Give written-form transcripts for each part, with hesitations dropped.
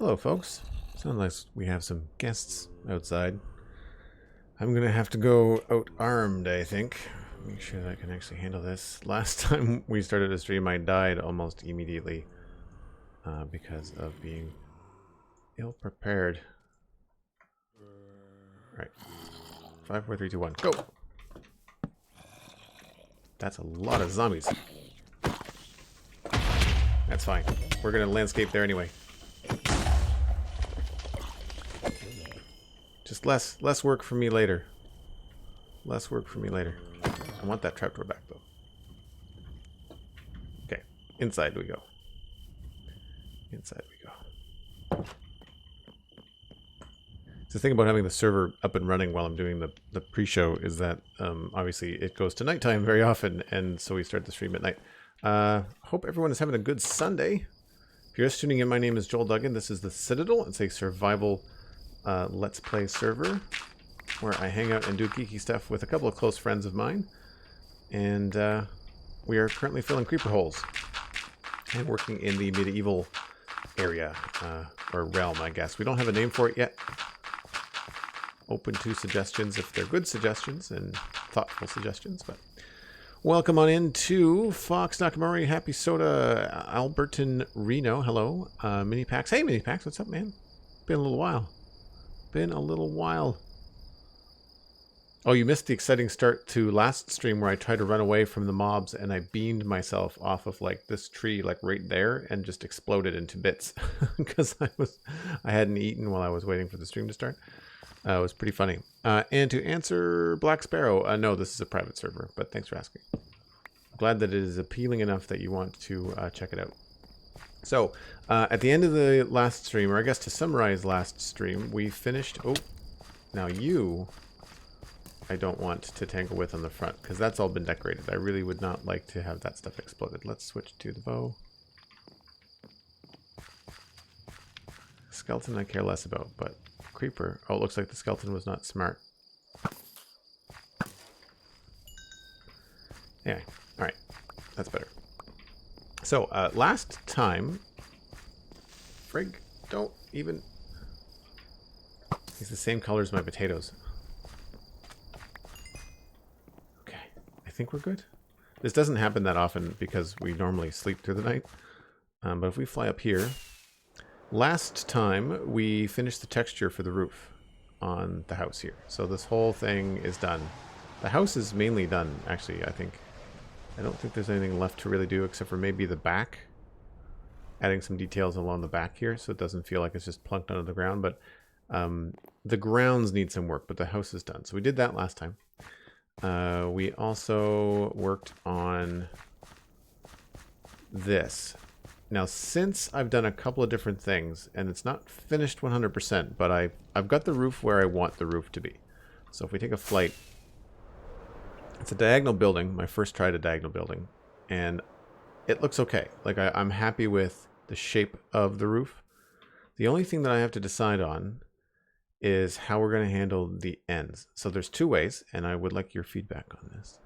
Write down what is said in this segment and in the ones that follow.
Hello, folks. Sounds like we have some guests outside. I'm gonna have to go out armed, I think. Make sure that I can actually handle this. Last time we started a stream, I died almost immediately because of being ill prepared. All right, 5, 4, 3, 2, 1, go! That's a lot of zombies. That's fine. We're gonna landscape there anyway. Just less work for me later. Less work for me later. I want that trapdoor back though. Okay, inside we go. Inside we go. The thing about having the server up and running while I'm doing the pre-show is that obviously it goes to nighttime very often, and so we start the stream at night. Hope everyone is having a good Sunday. If you're just tuning in, my name is Joel Duggan. This is the Citadel. It's a survival Let's Play server where I hang out and do geeky stuff with a couple of close friends of mine. And we are currently filling creeper holes and working in the medieval area, or realm, I guess. We don't have a name for it yet. Open to suggestions if they're good suggestions and thoughtful suggestions. But welcome on in to Fox Nakamori, Happy Soda, Alberton Reno. Hello. Mini Pax. Hey, Mini Pax. What's up, man? Been a little while. Been a little while. Oh, you missed the exciting start to last stream where I tried to run away from the mobs and I beamed myself off of like this tree, like right there, and just exploded into bits because I hadn't eaten while I was waiting for the stream to start. It was pretty funny. And to answer Black Sparrow, no, this is a private server, but thanks for asking. Glad that it is appealing enough that you want to check it out. So, at the end of the last stream, or I guess to summarize last stream, we finished... Oh, now you... I don't want to tangle with on the front, because that's all been decorated. I really would not like to have that stuff exploded. Let's switch to the bow. Skeleton I care less about, but creeper... Oh, it looks like the skeleton was not smart. Anyway, alright. That's better. So, last time... Frig, don't even... He's the same color as my potatoes. Okay, I think we're good. This doesn't happen that often because we normally sleep through the night. But if we fly up here... Last time, we finished the texture for the roof on the house here. So this whole thing is done. The house is mainly done, actually, I think. I don't think there's anything left to really do except for maybe the back. Adding some details along the back here so it doesn't feel like it's just plunked onto the ground. But the grounds need some work, but the house is done. So we did that last time. We also worked on this. Now, since I've done a couple of different things, and it's not finished 100%, but I've got the roof where I want the roof to be. So if we take a flight, it's a diagonal building, my first try at a diagonal building, and it looks okay. Like, I'm happy with the shape of the roof. The only thing that I have to decide on is how we're going to handle the ends. So there's two ways, and I would like your feedback on this.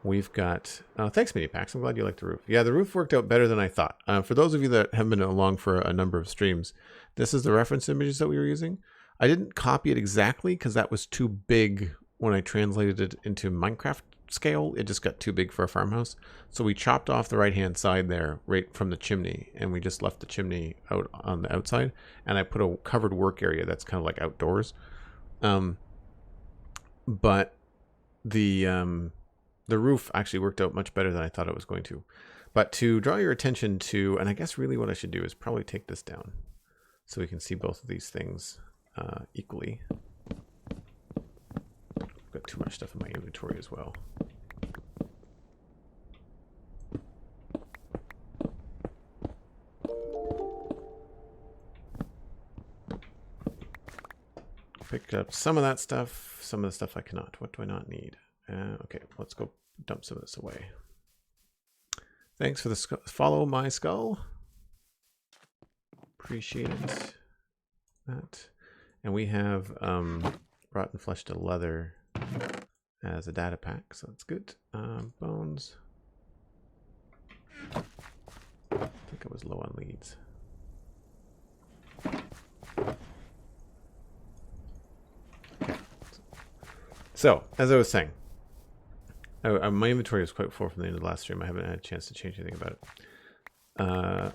We've got... thanks, Mini Pax. I'm glad you liked the roof. Yeah, the roof worked out better than I thought. For those of you that have been along for a number of streams, this is the reference images that we were using. I didn't copy it exactly because that was too big when I translated it into Minecraft scale. It just got too big for a farmhouse. So we chopped off the right-hand side there, right from the chimney, and we just left the chimney out on the outside. And I put a covered work area that's kind of like outdoors. But the roof actually worked out much better than I thought it was going to. But to draw your attention to, and I guess really what I should do is probably take this down so we can see both of these things equally. I've got too much stuff in my inventory as well. Picked up some of that stuff, some of the stuff I cannot. What do I not need? Okay, let's go dump some of this away. Thanks for the follow my skull. Appreciate it. That. And we have rotten flesh to leather as a data pack, so that's good. Bones. I think I was low on leads. So, as I was saying, my inventory is quite full from the end of the last stream. I haven't had a chance to change anything about it.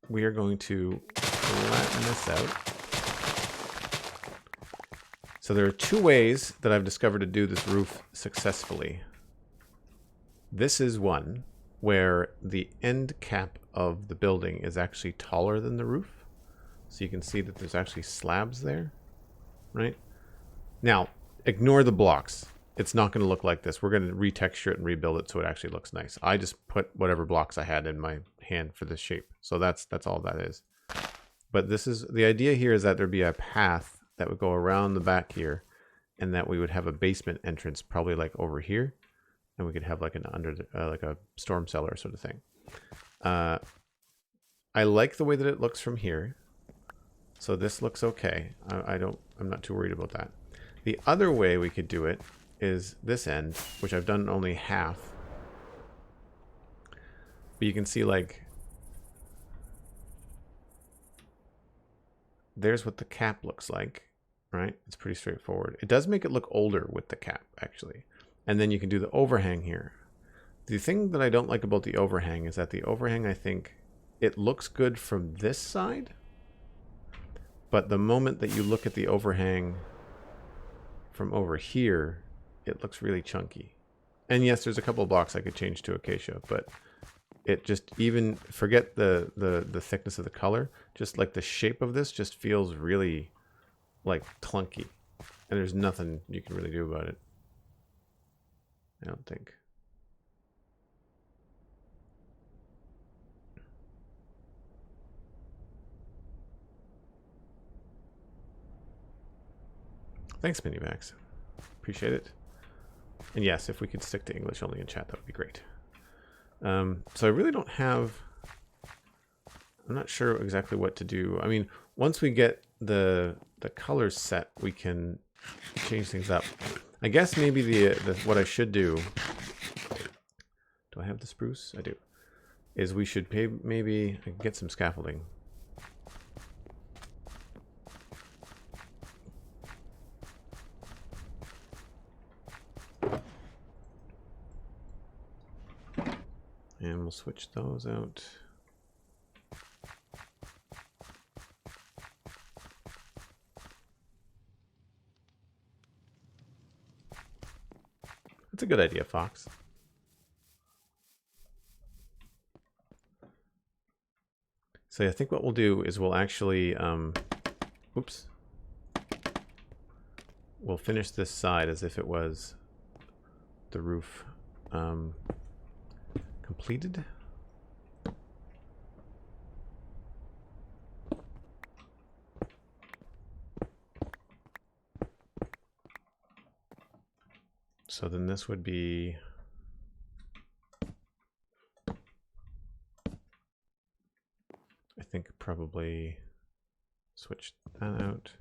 We are going to flatten this out. So there are two ways that I've discovered to do this roof successfully. This is one where the end cap of the building is actually taller than the roof. So you can see that there's actually slabs there, right? Now, ignore the blocks. It's not going to look like this. We're going to retexture it and rebuild it so it actually looks nice. I just put whatever blocks I had in my hand for this shape. So that's all that is. But this is the idea here, is that there'd be a path that would go around the back here, and that we would have a basement entrance probably like over here, and we could have like an like a storm cellar sort of thing. I like the way that it looks from here. So this looks okay. I'm not too worried about that. The other way we could do it is this end, which I've done only half. But you can see, like, there's what the cap looks like, right? It's pretty straightforward. It does make it look older with the cap, actually. And then you can do the overhang here. The thing that I don't like about the overhang is that the overhang, I think, it looks good from this side. But the moment that you look at the overhang from over here, it looks really chunky. And yes, there's a couple of blocks I could change to acacia, but it just, even forget the thickness of the color, just like the shape of this just feels really like clunky. And there's nothing you can really do about it, I don't think. Thanks, Minimax. Appreciate it. And yes, if we could stick to English only in chat, that would be great. So I really don't have... I'm not sure exactly what to do. I mean, once we get the colors set, we can change things up. I guess maybe the what I should do... Do I have the spruce? I do. Is we should maybe I can get some scaffolding. And we'll switch those out. That's a good idea, Fox. So I think what we'll do is we'll actually, oops. We'll finish this side as if it was the roof completed. So then this would be... I think probably switch that out.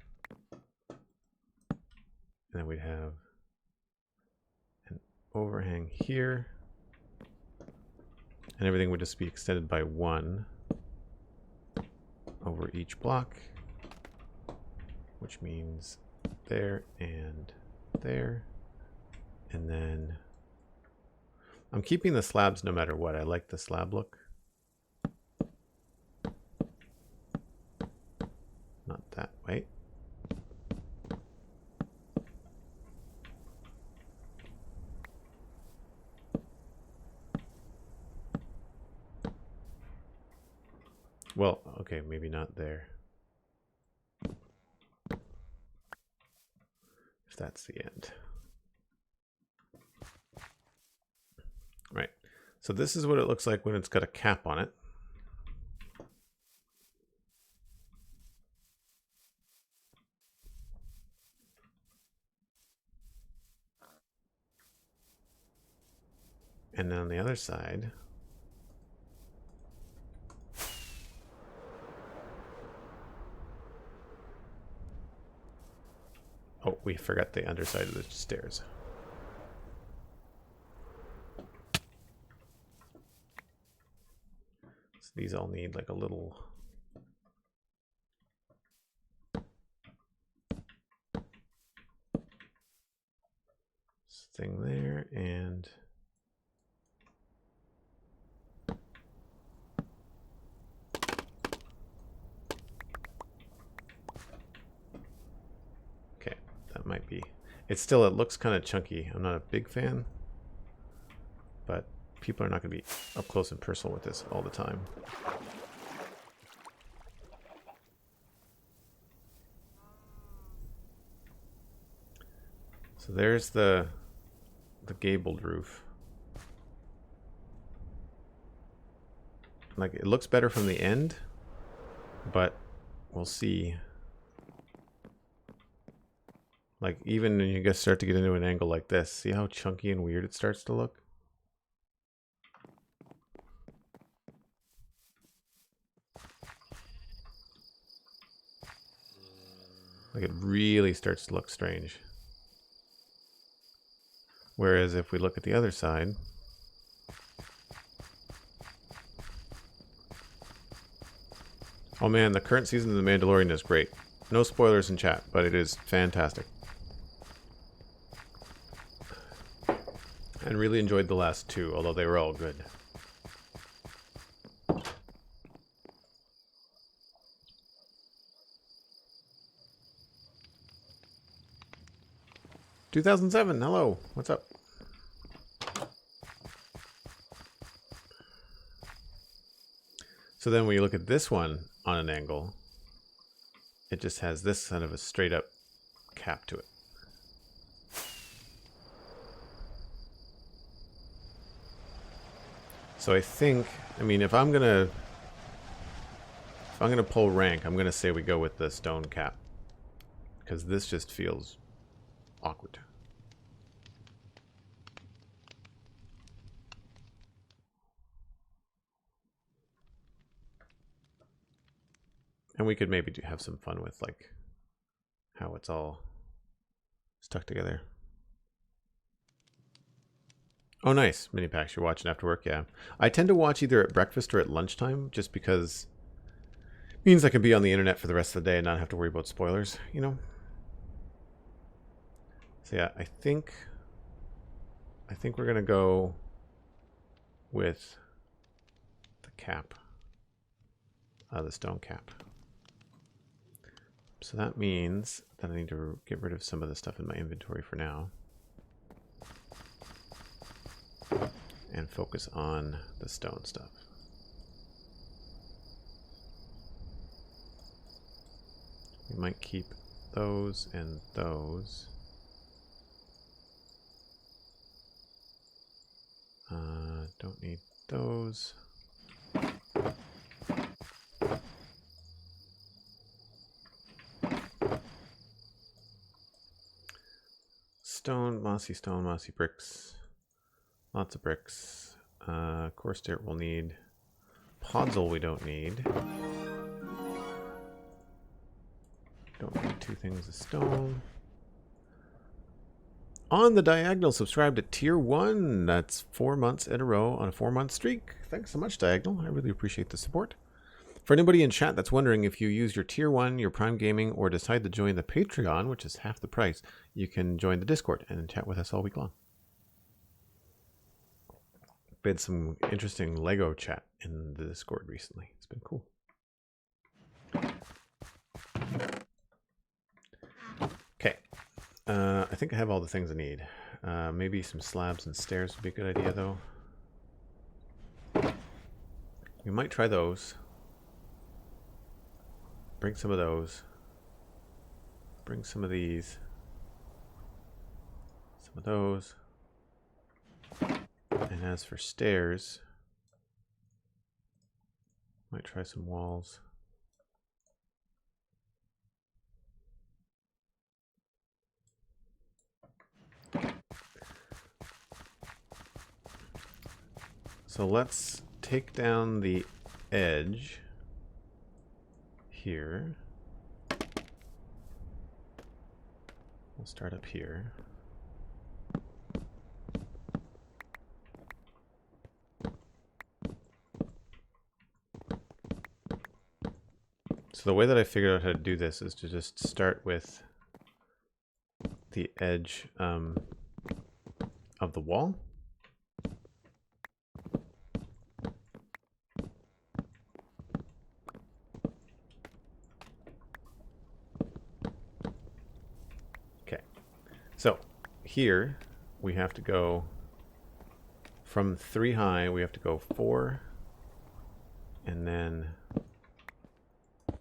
And then we'd have an overhang here. And everything would just be extended by 1 over each block, which means there and there. And then I'm keeping the slabs no matter what. I like the slab look. Not that way. Well, okay, maybe not there. If that's the end. Right. So this is what it looks like when it's got a cap on it. And then on the other side, oh, we forgot the underside of the stairs. So these all need like a little it looks kind of chunky. I'm not a big fan, but people are not going to be up close and personal with this all the time. So there's the gabled roof. Like, it looks better from the end, but we'll see. Like, even when you guys start to get into an angle like this, see how chunky and weird it starts to look? Like, it really starts to look strange. Whereas if we look at the other side, oh man, the current season of The Mandalorian is great. No spoilers in chat, but it is fantastic. And really enjoyed the last two, although they were all good. "2007, hello, what's up?" So then when you look at this one on an angle, it just has this kind of a straight up cap to it. So I think, I mean, if I'm gonna pull rank, I'm gonna say we go with the stone cap, because this just feels awkward. And we could maybe have some fun with like how it's all stuck together. Oh, nice. Mini packs you're watching after work, yeah. I tend to watch either at breakfast or at lunchtime, just because it means I can be on the internet for the rest of the day and not have to worry about spoilers, you know? So yeah, I think we're gonna go with the cap. The stone cap. So that means that I need to get rid of some of the stuff in my inventory for now. And focus on the stone stuff. We might keep those and those. Don't need those. Stone, mossy bricks. Lots of bricks. Coarse dirt we'll need. Podzol we don't need. Don't need two things of stone. On the diagonal, subscribe to Tier 1. That's 4 months in a row on a 4-month streak. Thanks so much, Diagonal. I really appreciate the support. For anybody in chat that's wondering, if you use your Tier 1, your Prime Gaming, or decide to join the Patreon, which is half the price, you can join the Discord and chat with us all week long. Been some interesting Lego chat in the Discord recently. It's been cool. Okay. I think I have all the things I need. Maybe some slabs and stairs would be a good idea, though. We might try those. Bring some of those. Bring some of these. Some of those. And as for stairs, might try some walls. So let's take down the edge here. We'll start up here. So the way that I figured out how to do this is to just start with the edge of the wall. Okay, so here we have to go from 3 high, we have to go 4, and then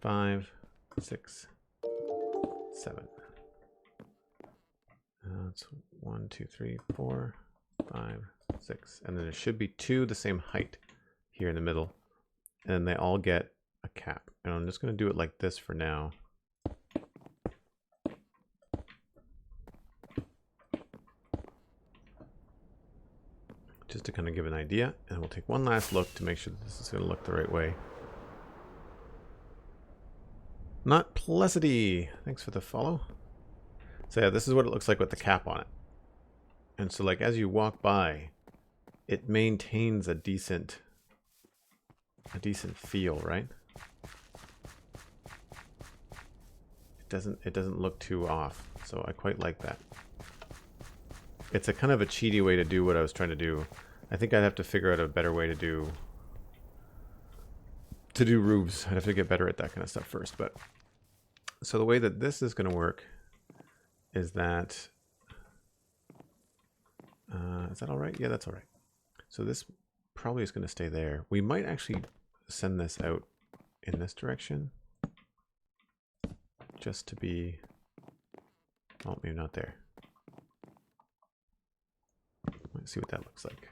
5, 6, 7. That's 1, 2, 3, 4, 5, 6, and then there should be 2 the same height here in the middle, and they all get a cap. And I'm just going to do it like this for now. Just to kind of give an idea, and we'll take one last look to make sure that this is going to look the right way. Not Plecity, thanks for the follow. So yeah, this is what it looks like with the cap on it. And so like as you walk by, it maintains a decent feel, right? It doesn't look too off, so I quite like that. It's a kind of a cheaty way to do what I was trying to do. I think I'd have to figure out a better way to do roofs. I'd have to get better at that kind of stuff first. But so the way that this is going to work is that is that all right? Yeah, that's all right. So this probably is going to stay there. We might actually send this out in this direction, just to be. Oh, maybe not there. Let's see what that looks like.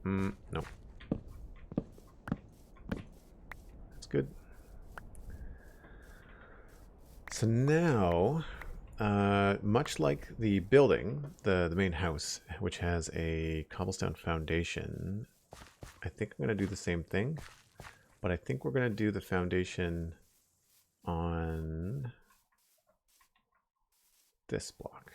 No. That's good. So now, much like the building, the main house, which has a cobblestone foundation, I think I'm going to do the same thing, but I think we're going to do the foundation on this block.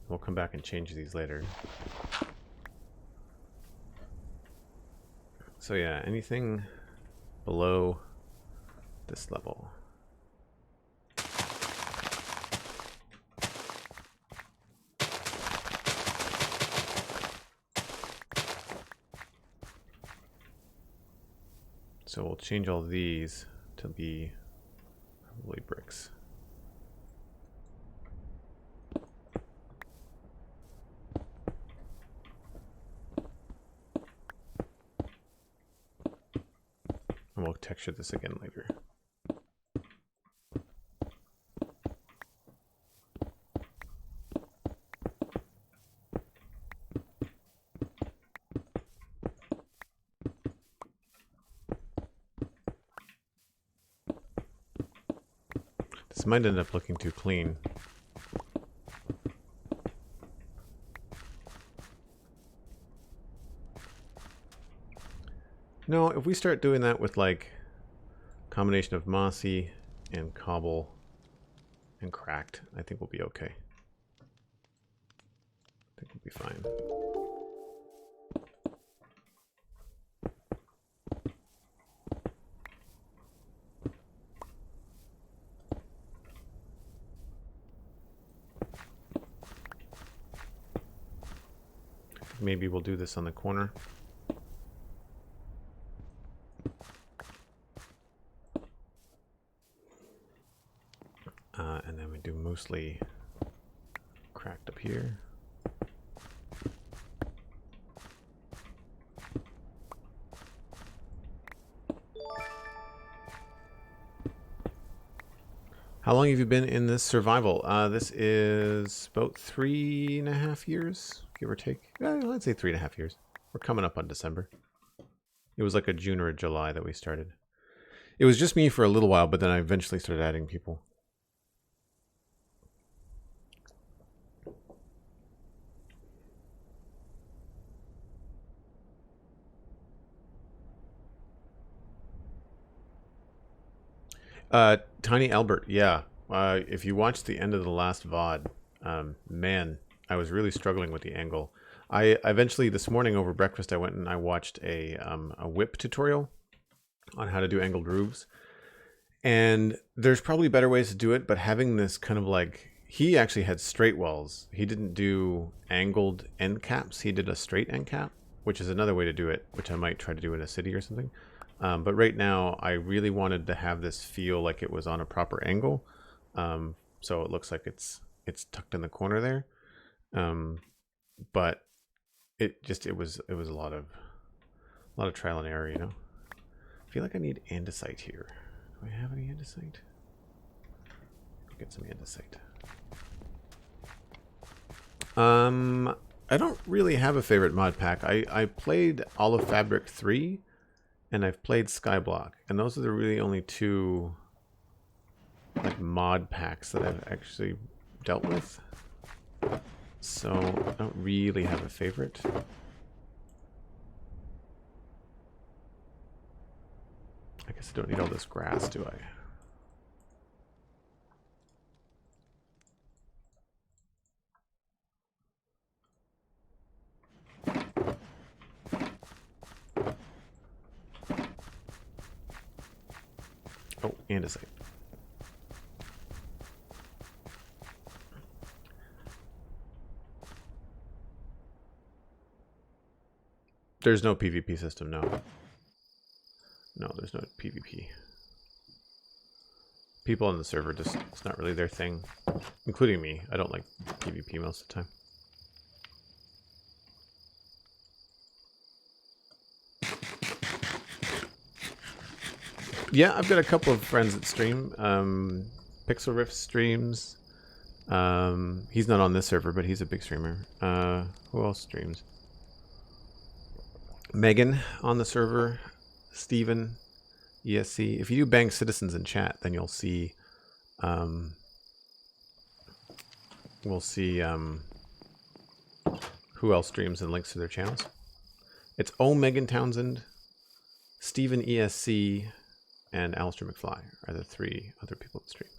We'll come back and change these later. So yeah, anything below this level. So we'll change all these to be probably bricks. And we'll texture this again later. This might end up looking too clean. No, if we start doing that with like a combination of mossy and cobble and cracked, I think we'll be okay. I think we'll be fine. Maybe we'll do this on the corner. And then we do mostly cracked up here. How long have you been in this survival? This is about 3.5 years, give or take. I'd say 3.5 years. We're coming up on December. It was like a June or a July that we started. It was just me for a little while, but then I eventually started adding people. Tiny Albert, yeah. If you watched the end of the last VOD, man, I was really struggling with the angle. I eventually, this morning over breakfast, I went and I watched a whip tutorial on how to do angled roofs. And there's probably better ways to do it, but having this kind of like he actually had straight walls. He didn't do angled end caps. He did a straight end cap, which is another way to do it, which I might try to do in a city or something. But right now, I really wanted to have this feel like it was on a proper angle. So it looks like it's tucked in the corner there. But it was a lot of trial and error, you know. I feel like I need andesite here. Do I have any andesite? Get some andesite. I don't really have a favorite mod pack. I played Olive Fabric 3 and I've played Skyblock, and those are the really only two like mod packs that I've actually dealt with. So I don't really have a favorite. I guess I don't need all this grass, do I? Oh, andesite. There's no PvP system, no. No, there's no PvP. People on the server just, it's not really their thing. Including me. I don't like PvP most of the time. Yeah, I've got a couple of friends that stream. Pixel Rift streams. He's not on this server, but he's a big streamer. Who else streams? Megan on the server. Steven. ESC. If you do bang citizens in chat, then you'll see we'll see who else streams and links to their channels. It's Megan Townsend, Steven ESC, and Alistair McFly are the three other people that stream.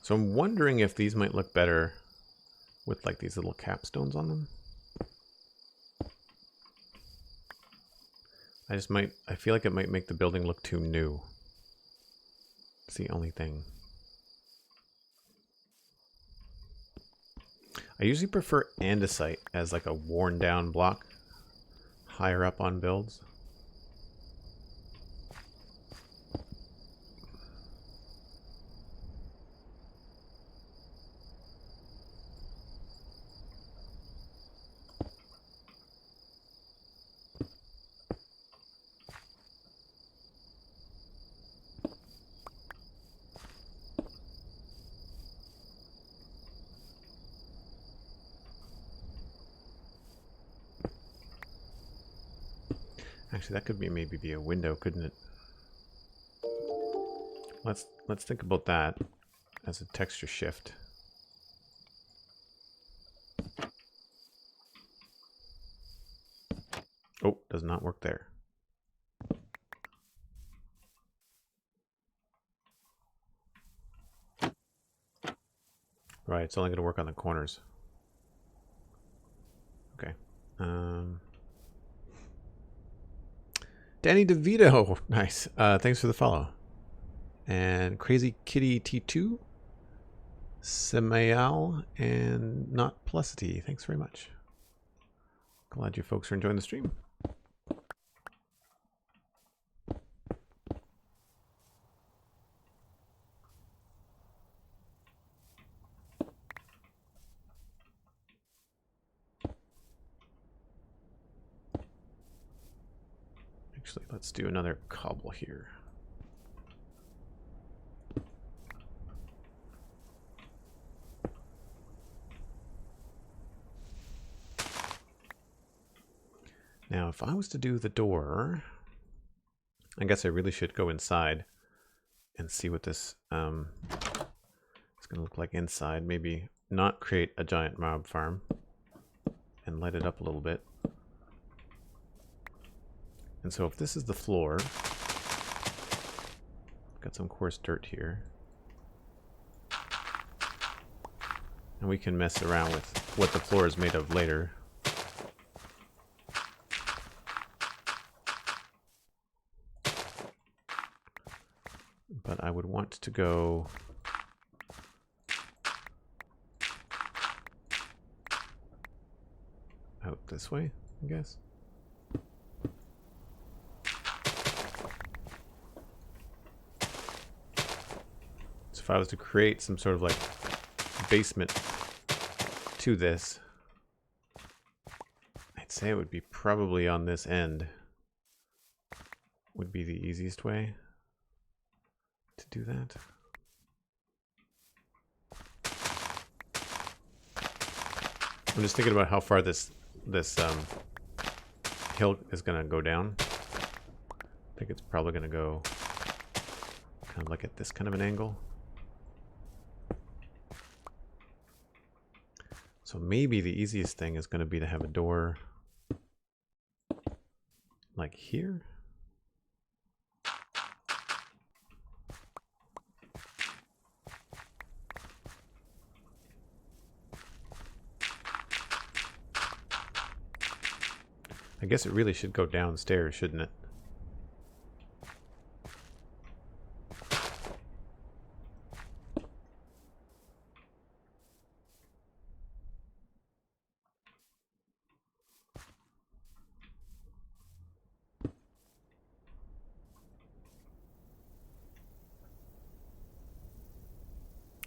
So I'm wondering if these might look better with like these little capstones on them. I feel like it might make the building look too new. It's the only thing. I usually prefer andesite as like a worn down block higher up on builds. Actually, that could maybe be a window, couldn't it? Let's think about that as a texture shift. Oh, does not work there. Right, it's only going to work on the corners. Okay. Danny DeVito, nice. Thanks for the follow. And Crazy Kitty T2, Semael, and Not Plusity. Thanks very much. Glad you folks are enjoying the stream. Actually, let's do another cobble here. Now, if I was to do the door, I guess I really should go inside and see what this is going to look like inside. Maybe not create a giant mob farm and light it up a little bit. And so if this is the floor, Got some coarse dirt here. And we can mess around with what the floor is made of later. But I would want to go out this way, I guess. So if I was to create some sort of like basement to this, I'd say it would be probably on this end. Would be the easiest way to do that. I'm just thinking about how far this hill is gonna go down. I think it's probably gonna go kind of like at this kind of an angle. So maybe the easiest thing is gonna be to have a door like here. I guess it really should go downstairs, shouldn't it?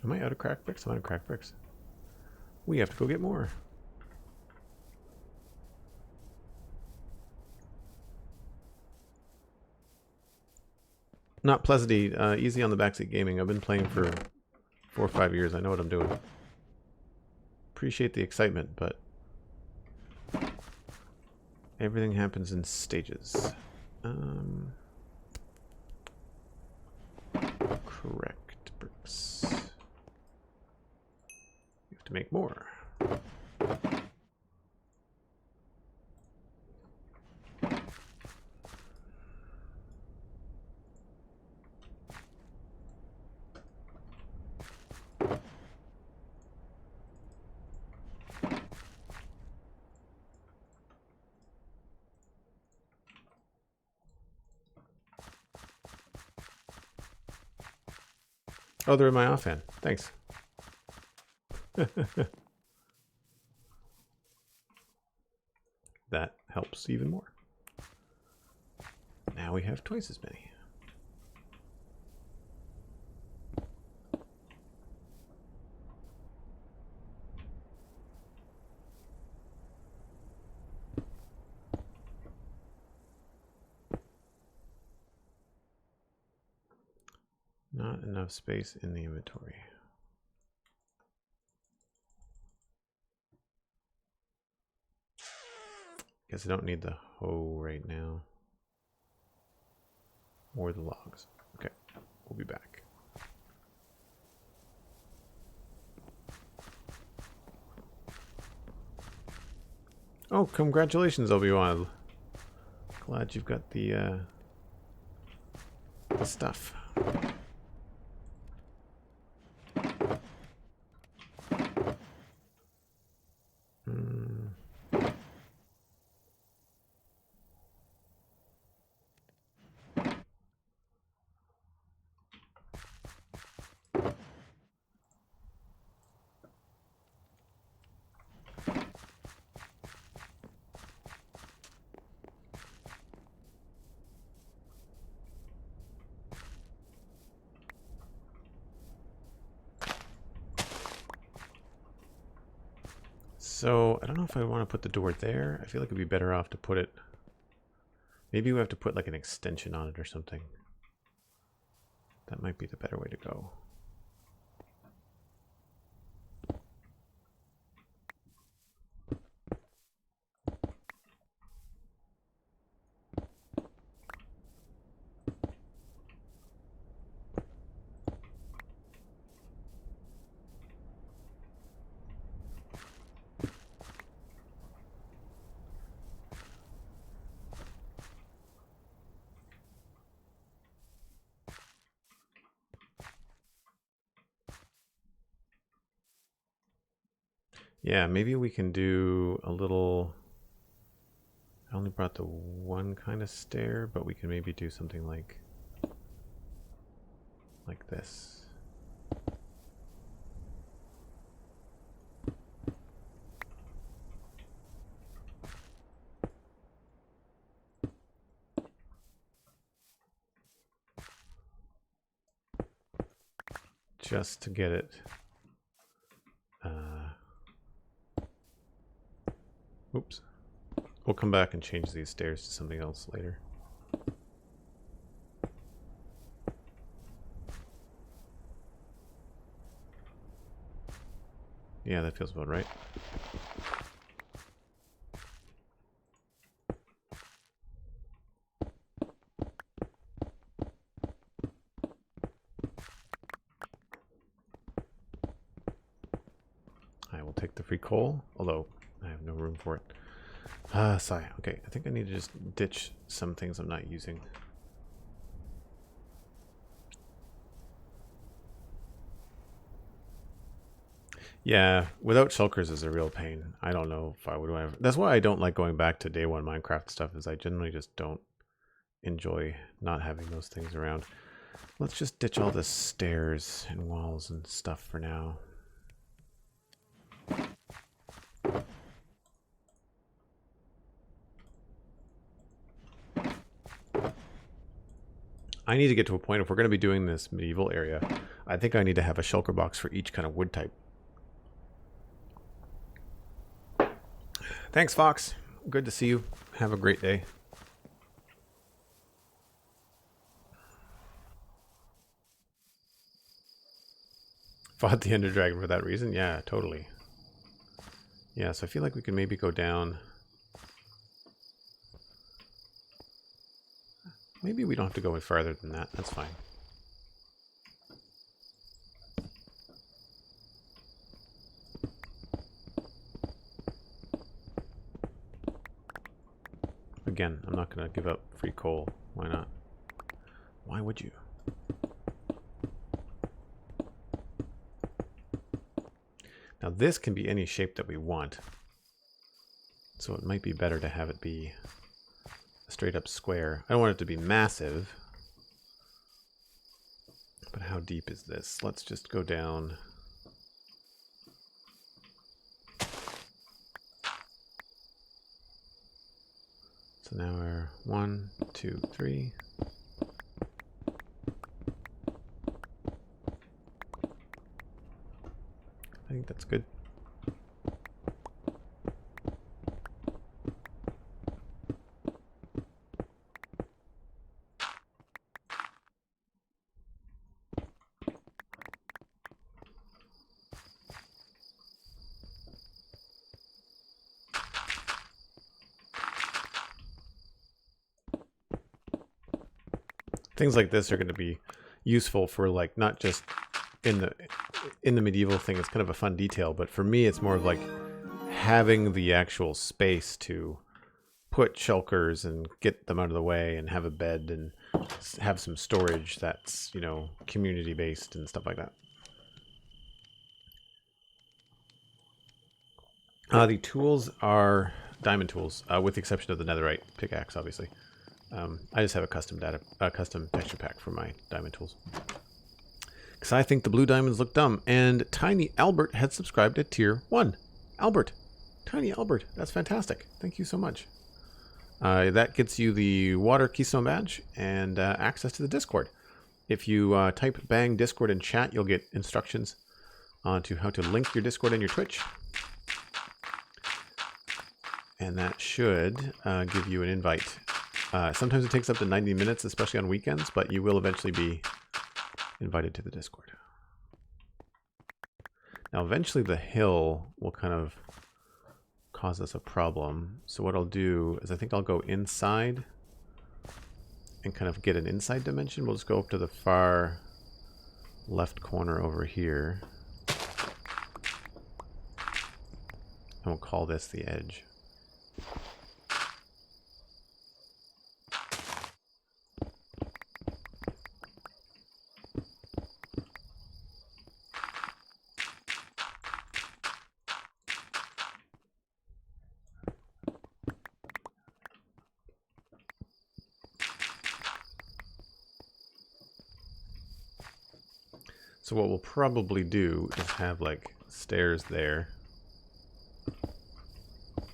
Am I out of crack bricks? I'm out of crack bricks. We have to go get more. Not Pleasantly, easy on the backseat gaming. I've been playing for 4 or 5 years. I know what I'm doing. Appreciate the excitement, but everything happens in stages. Correct bricks. You have to make more. Oh, they're in my offhand. Thanks. That helps even more. Now we have twice as many. Not enough space in the inventory. Guess I don't need the hoe right now. Or the logs. Okay, we'll be back. Oh, congratulations, Obi-Wan. Glad you've got the stuff. So, I don't know if I want to put the door there. I feel like it'd be better off to put it... Maybe we have to put like an extension on it or something. That might be the better way to go. Yeah, maybe we can do a little... I only brought the one kind of stair, but we can maybe do something like this. Just to get it. Oops. We'll come back and change these stairs to something else later. Yeah, that feels about right. I will take the free coal, although I have no room for it. Sigh. Okay, I think I need to just ditch some things I'm not using. Yeah, without shulkers is a real pain. I don't know if I would have... That's why I don't like going back to day one Minecraft stuff, is I generally just don't enjoy not having those things around. Let's just ditch all the stairs and walls and stuff for now. I need to get to a point, if we're going to be doing this medieval area, I think I need to have a shulker box for each kind of wood type. Thanks, Fox. Good to see you. Have a great day. Fought the Ender Dragon for that reason? Yeah, totally. Yeah, so I feel like we can maybe go down. Maybe we don't have to go any farther than that. That's fine. Again, I'm not going to give up free coal. Why not? Why would you? Now this can be any shape that we want. So it might be better to have it be a straight up square. I don't want it to be massive. But how deep is this? Let's just go down. So now we're 1, 2, 3. I think that's good. Things like this are going to be useful for, like, not just in the medieval thing. It's kind of a fun detail, but for me it's more of like having the actual space to put shulkers and get them out of the way and have a bed and have some storage that's, you know, community based and stuff like that. The tools are diamond tools, with the exception of the netherite pickaxe, obviously. I just have a custom texture pack for my diamond tools. Because I think the blue diamonds look dumb. And Tiny Albert had subscribed at tier 1. Albert. Tiny Albert. That's fantastic. Thank you so much. That gets you the water keystone badge and access to the Discord. If you type bang Discord in chat, you'll get instructions on to how to link your Discord and your Twitch. And that should give you an invite. Sometimes it takes up to 90 minutes, especially on weekends, but you will eventually be invited to the Discord. Now, eventually the hill will kind of cause us a problem. So what I'll do is I think I'll go inside and kind of get an inside dimension. We'll just go up to the far left corner over here. And we'll call this the edge. So what we'll probably do is have like stairs there.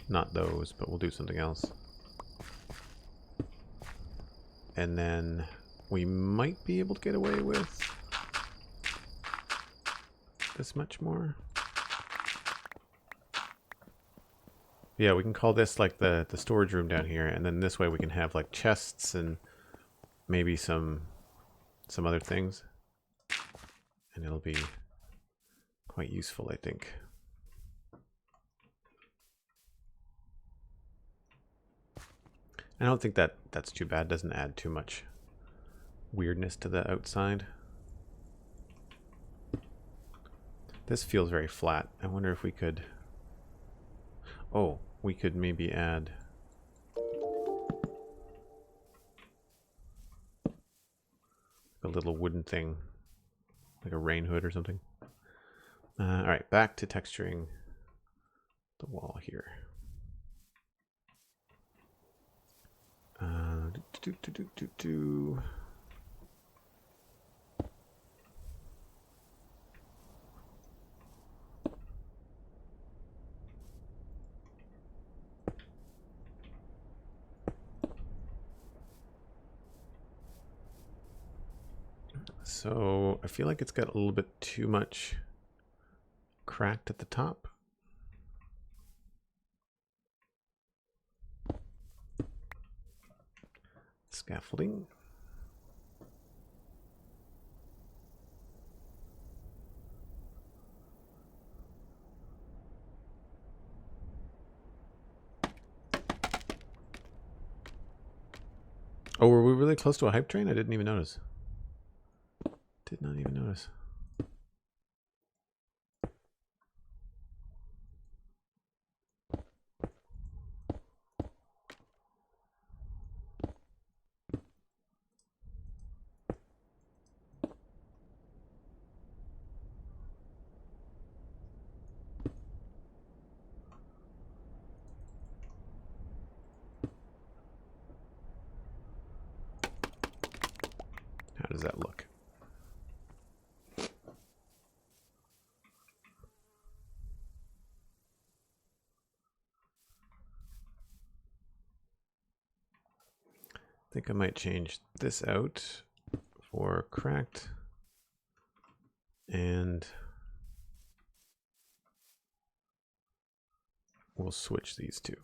Not those, but we'll do something else. And then we might be able to get away with this much more. Yeah, we can call this like the storage room down here, and then this way we can have like chests and maybe some other things. And it'll be quite useful, I think. I don't think that's too bad. Doesn't add too much weirdness to the outside. This feels very flat. I wonder if we could... Oh, we could maybe add... a little wooden thing. Like a rain hood or something. Alright, back to texturing the wall here. So I feel like it's got a little bit too much cracked at the top. Scaffolding. Oh, were we really close to a hype train? I didn't even notice. Did not even notice. How does that look? I think I might change this out for cracked, and we'll switch these two.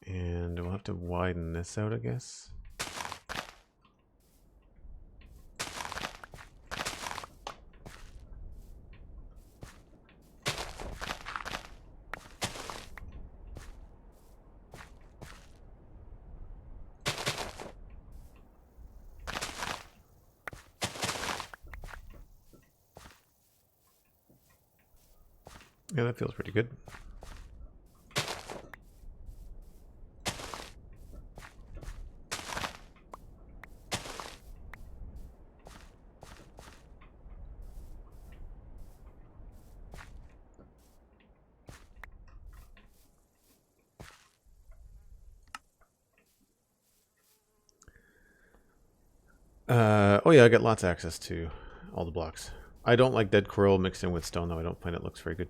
And we'll have to widen this out, I guess. Yeah, that feels pretty good. Oh yeah, I got lots of access to all the blocks. I don't like dead coral mixed in with stone, though. I don't find it looks very good.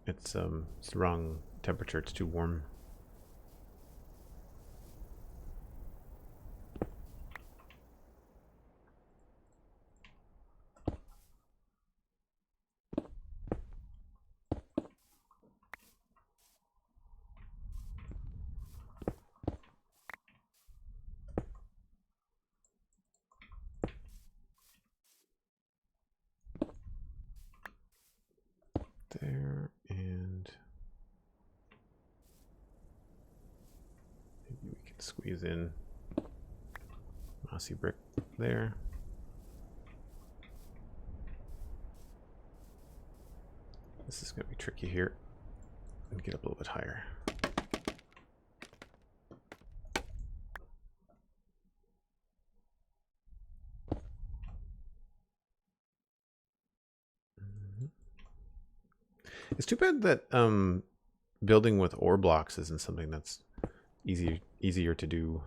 It's the wrong temperature. It's too warm. There, and maybe we can squeeze in mossy brick there. This is going to be tricky here. And get up a little bit higher. It's too bad that building with ore blocks isn't something that's easier to do.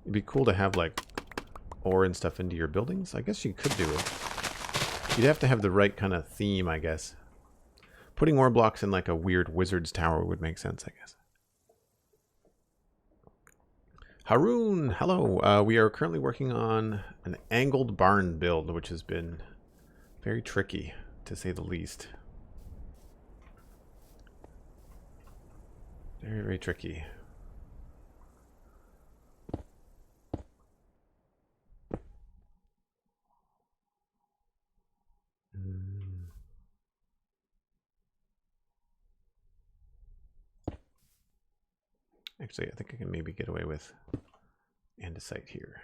It'd be cool to have like ore and stuff into your buildings. I guess you could do it. You'd have to have the right kind of theme, I guess. Putting ore blocks in like a weird wizard's tower would make sense, I guess. Haroon, hello. We are currently working on an angled barn build, which has been very tricky, to say the least. Very, very tricky. Actually, I think I can maybe get away with andesite here.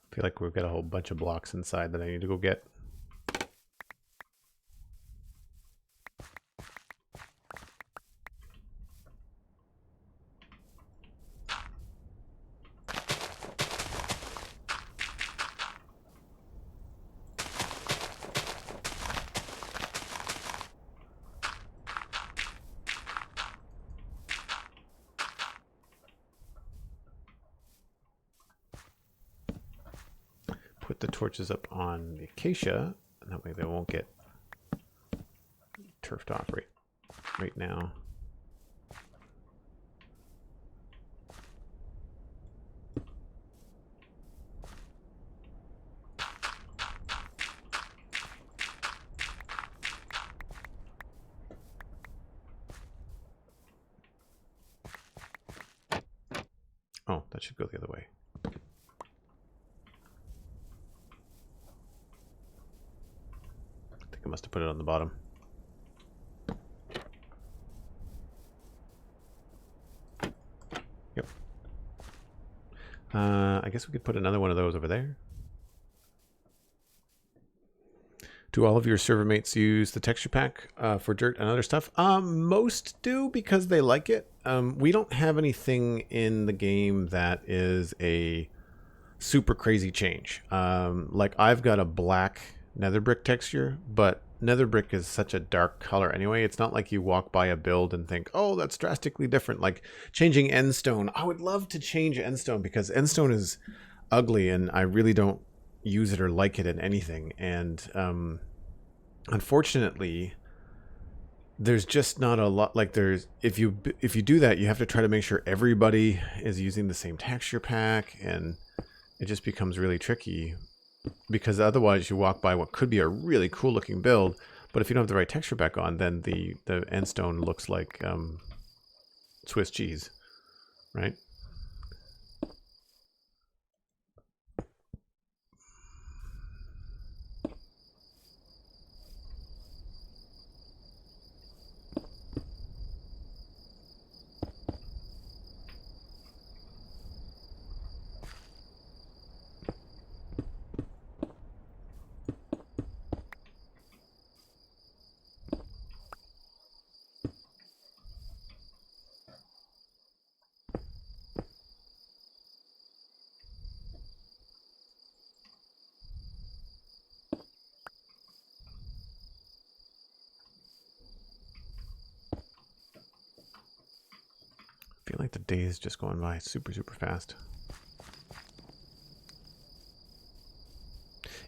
I feel like we've got a whole bunch of blocks inside that I need to go get. Put the torches up on the acacia, and that way they won't get turfed off right now. Oh, that should go the other way. I must have put it on the bottom. Yep. I guess we could put another one of those over there. Do all of your server mates use the texture pack for dirt and other stuff? Most do because they like it. We don't have anything in the game that is a super crazy change. Like I've got a black nether brick texture, but nether brick is such a dark color anyway. It's not like you walk by a build and think, oh, that's drastically different. Like changing endstone. I would love to change endstone because endstone is ugly and I really don't use it or like it in anything. And unfortunately, there's just not a lot. Like there's if you do that, you have to try to make sure everybody is using the same texture pack, and it just becomes really tricky. Because otherwise you walk by what could be a really cool looking build, but if you don't have the right texture back on, then the endstone looks like Swiss cheese, right? I feel like the day is just going by super fast.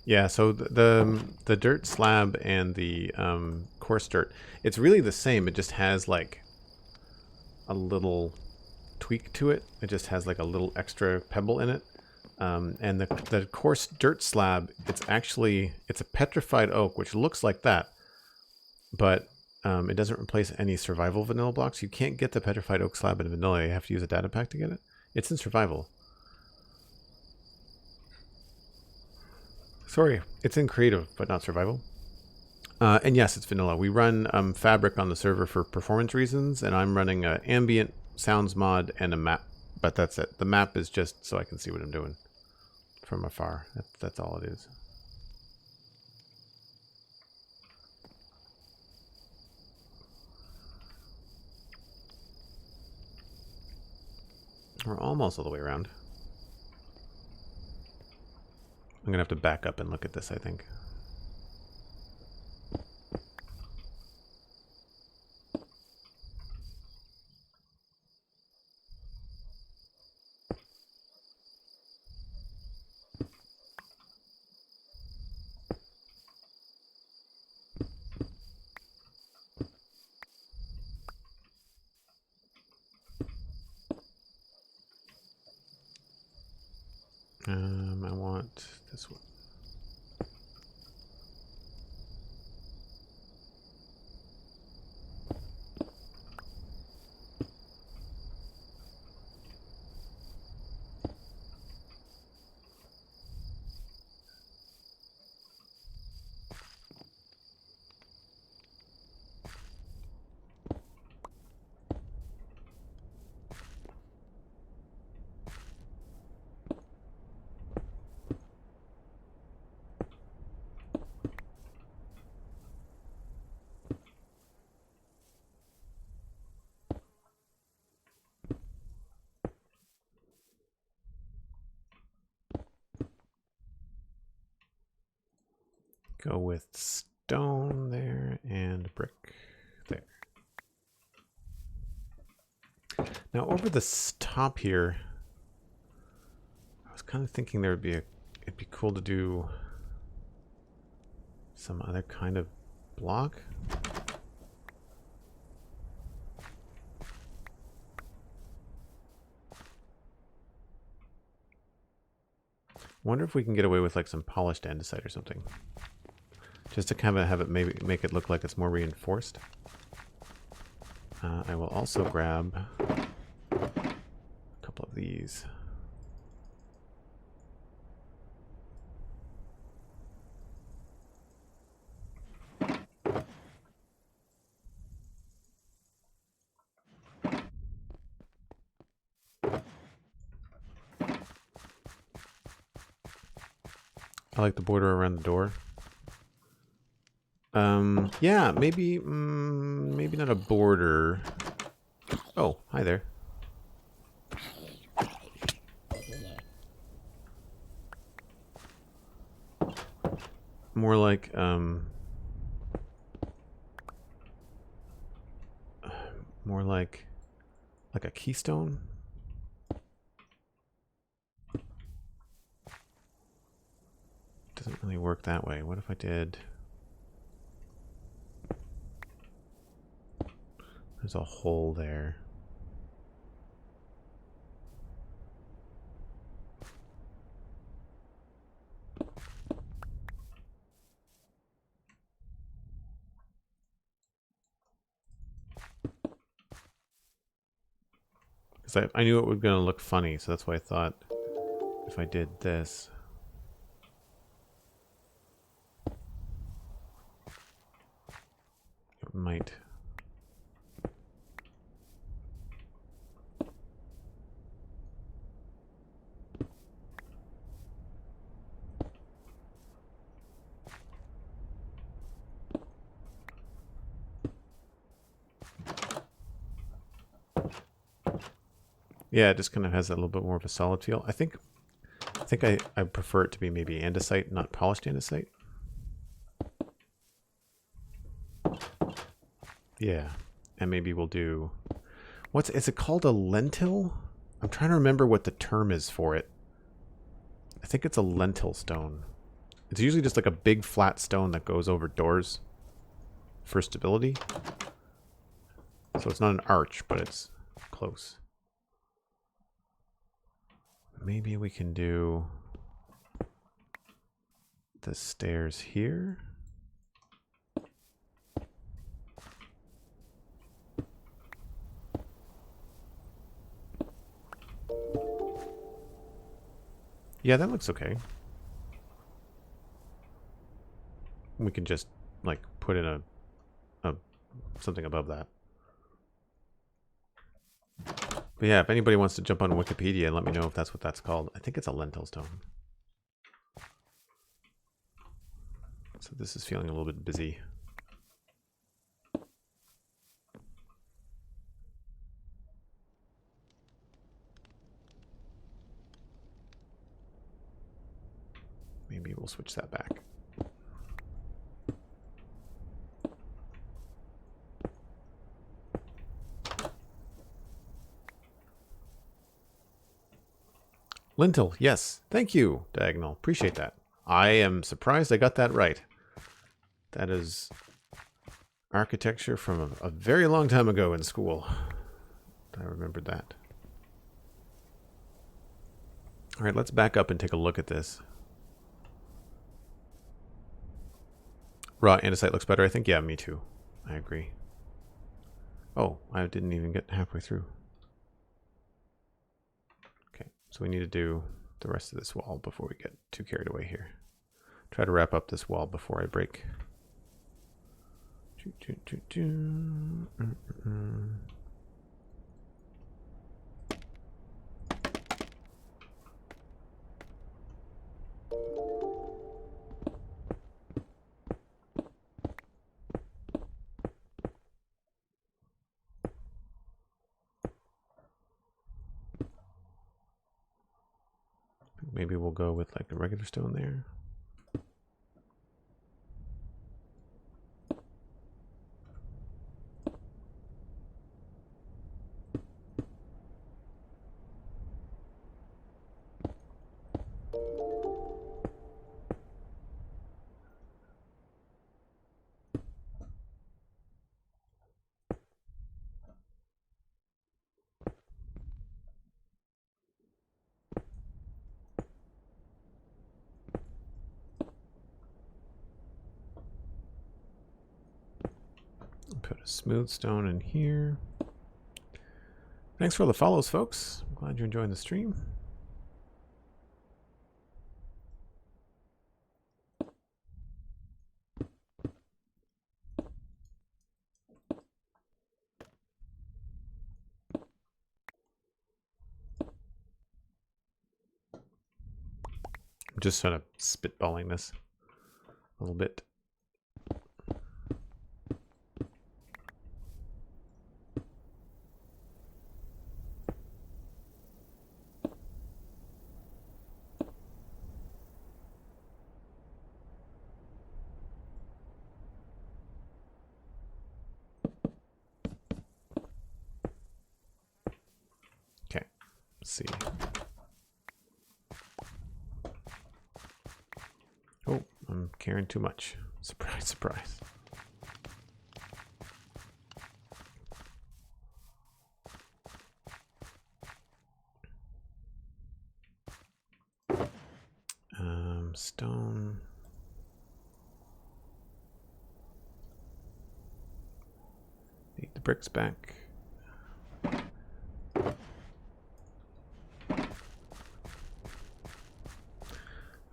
Yeah, so the dirt slab and the coarse dirt, it's really the same. It just has like a little tweak to it. It just has like a little extra pebble in it. And the coarse dirt slab, it's a petrified oak, which looks like that, but it doesn't replace any survival vanilla blocks. You can't get the petrified oak slab in vanilla. You have to use a data pack to get it. It's in survival. Sorry, it's in creative, but not survival. And yes, it's vanilla. We run fabric on the server for performance reasons, and I'm running an ambient sounds mod and a map. But that's it. The map is just so I can see what I'm doing from afar. That's all it is. We're almost all the way around. I'm going to have to back up and look at this, I think. I want this one. Go with stone there and brick there. Now over the top here, I was kind of thinking there would be it'd be cool to do some other kind of block. Wonder if we can get away with like some polished andesite or something. Just to kind of have it maybe make it look like it's more reinforced. I will also grab a couple of these. I like the border around the door. Yeah, maybe not a border. Oh, hi there. More like like a keystone. Doesn't really work that way. What if I did? There's a hole there. Because I knew it was going to look funny, so that's why I thought if I did this. It might. Yeah, it just kind of has a little bit more of a solid feel. I think I prefer it to be maybe andesite, not polished andesite. Yeah, and maybe we'll do... is it called a lentil? I'm trying to remember what the term is for it. I think it's a lentil stone. It's usually just like a big flat stone that goes over doors for stability. So it's not an arch, but it's close. Maybe we can do the stairs here. Yeah, that looks okay. We can just like put in a something above that. But yeah, if anybody wants to jump on Wikipedia and let me know if that's what that's called. I think it's a lentil stone. So this is feeling a little bit busy. Maybe we'll switch that back. Lintel, yes. Thank you, Diagonal. Appreciate that. I am surprised I got that right. That is architecture from a very long time ago in school. I remembered that. All right, let's back up and take a look at this. Raw andesite looks better, I think. Yeah, me too. I agree. Oh, I didn't even get halfway through. Okay, so we need to do the rest of this wall before we get too carried away here. Try to wrap up this wall before I break. Maybe we'll go with like the regular stone there. Put a smooth stone in here. Thanks for all the follows, folks. I'm glad you're enjoying the stream. I'm just sort of spitballing this a little bit. Okay, let's see. Oh, I'm carrying too much. Surprise, surprise. Stone. Need the bricks back.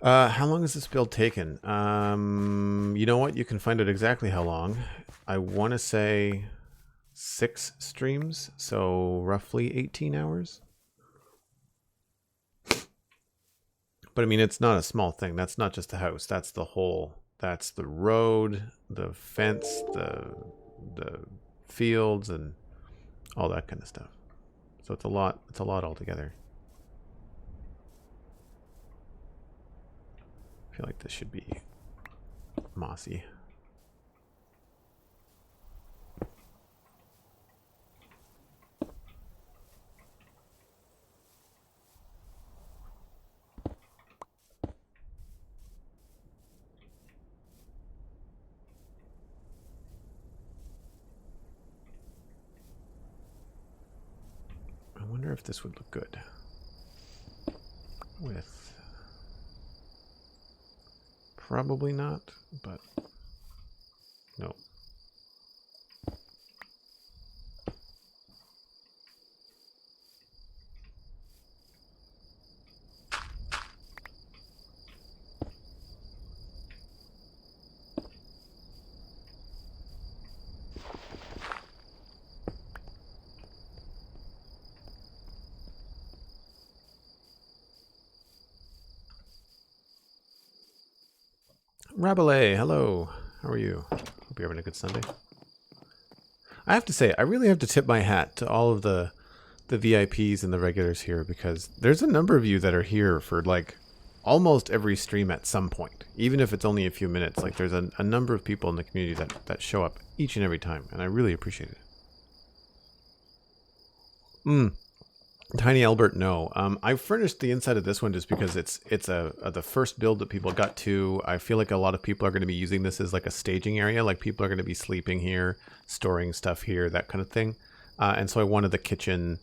How long has this build taken? You know what? You can find out exactly how long. I want to say 6 streams, so roughly 18 hours. But I mean, it's not a small thing. That's not just the house. That's the whole. That's the road, the fence, the fields, and all that kind of stuff. So it's a lot. It's a lot altogether. I feel like this should be mossy. I wonder if this would look good with, probably not, but no. Rabelais, hello. How are you? Hope you're having a good Sunday. I have to say, I really have to tip my hat to all of the VIPs and the regulars here, because there's a number of you that are here for like almost every stream at some point, even if it's only a few minutes. Like there's a number of people in the community that show up each and every time, and I really appreciate it. Tiny Albert, no. I furnished the inside of this one just because it's the first build that people got to. I feel like a lot of people are going to be using this as like a staging area. Like people are going to be sleeping here, storing stuff here, that kind of thing. And so I wanted the kitchen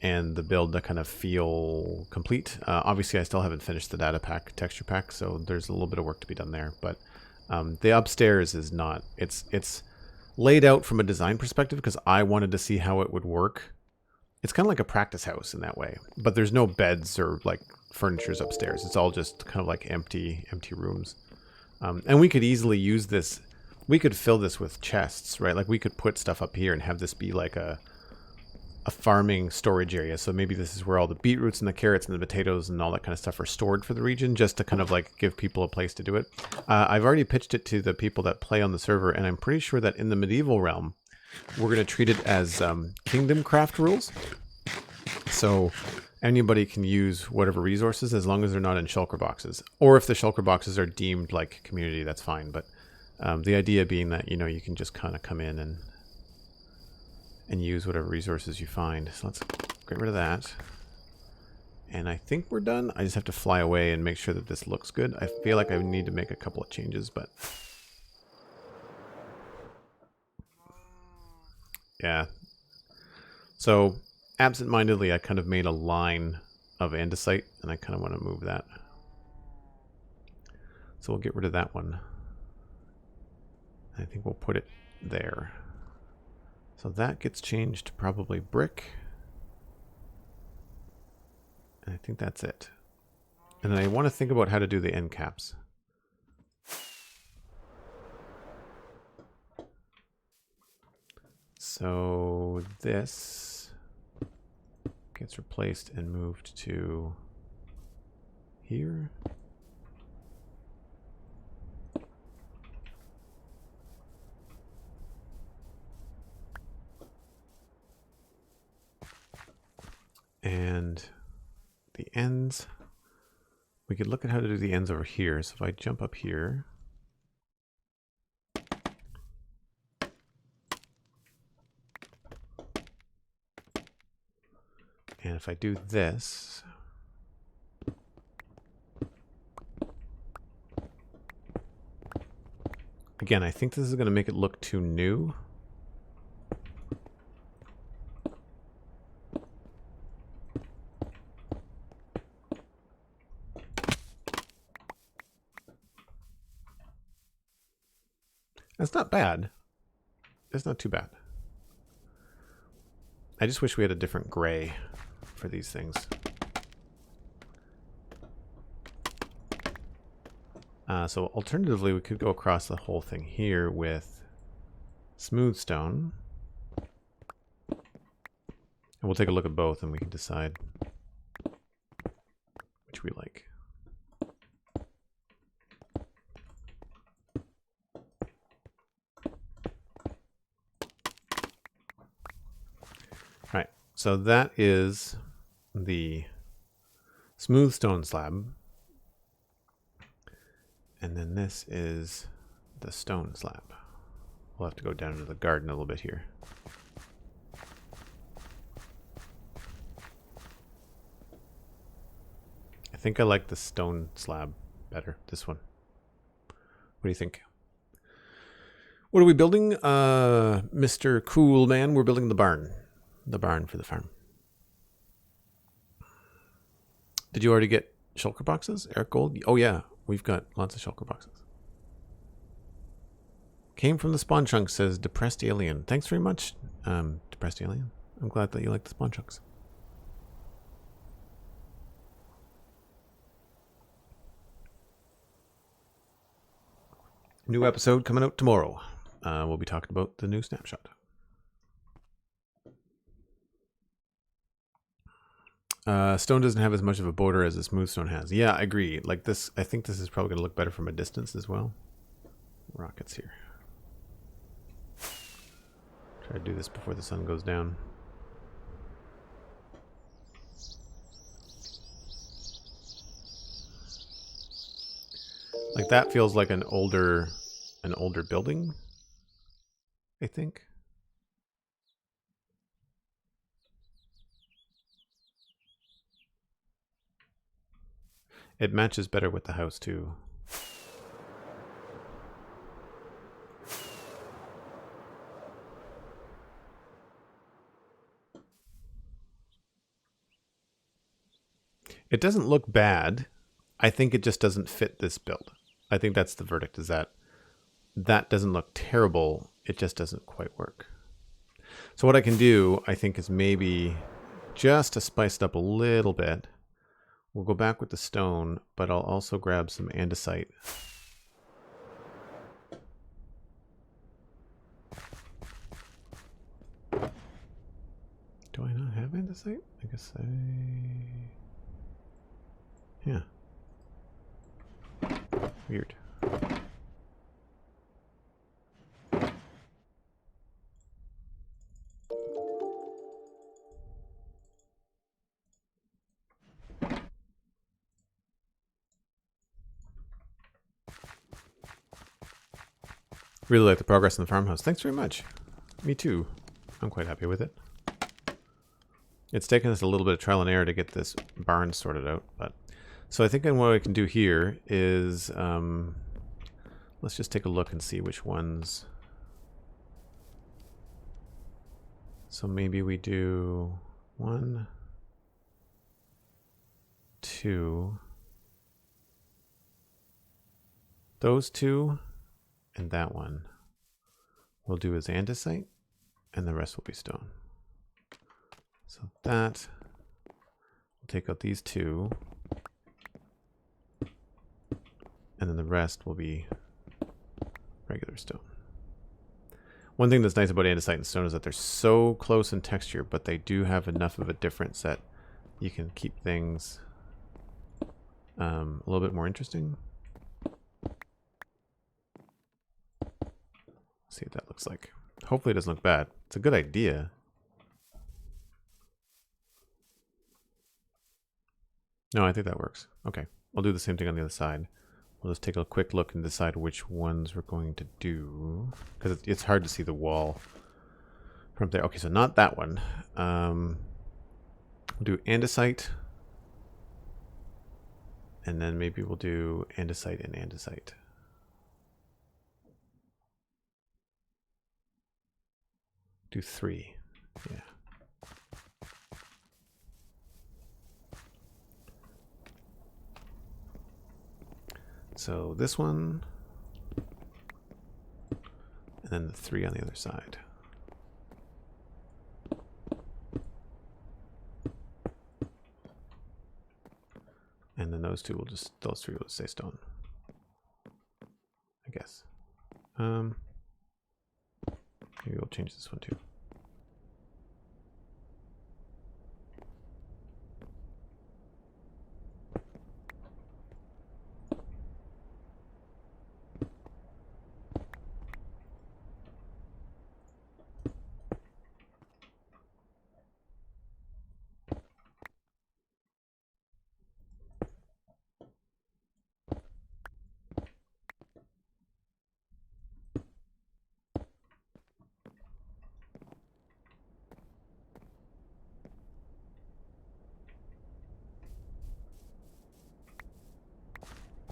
and the build to kind of feel complete. Obviously, I still haven't finished the data pack, texture pack, so there's a little bit of work to be done there. But the upstairs is not. It's laid out from a design perspective because I wanted to see how it would work. It's kind of like a practice house in that way, but there's no beds or like furnitures upstairs. It's all just kind of like empty rooms. And we could easily use this. We could fill this with chests, right? Like we could put stuff up here and have this be like a farming storage area. So maybe this is where all the beetroots and the carrots and the potatoes and all that kind of stuff are stored for the region, just to kind of like give people a place to do it. I've already pitched it to the people that play on the server, and I'm pretty sure that in the medieval realm, we're going to treat it as kingdom craft rules. So anybody can use whatever resources as long as they're not in shulker boxes. Or if the shulker boxes are deemed like community, that's fine. But the idea being that, you know, you can just kind of come in and use whatever resources you find. So let's get rid of that. And I think we're done. I just have to fly away and make sure that this looks good. I feel like I need to make a couple of changes, but... yeah. So, absent-mindedly, I kind of made a line of andesite, and I kind of want to move that. So we'll get rid of that one. I think we'll put it there. So that gets changed to probably brick. And I think that's it. And then I want to think about how to do the end caps. So this gets replaced and moved to here. And the ends, we could look at how to do the ends over here. So if I jump up here, and if I do this, again, I think this is going to make it look too new. That's not bad. It's not too bad. I just wish we had a different gray for these things. So alternatively, we could go across the whole thing here with smooth stone. And we'll take a look at both and we can decide which we like. All right, so that is the smooth stone slab. And then this is the stone slab. We'll have to go down to the garden a little bit here. I think I like the stone slab better, this one. What do you think? What are we building? Mr. Cool Man, we're building the barn. The barn for the farm. Did you already get shulker boxes? Eric Gold? Oh yeah, we've got lots of shulker boxes. Came from the spawn chunks, says Depressed Alien. Thanks very much, Depressed Alien. I'm glad that you like the spawn chunks. New episode coming out tomorrow. We'll be talking about the new snapshot. Stone doesn't have as much of a border as a smooth stone has. Yeah, I agree. Like this, I think this is probably going to look better from a distance as well. rockets here. Try to do this before the sun goes down. Like that feels like an older building, I think. It matches better with the house too. It doesn't look bad. I think it just doesn't fit this build. I think that's the verdict, is that doesn't look terrible. It just doesn't quite work. So what I can do, I think, is maybe just to spice it up a little bit. We'll go back with the stone, but I'll also grab some andesite. Do I not have andesite? I guess yeah. Weird. Really like the progress in the farmhouse. Thanks very much. Me too. I'm quite happy with it. It's taken us a little bit of trial and error to get this barn sorted out, but so I think what I can do here is let's just take a look and see which ones. So maybe we do 1, 2, those 2, and that one we'll do as andesite, and the rest will be stone. So that, we'll take out these 2, and then the rest will be regular stone. One thing that's nice about andesite and stone is that they're so close in texture, but they do have enough of a difference that you can keep things a little bit more interesting. See what that looks like. Hopefully it doesn't look bad. It's a good idea. No, I think that works. Okay, I'll do the same thing on the other side. We'll just take a quick look and decide which ones we're going to do, because it's hard to see the wall from there. Okay, so not that one. We'll do andesite, and then maybe we'll do andesite and andesite. Do 3. Yeah. So this one, and then the 3 on the other side. And then those 3 will just stay stone, I guess. Maybe we'll change this one too.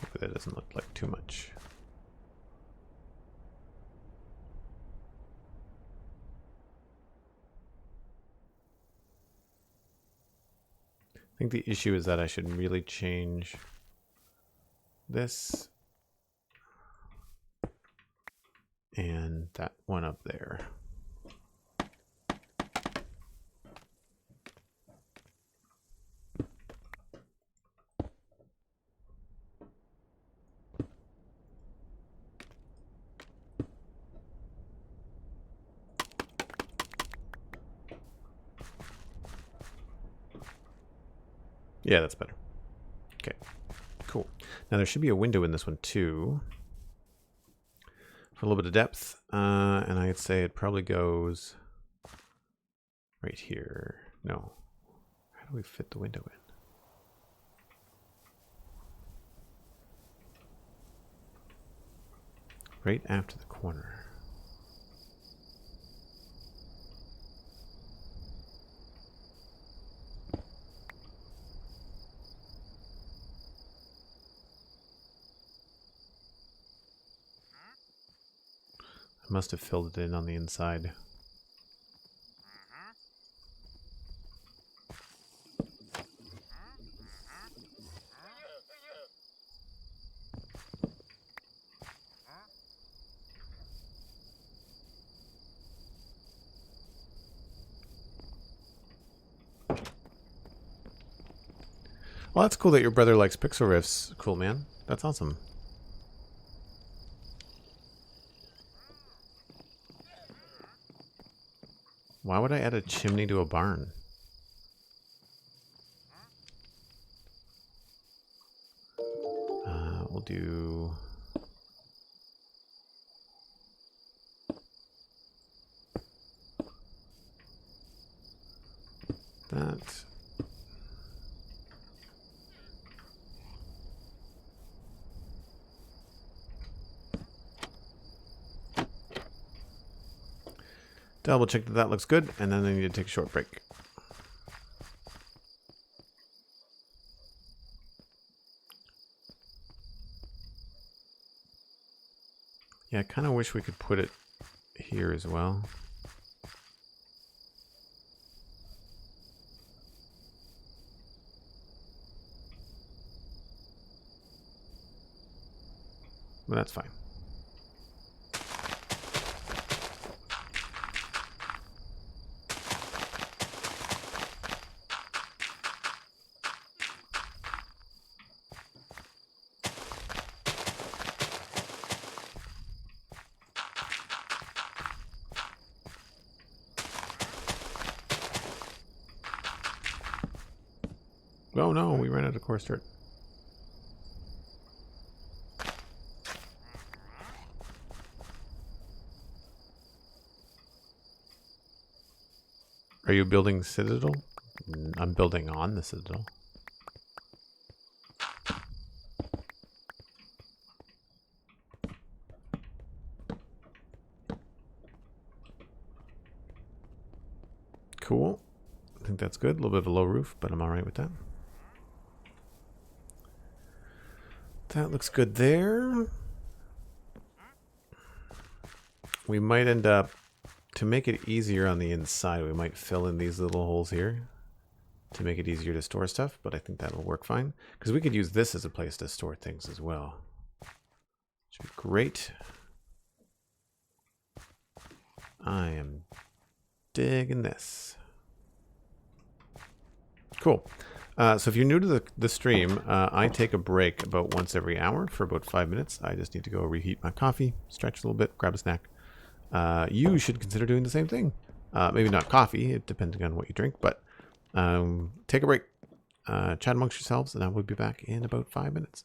Hopefully that doesn't look like too much. I think the issue is that I should really change this and that one up there. Yeah, that's better. Okay, cool. Now there should be a window in this one too. for a little bit of depth. And I'd say it probably goes right here. No. How do we fit the window in? Right after the corner. I must have filled it in on the inside. Well, that's cool that your brother likes pixel riffs. Cool, man. That's awesome. Why would I add a chimney to a barn? We'll do... that. Double check that that looks good, and then I need to take a short break. Yeah, I kind of wish we could put it here as well. But that's fine. Oh no, we ran out of coarse dirt. Are you building Citadel? I'm building on the Citadel. Cool. I think that's good. A little bit of a low roof, but I'm alright with that. That looks good there. We might end up, to make it easier on the inside, we might fill in these little holes here to make it easier to store stuff, but I think that'll work fine. Because we could use this as a place to store things as well. Should be great. I am digging this. Cool. So if you're new to the stream, I take a break about once every hour for about 5 minutes. I just need to go reheat my coffee, stretch a little bit, grab a snack. You should consider doing the same thing. Maybe not coffee, depending on what you drink, but take a break, chat amongst yourselves, and I will be back in about 5 minutes.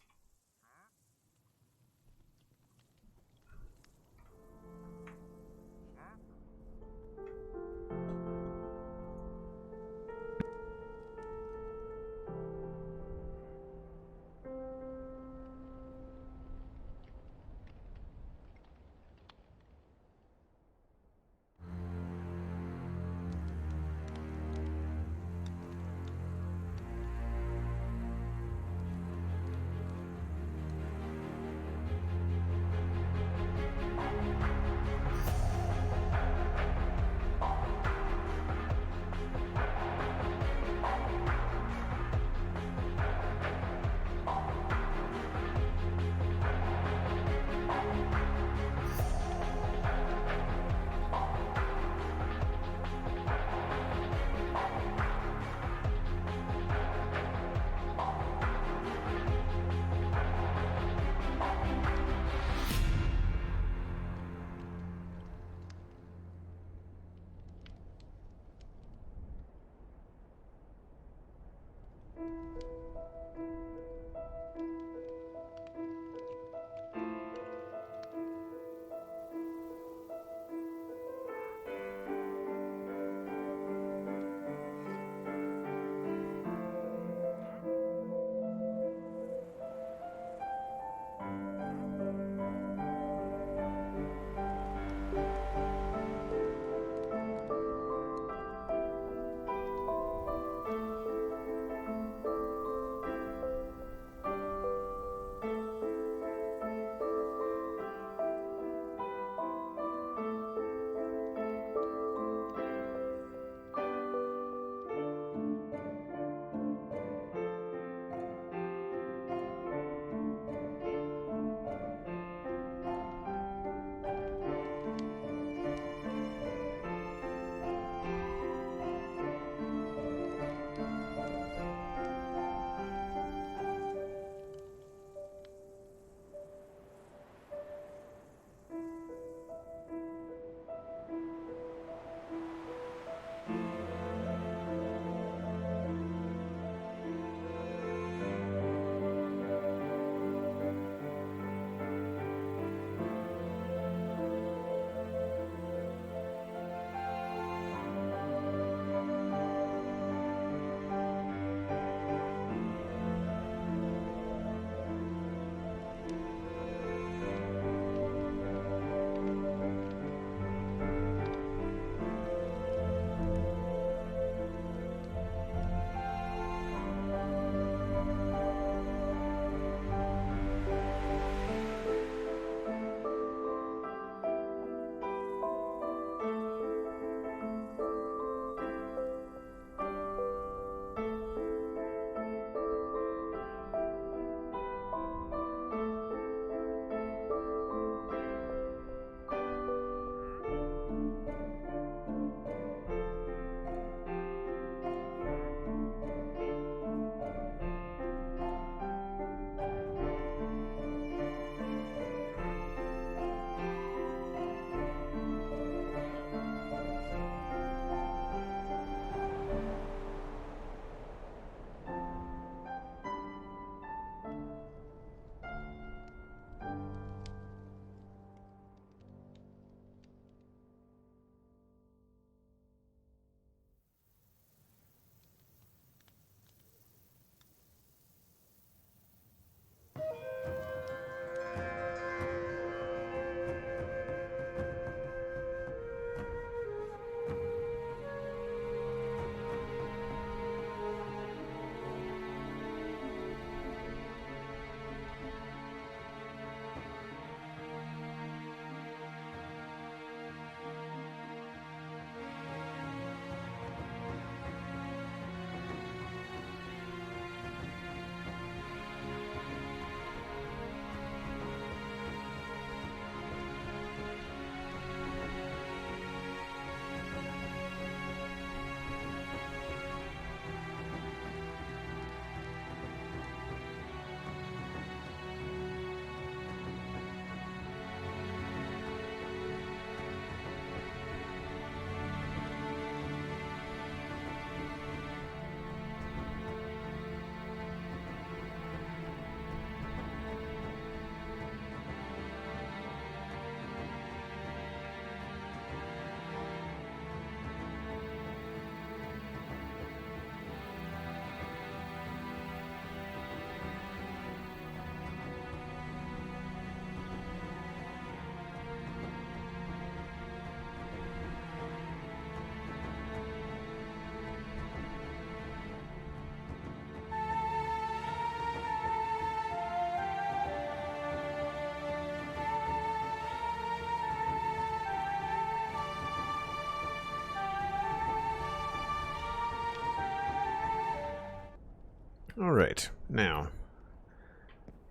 All right, now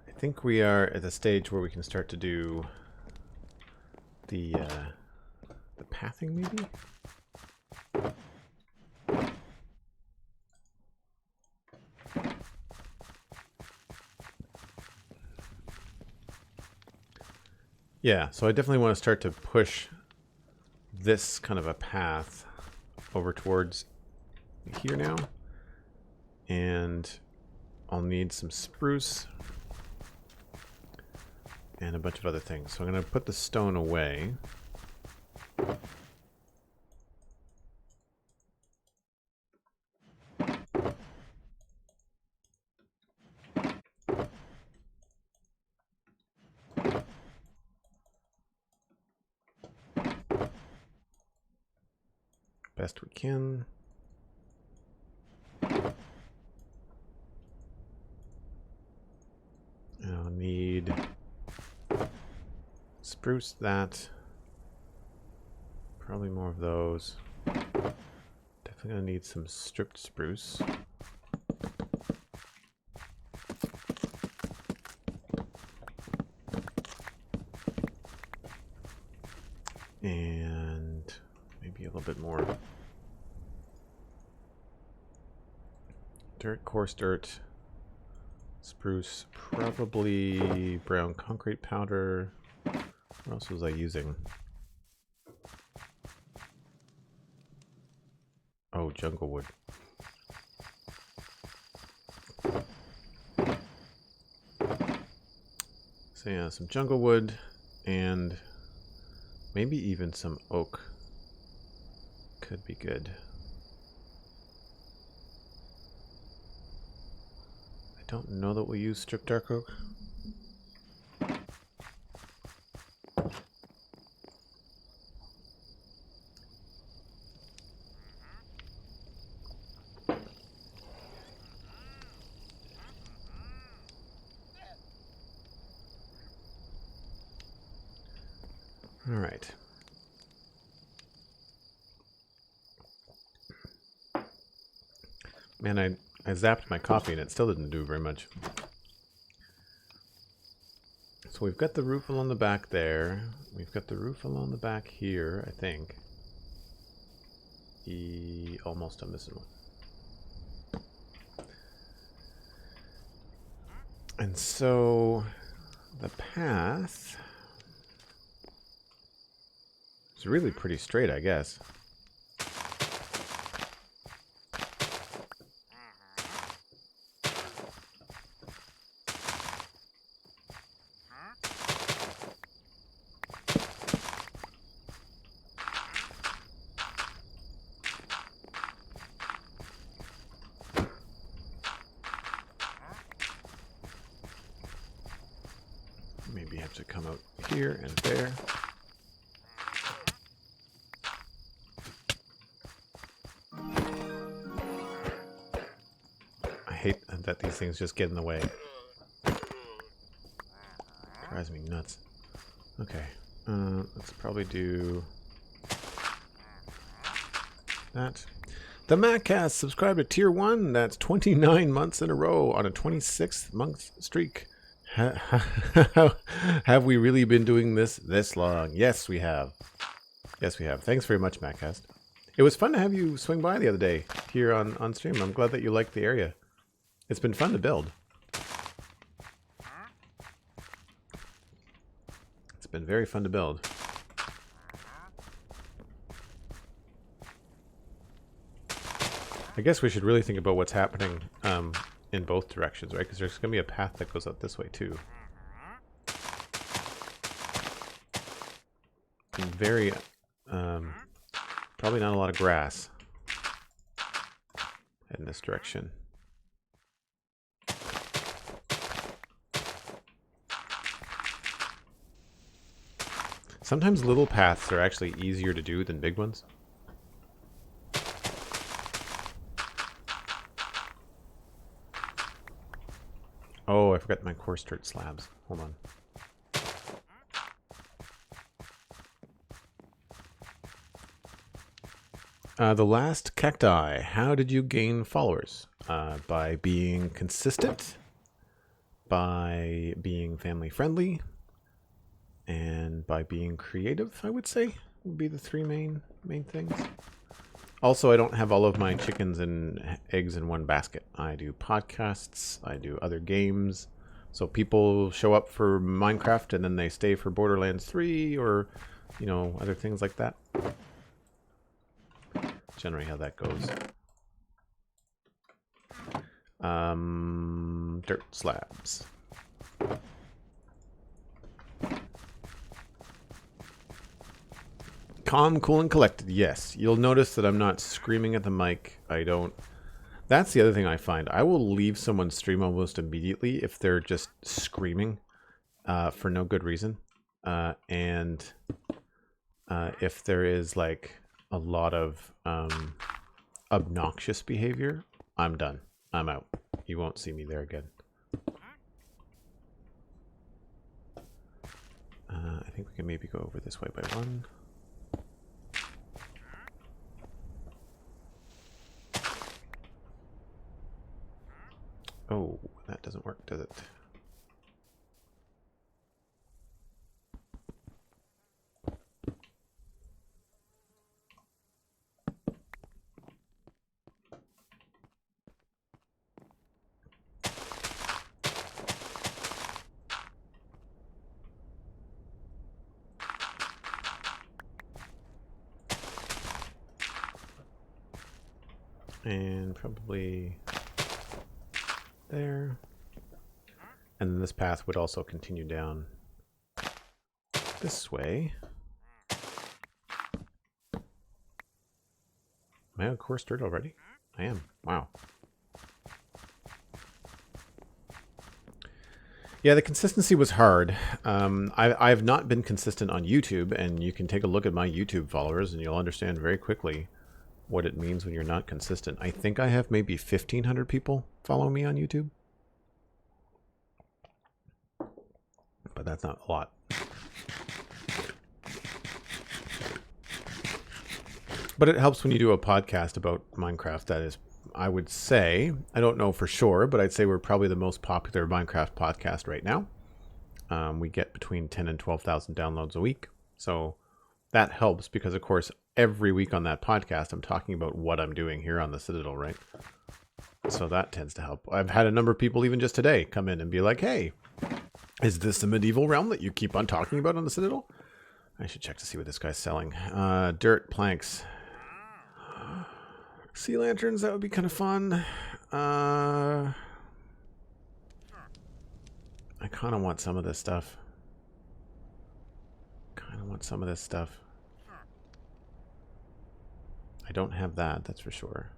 I think we are at the stage where we can start to do the pathing, maybe. Yeah, so I definitely want to start to push this kind of a path over towards here now. And I'll need some spruce and a bunch of other things. So I'm going to put the stone away. Best we can. I'll need spruce that. Probably more of those. Definitely gonna need some stripped spruce. And maybe a little bit more dirt, coarse dirt, spruce, probably brown concrete powder. What else was I using? Oh, jungle wood. So yeah, some jungle wood and maybe even some oak could be good. I don't know that we'll use stripped dark oak. All right. Man, I zapped my coffee and it still didn't do very much. So we've got the roof along the back there. We've got the roof along the back here, I think. Almost, I'm missing one. And so the path is really pretty straight, I guess. Maybe have to come out here and there. I hate that these things just get in the way. Drives me nuts. Okay, let's probably do that. The Maccast subscribed to Tier 1. That's 29 months in a row on a 26-month streak. Have we really been doing this long? Yes, we have. Yes, we have. Thanks very much, Maccast. It was fun to have you swing by the other day here on stream. I'm glad that you liked the area. It's been fun to build. It's been very fun to build. I guess we should really think about what's happening in both directions, right? Because there's going to be a path that goes out this way too. And very, probably not a lot of grass in this direction. Sometimes little paths are actually easier to do than big ones. Oh, I forgot my coarse dirt slabs. Hold on. The last cacti. How did you gain followers? by being consistent, by being family friendly, and by being creative, I would say, would be the three main things. Also, I don't have all of my chickens and eggs in one basket. I do podcasts, I do other games. So people show up for Minecraft and then they stay for Borderlands 3 or, you know, other things like that. Generally how that goes. Dirt slabs. Calm, cool, and collected. Yes. You'll notice that I'm not screaming at the mic. I don't... That's the other thing I find. I will leave someone's stream almost immediately if they're just screaming for no good reason. And if there is like a lot of obnoxious behavior, I'm done. I'm out. You won't see me there again. I think we can maybe go over this way by one. Oh, that doesn't work, does it? And probably there. And then this path would also continue down this way. Am I on coarse dirt already? I am. Wow. Yeah, the consistency was hard. I've not been consistent on YouTube, and you can take a look at my YouTube followers and you'll understand very quickly what it means when you're not consistent. I think I have maybe 1,500 people follow me on YouTube. But that's not a lot. But it helps when you do a podcast about Minecraft. That is, I would say, I don't know for sure, but I'd say we're probably the most popular Minecraft podcast right now. We get between 10 and 12,000 downloads a week. So that helps because, of course, every week on that podcast, I'm talking about what I'm doing here on the Citadel, right? So that tends to help. I've had a number of people even just today come in and be like, hey, is this the medieval realm that you keep on talking about on the Citadel? I should check to see what this guy's selling. Dirt, planks. Sea lanterns, that would be kind of fun. I kind of want some of this stuff. I don't have that, that's for sure.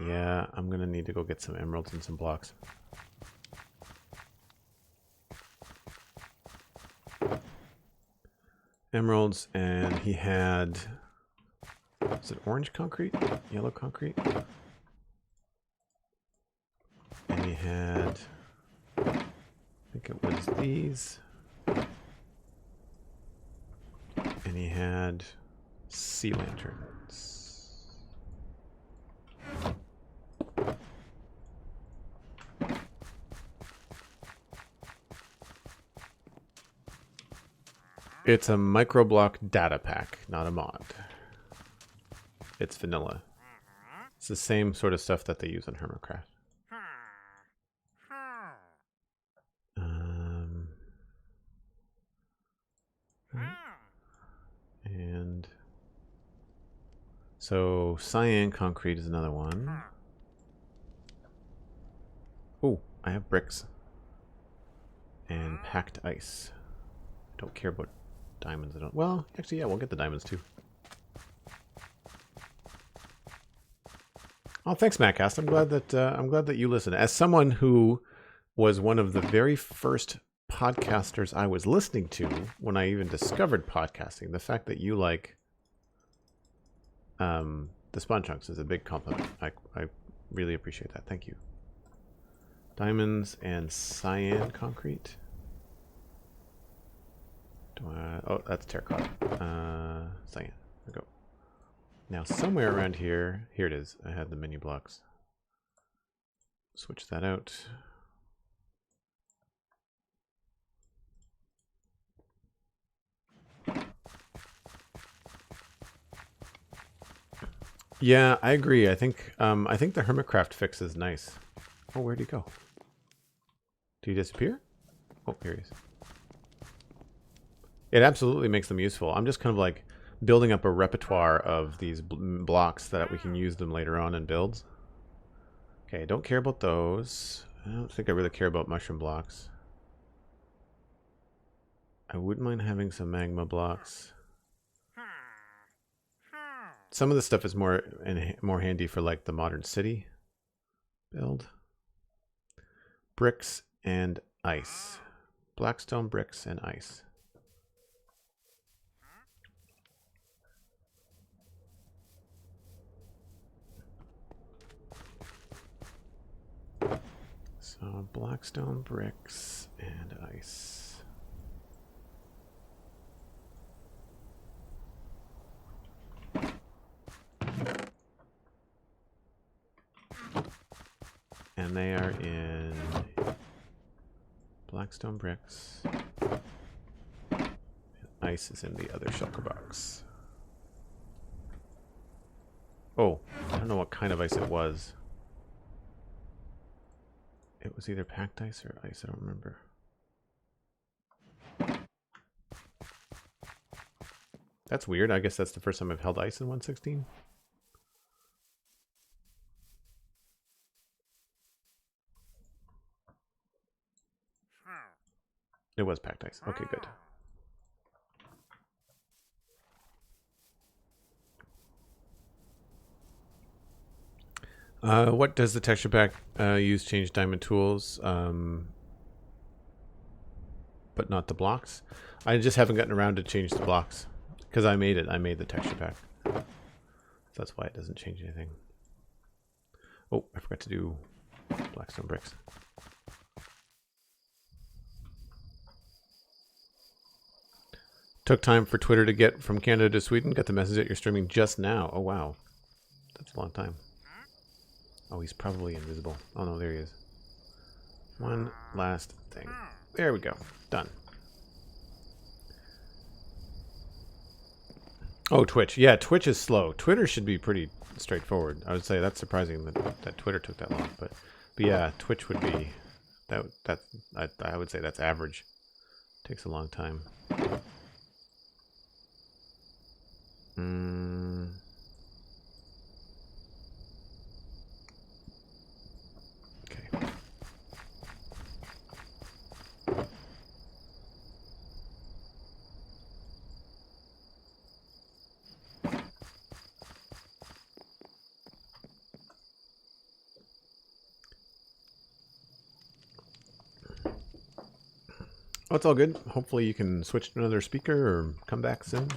Yeah, I'm going to need to go get some emeralds and some blocks. Emeralds, and he had... Is it orange concrete? Yellow concrete? And he had... I think it was these. And he had sea lanterns. It's a microblock data pack, not a mod. It's vanilla. It's the same sort of stuff that they use in Hermitcraft. And so cyan concrete is another one. Oh, I have bricks. And packed ice. Don't care about diamonds. I don't. Well, actually, yeah, we'll get the diamonds too. Oh, thanks, Mattcast. I'm glad that you listen. As someone who was one of the very first podcasters I was listening to when I even discovered podcasting, the fact that you like the Spawn Chunks is a big compliment. I really appreciate that. Thank you. Diamonds and cyan concrete. Oh, that's terracotta. Cyan. There we go. Now, somewhere around here, here it is. I had the menu blocks. switch that out. Yeah, I agree. I think the Hermitcraft fix is nice. Oh, where'd he go? Did he disappear? Oh, here he is. It absolutely makes them useful. I'm just kind of like building up a repertoire of these blocks so that we can use them later on in builds. Okay, don't care about those. I don't think I really care about mushroom blocks. I wouldn't mind having some magma blocks. Some of the stuff is more handy for like the modern city build. Bricks and ice. Blackstone, bricks, and ice. So blackstone, bricks, and ice. And they are in blackstone bricks. And ice is in the other shulker box. Oh, I don't know what kind of ice it was. It was either packed ice or ice, I don't remember. That's weird. I guess that's the first time I've held ice in 1.16. It was packed ice. Okay, good. What does the texture pack use? Change diamond tools, but not the blocks. I just haven't gotten around to change the blocks because I made it. I made the texture pack. So that's why it doesn't change anything. Oh, I forgot to do blackstone bricks. Took time for Twitter to get from Canada to Sweden. Got the message that you're streaming just now. Oh, wow. That's a long time. Oh, he's probably invisible. Oh, no, there he is. One last thing. There we go. Done. Oh, Twitch. Yeah, Twitch is slow. Twitter should be pretty straightforward. I would say that's surprising that Twitter took that long. But yeah, Twitch would be... I would say that's average. Takes a long time. Okay. Oh, it's all good. Hopefully you can switch to another speaker or come back soon.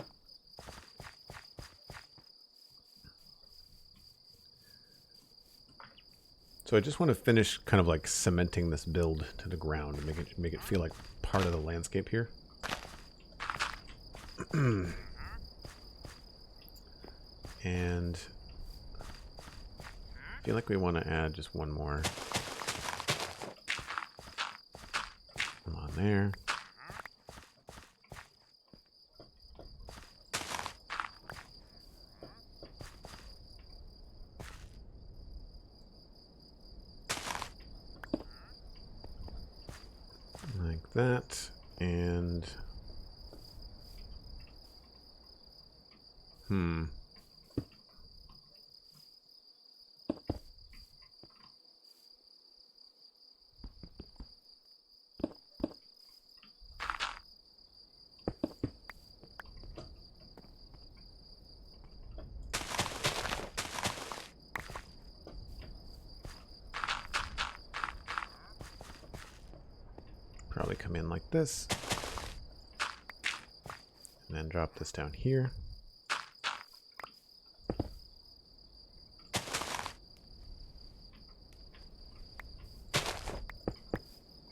So I just want to finish kind of like cementing this build to the ground and make it feel like part of the landscape here. And I feel like we want to add just one more on there. Like that, and probably come in like this, and then drop this down here.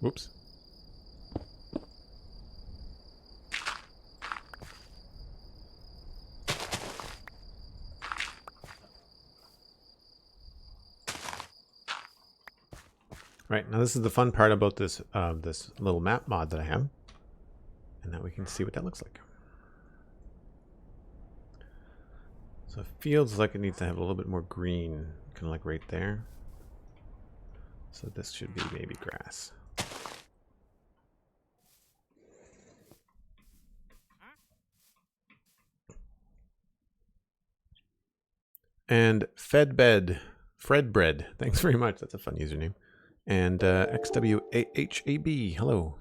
Whoops. Right, now this is the fun part about this this little map mod that I have. And now we can see what that looks like. So it feels like it needs to have a little bit more green, kind of like right there. So this should be maybe grass. And Fedbed, Fredbread, thanks very much. That's a fun username. And XWAHAB, hello.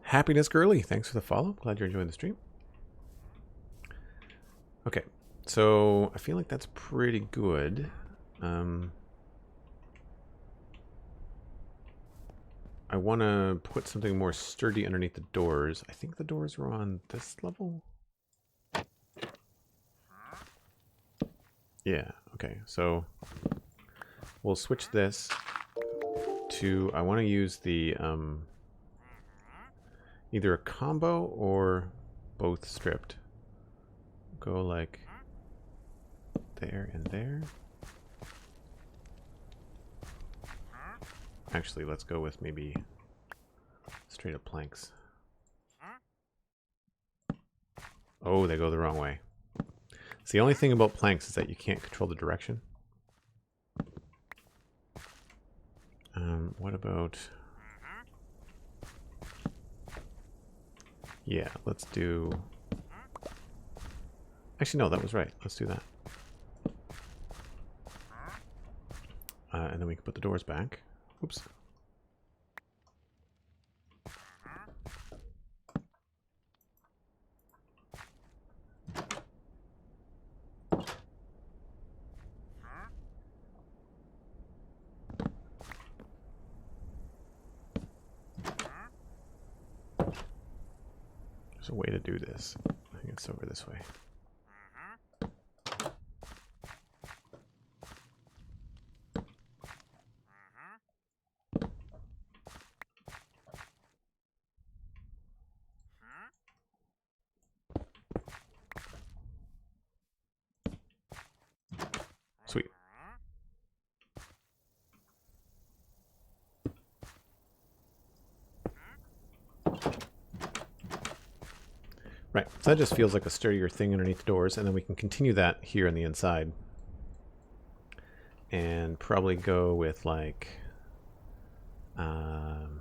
Happiness Girly, thanks for the follow. Glad you're enjoying the stream. Okay, so I feel like that's pretty good. I want to put something more sturdy underneath the doors. I think the doors were on this level. Yeah, okay, so we'll switch this to, I want to use the, either a combo or both stripped. Go like there and there. Actually, let's go with maybe straight up planks. Oh, they go the wrong way. So the only thing about planks is that you can't control the direction. What about... Yeah, let's do... Actually, no, that was right. Let's do that. And then we can put the doors back. Oops. There's a way to do this. I think it's over this way. Sweet. Right, so that just feels like a sturdier thing underneath the doors, and then we can continue that here on the inside. And probably go with like that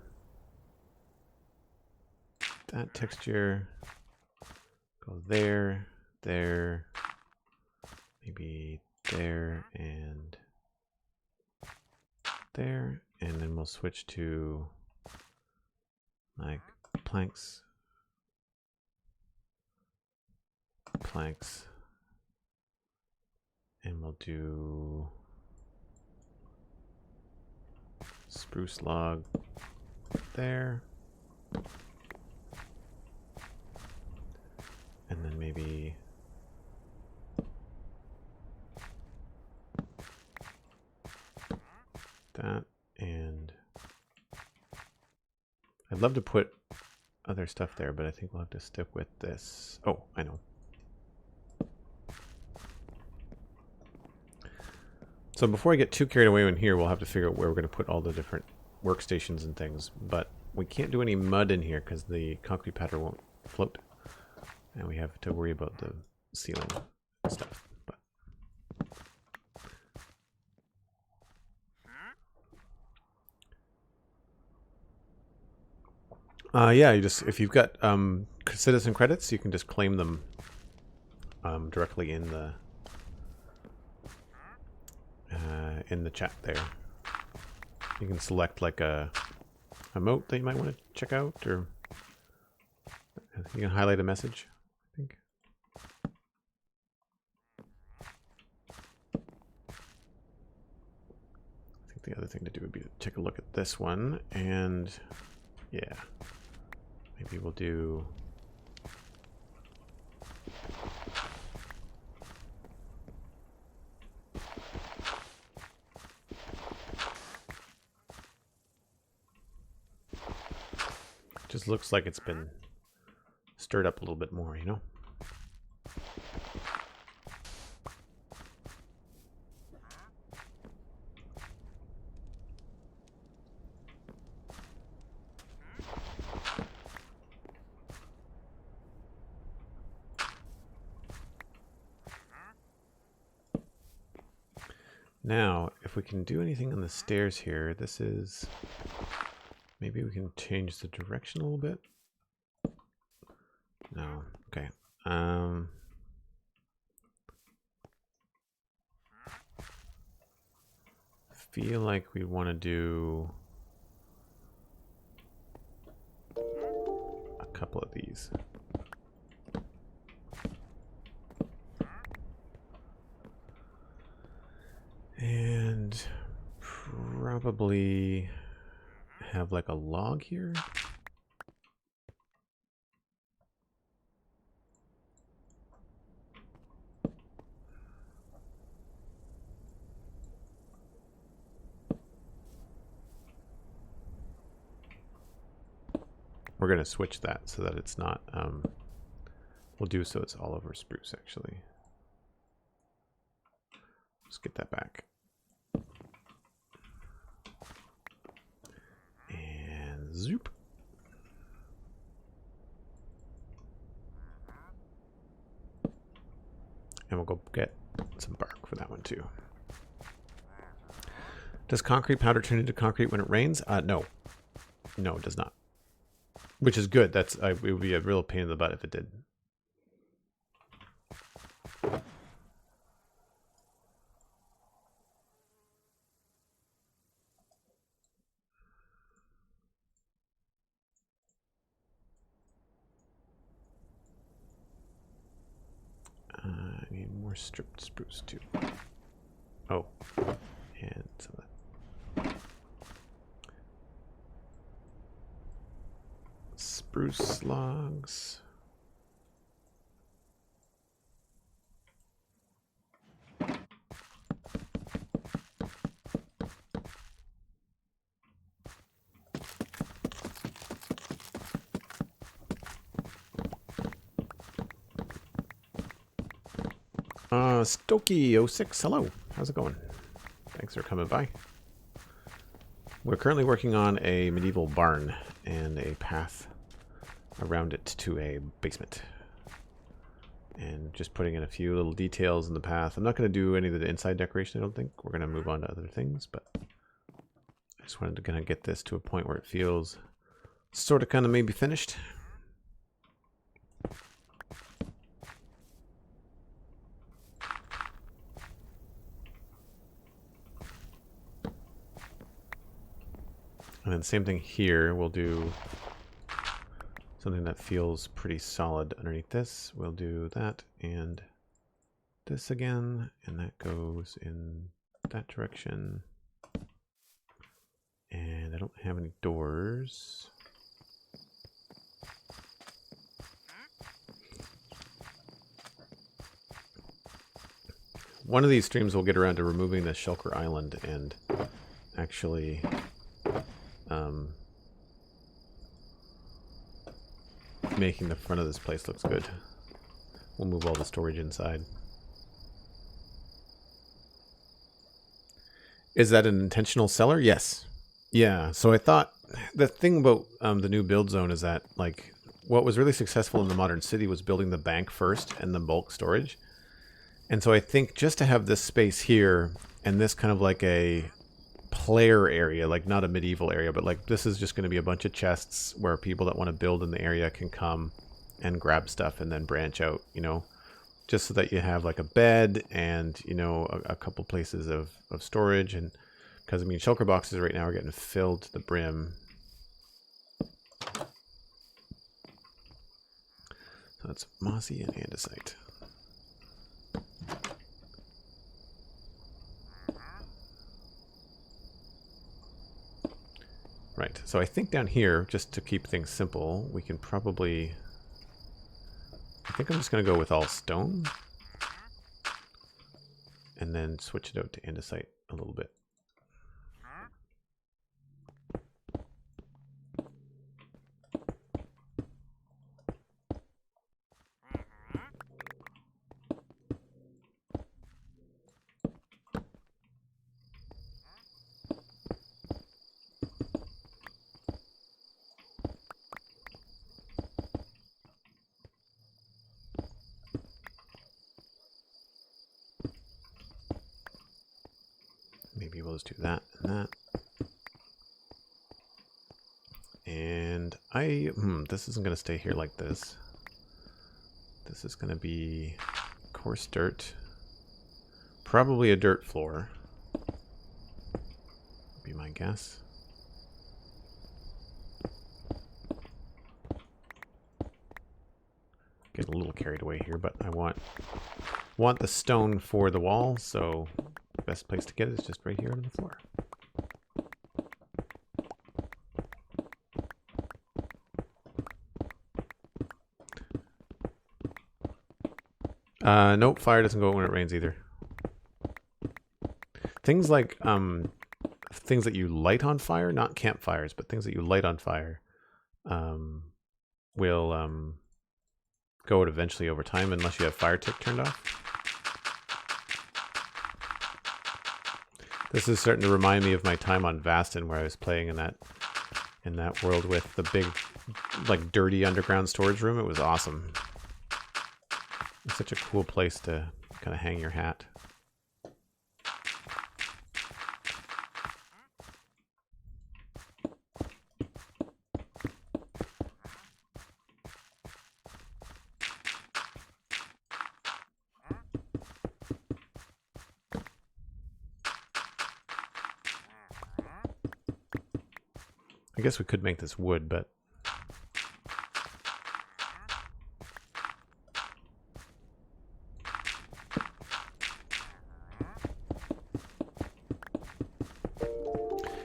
texture. Go there, there, maybe there, and there, and then we'll switch to like planks. Planks, and we'll do spruce log there, and then maybe that, and I'd love to put other stuff there, but I think we'll have to stick with this. Oh, I know. So before I get too carried away in here, we'll have to figure out where we're going to put all the different workstations and things. But we can't do any mud in here because the concrete pattern won't float. And we have to worry about the ceiling and stuff. But yeah, you just, if you've got citizen credits, you can just claim them directly in the chat there. You can select like a emote that you might want to check out, or you can highlight a message, I think. I think the other thing to do would be to take a look at this one, and yeah, maybe we'll do just looks like it's been stirred up a little bit more, you know? Now, if we can do anything on the stairs here, this is... Maybe we can change the direction a little bit. No. Okay. Feel like we want to do a couple of these. And probably have like a log here. We're going to switch that so that it's not, we'll do so it's all over spruce actually. Let's get that back. And zoop. And we'll go get some bark for that one too. Does concrete powder turn into concrete when it rains? No. No, it does not. Which is good. That's it would be a real pain in the butt if it did. I need more stripped spruce too. Oh, and some of that. Spruce logs. Stokey06, hello. How's it going? Thanks for coming by. We're currently working on a medieval barn and a path around it to a basement. And just putting in a few little details in the path. I'm not going to do any of the inside decoration, I don't think. We're going to move on to other things, but I just wanted to kind of get this to a point where it feels sort of kind of maybe finished. And then same thing here, we'll do something that feels pretty solid underneath this. We'll do that and this again, and that goes in that direction. And I don't have any doors. One of these streams we'll get around to removing the shulker island and actually making the front of this place looks good. We'll move all the storage inside. Is that an intentional cellar? Yes. Yeah, so I thought the thing about the new build zone is that like what was really successful in the modern city was building the bank first and the bulk storage. And so I think just to have this space here and this kind of like a player area, like not a medieval area, but like this is just going to be a bunch of chests where people that want to build in the area can come and grab stuff and then branch out, you know, just so that you have like a bed and, you know, a couple places of storage. And because I mean, shulker boxes right now are getting filled to the brim. So that's mossy and andesite. Right, so I think down here, just to keep things simple, we can probably... I think I'm just going to go with all stone. And then switch it out to andesite a little bit. let's do that and that. And this isn't going to stay here like this. This is going to be coarse dirt. Probably a dirt floor. Would be my guess. Get a little carried away here, but I want the stone for the wall, so the best place to get it is just right here on the floor. Nope, fire doesn't go when it rains either. Things like things that you light on fire, not campfires, but things that you light on fire, will go out eventually over time unless you have fire tick turned off. This is starting to remind me of my time on Vastin, where I was playing in that world with the big, like, dirty underground storage room. It was awesome. It's such a cool place to kind of hang your hat. I guess we could make this wood, but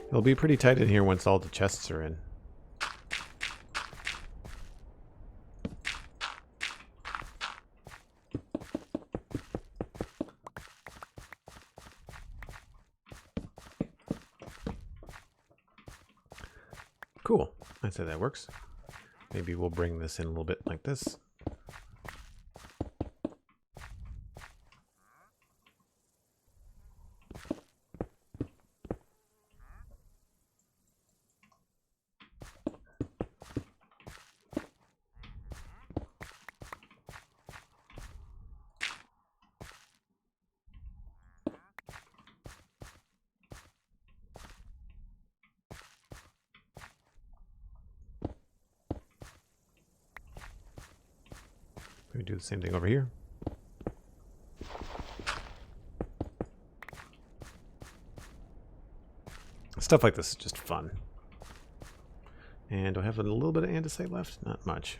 it'll be pretty tight in here once all the chests are in. Cool. I'd say that works. Maybe we'll bring this in a little bit like this. We do the same thing over here. Stuff like this is just fun. And do I have a little bit of andesite left? Not much.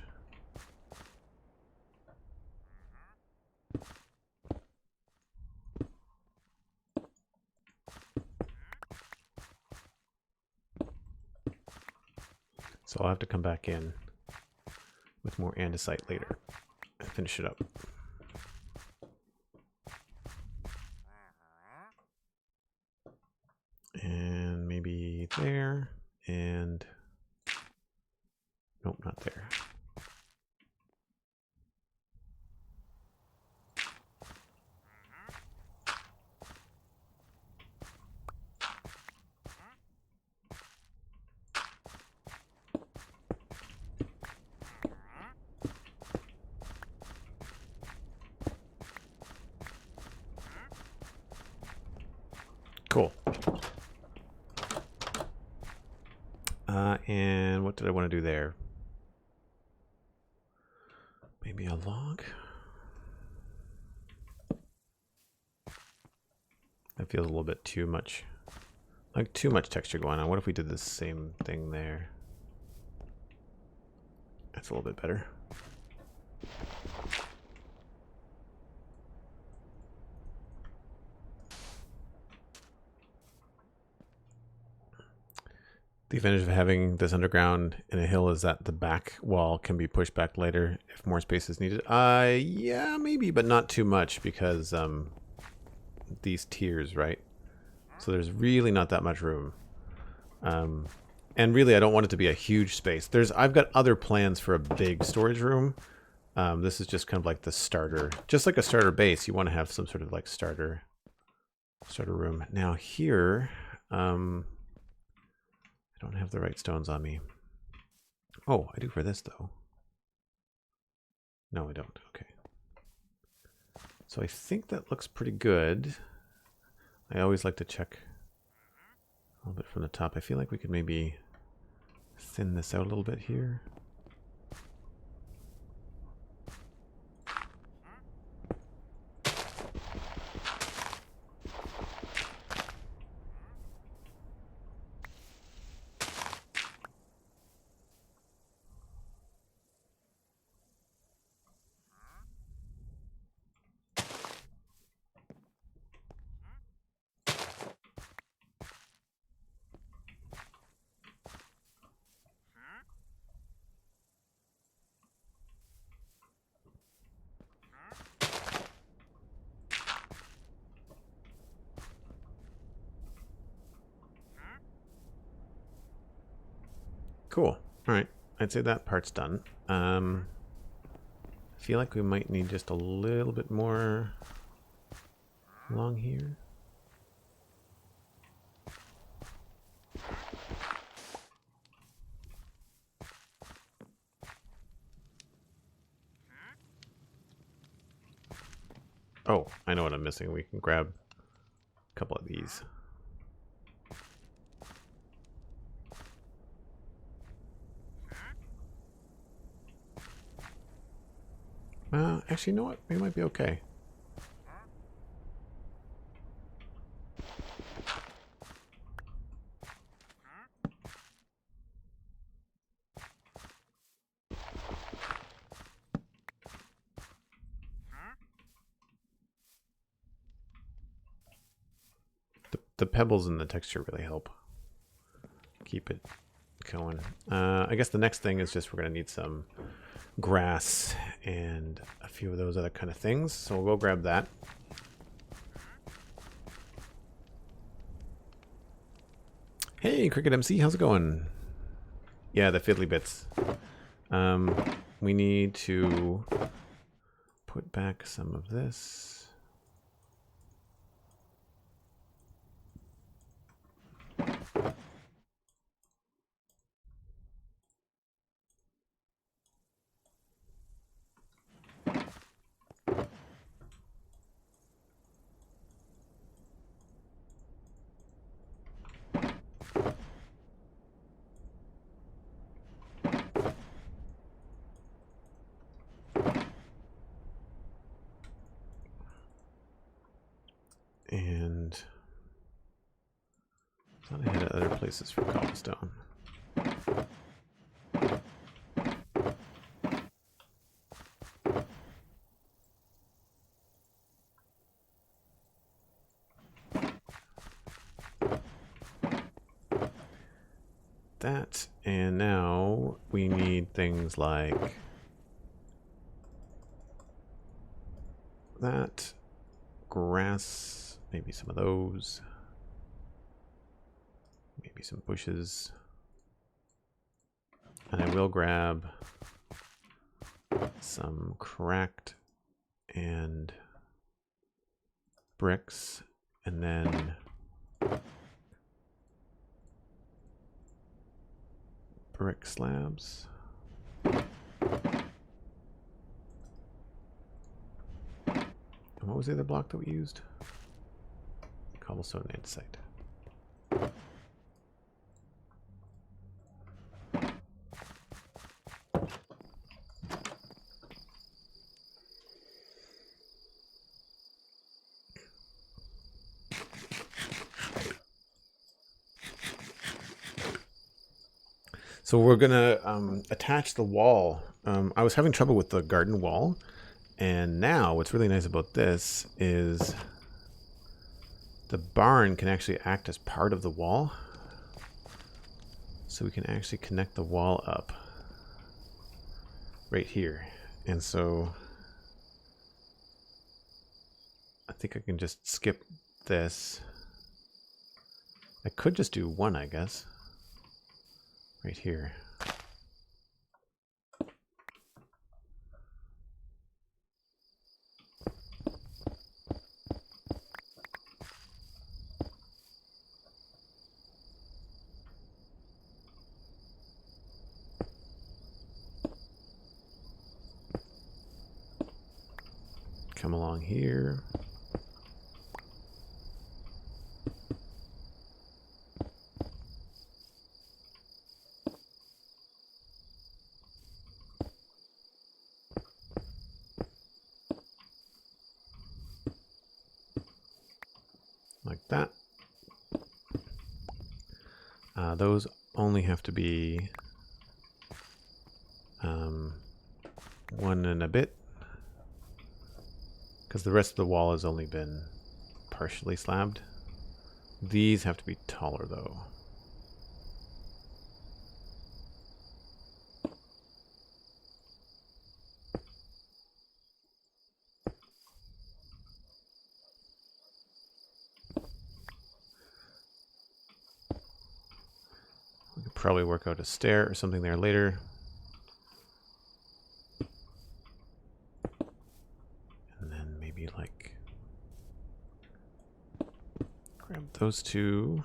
So I'll have to come back in with more andesite later and finish it up. And maybe there, and nope, not there. Cool. And what did I want to do there? Maybe a log? That feels a little bit too much, like too much texture going on. What if we did the same thing there? That's a little bit better. The advantage of having this underground in a hill is that the back wall can be pushed back later if more space is needed. Yeah, maybe, but not too much because these tiers, right? So there's really not that much room. And really, I don't want it to be a huge space. I've got other plans for a big storage room. This is just kind of like the starter, just like a starter base. You want to have some sort of like starter room. Now here, I don't have the right stones on me. Oh, I do for this though. No, I don't. Okay. So I think that looks pretty good. I always like to check little bit from the top. I feel like we could maybe thin this out a little bit here. Cool. All right. I'd say that part's done. I feel like we might need just a little bit more along here. Oh, I know what I'm missing. We can grab a couple of these. Actually, you know what? We might be okay. The pebbles and the texture really help keep it going. I guess the next thing is just we're going to need some grass and a few of those other kind of things. So we'll go grab that. Hey, Cricket MC, how's it going? Yeah, the fiddly bits. We need to put back some of this. And I thought I had other places for cobblestone. That, and now we need things like that, grass, maybe some of those, maybe some bushes, and I will grab some cracked and bricks, and then brick slabs. And what was the other block that we used? Cobblestone andesite. So we're gonna attach the wall. I was having trouble with the garden wall, and now what's really nice about this is the barn can actually act as part of the wall. So we can actually connect the wall up right here. And so I think I can just skip this. I could just do one, I guess. Right here. Come along here. like that. Those only have to be 1 and a bit, because the rest of the wall has only been partially slabbed. These have to be taller though. We could probably work out a stair or something there later. And then maybe like grab those two.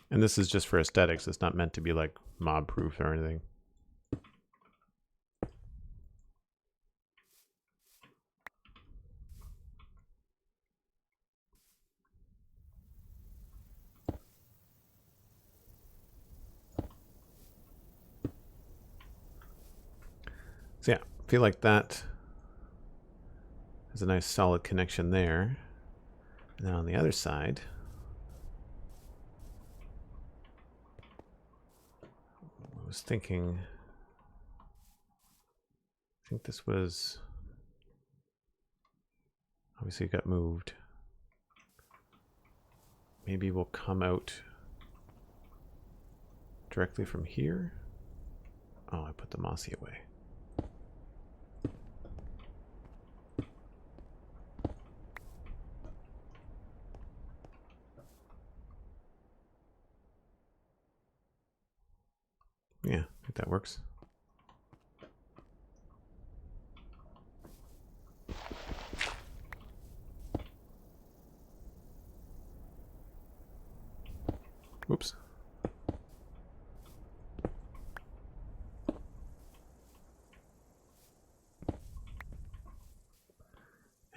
And this is just for aesthetics. It's not meant to be like mob proof or anything. So yeah, I feel like that is a nice solid connection there. And then on the other side, I was thinking, I think this was, obviously it got moved. Maybe we'll come out directly from here. Oh, I put the mossy away. Yeah, I think that works. Whoops.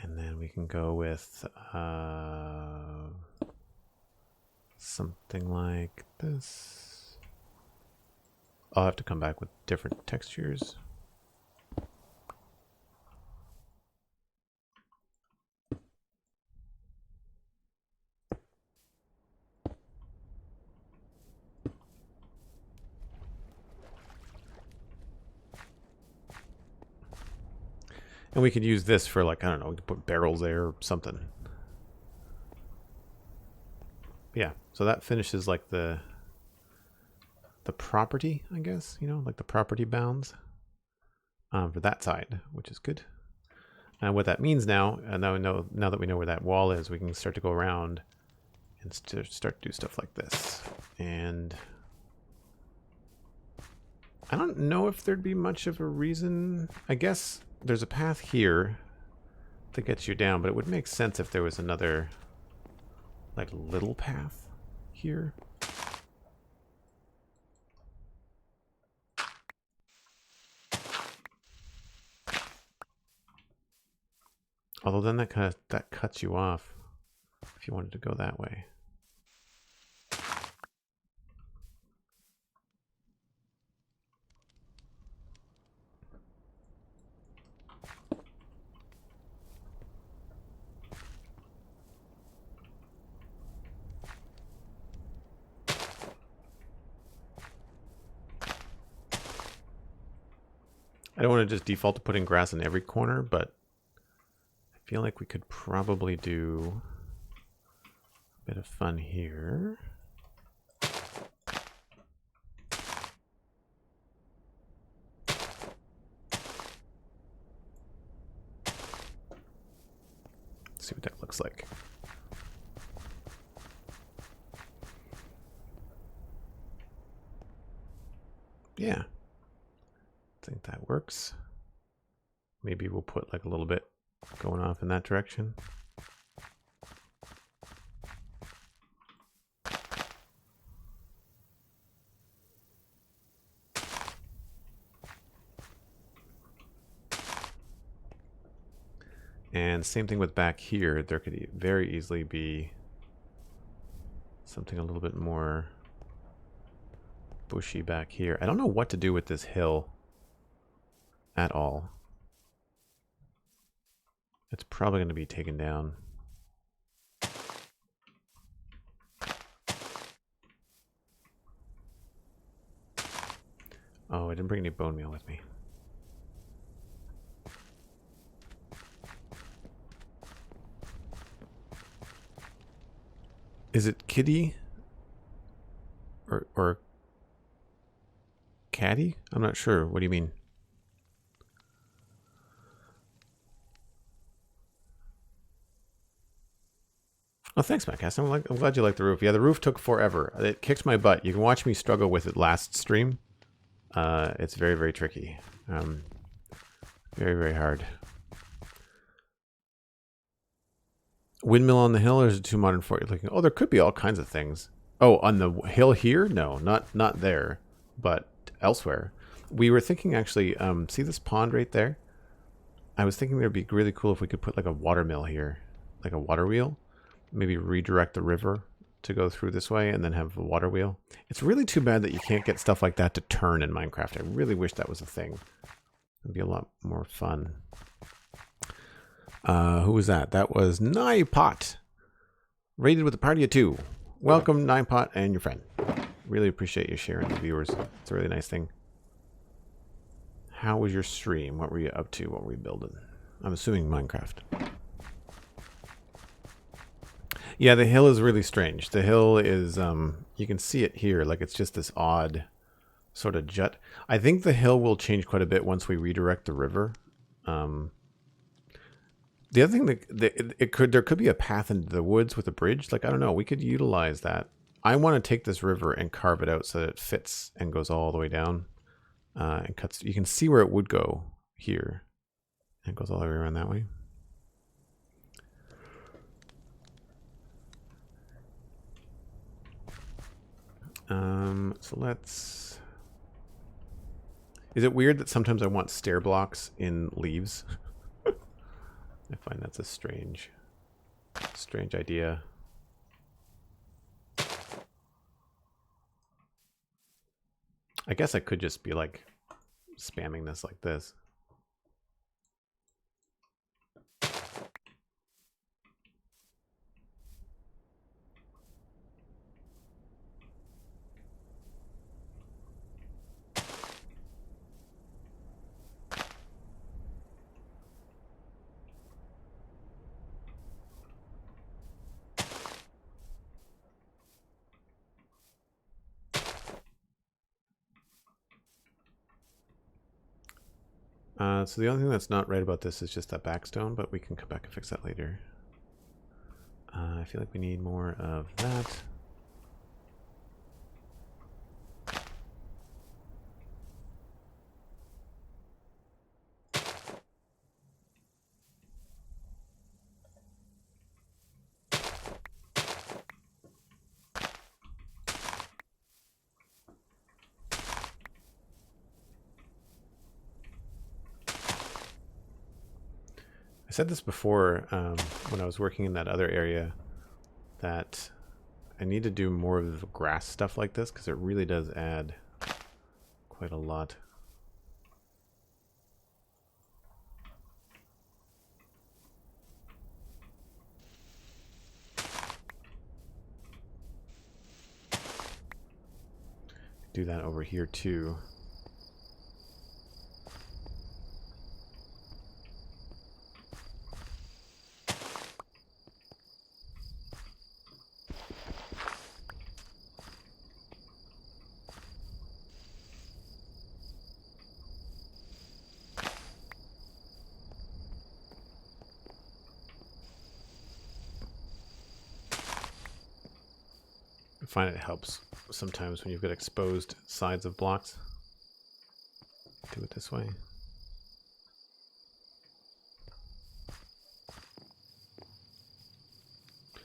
And then we can go with something like this. I'll have to come back with different textures. And we could use this for, like, I don't know, we could put barrels there or something. Yeah, so that finishes like the property, I guess, you know, like the property bounds for that side, which is good. And what that means now, now that we know where that wall is, we can start to go around and start to do stuff like this. And I don't know if there'd be much of a reason. I guess there's a path here that gets you down, but it would make sense if there was another, like, little path here. Although then that cuts you off if you wanted to go that way. I don't want to just default to putting grass in every corner, but I feel like we could probably do a bit of fun here. See what that looks like. Yeah, I think that works. Maybe we'll put like a little bit going off in that direction. And same thing with back here. There could very easily be something a little bit more bushy back here. I don't know what to do with this hill at all. It's probably going to be taken down. Oh, I didn't bring any bone meal with me. Is it kitty or caddy? I'm not sure. What do you mean? Oh, thanks, Mattcast. I'm glad you like the roof. Yeah, the roof took forever. It kicked my butt. You can watch me struggle with it last stream. It's very, very tricky. Very, very hard. Windmill on the hill, or is it too modern for you looking? Oh, there could be all kinds of things. Oh, on the hill here? No, not there, but elsewhere. We were thinking actually, see this pond right there? I was thinking it'd be really cool if we could put like a water mill here, like a water wheel. Maybe redirect the river to go through this way and then have a water wheel. It's really too bad that you can't get stuff like that to turn in Minecraft. I really wish that was a thing. It'd be a lot more fun. Who was that? That was Nipot. Rated with a party of 2. Welcome, Nipot, and your friend. Really appreciate you sharing the viewers. It's a really nice thing. How was your stream? What were you up to? What were you building? I'm assuming Minecraft. Yeah, the hill is really strange. The hill is, you can see it here, like it's just this odd sort of jut. I think the hill will change quite a bit once we redirect the river. The other thing that there could be a path into the woods with a bridge. Like, I don't know, we could utilize that. I want to take this river and carve it out so that it fits and goes all the way down and cuts. You can see where it would go here. And it goes all the way around that way. So let's... Is it weird that sometimes I want stair blocks in leaves? I find that's a strange idea. I guess I could just be like spamming this like this. So the only thing that's not right about this is just that backstone, but we can come back and fix that later. I feel like we need more of that. I said this before when I was working in that other area that I need to do more of the grass stuff like this because it really does add quite a lot. Do that over here too. I find it helps sometimes when you've got exposed sides of blocks. Do it this way.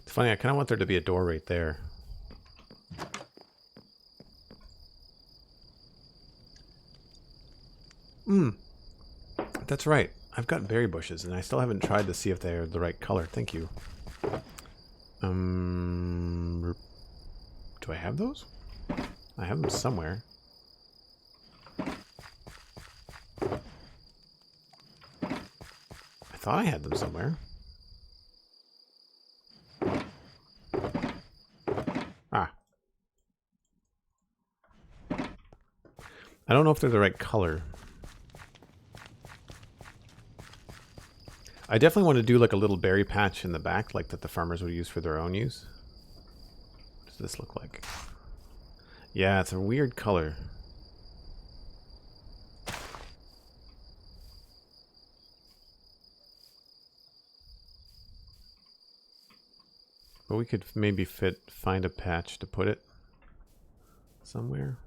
It's funny, I kind of want there to be a door right there. That's right. I've got berry bushes and I still haven't tried to see if they're the right color. Thank you. Do I have those? I have them somewhere. thought I had them somewhere. Ah. I don't know if they're the right color. I definitely want to do like a little berry patch in the back, like that the farmers would use for their own use. What does this look like? Yeah, it's a weird color. But we could maybe find a patch to put it somewhere.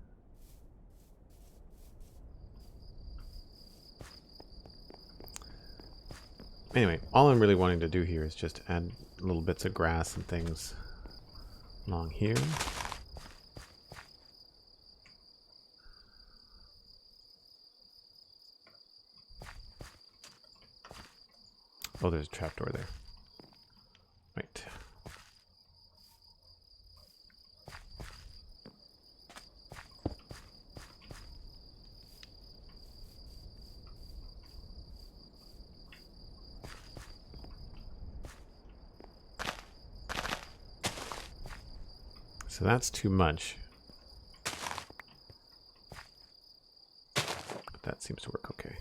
Anyway, all I'm really wanting to do here is just add little bits of grass and things along here. Oh, there's a trapdoor there. Right. So that's too much. But that seems to work okay.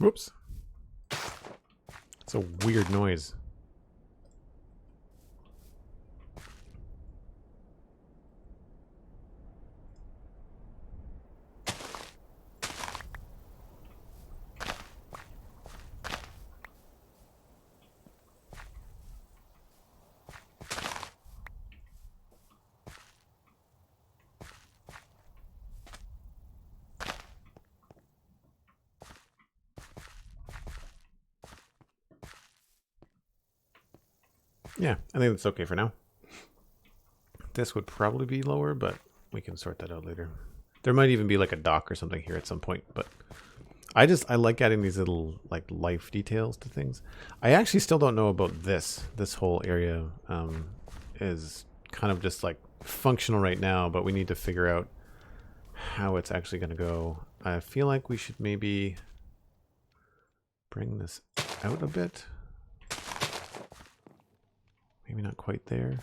Whoops. It's a weird noise. Yeah, I think that's okay for now. This would probably be lower, but we can sort that out later. There might even be like a dock or something here at some point, but I like adding these little like life details to things. I actually still don't know about this. This whole area is kind of just like functional right now, but we need to figure out how it's actually going to go. I feel like we should maybe bring this out a bit. Maybe not quite there.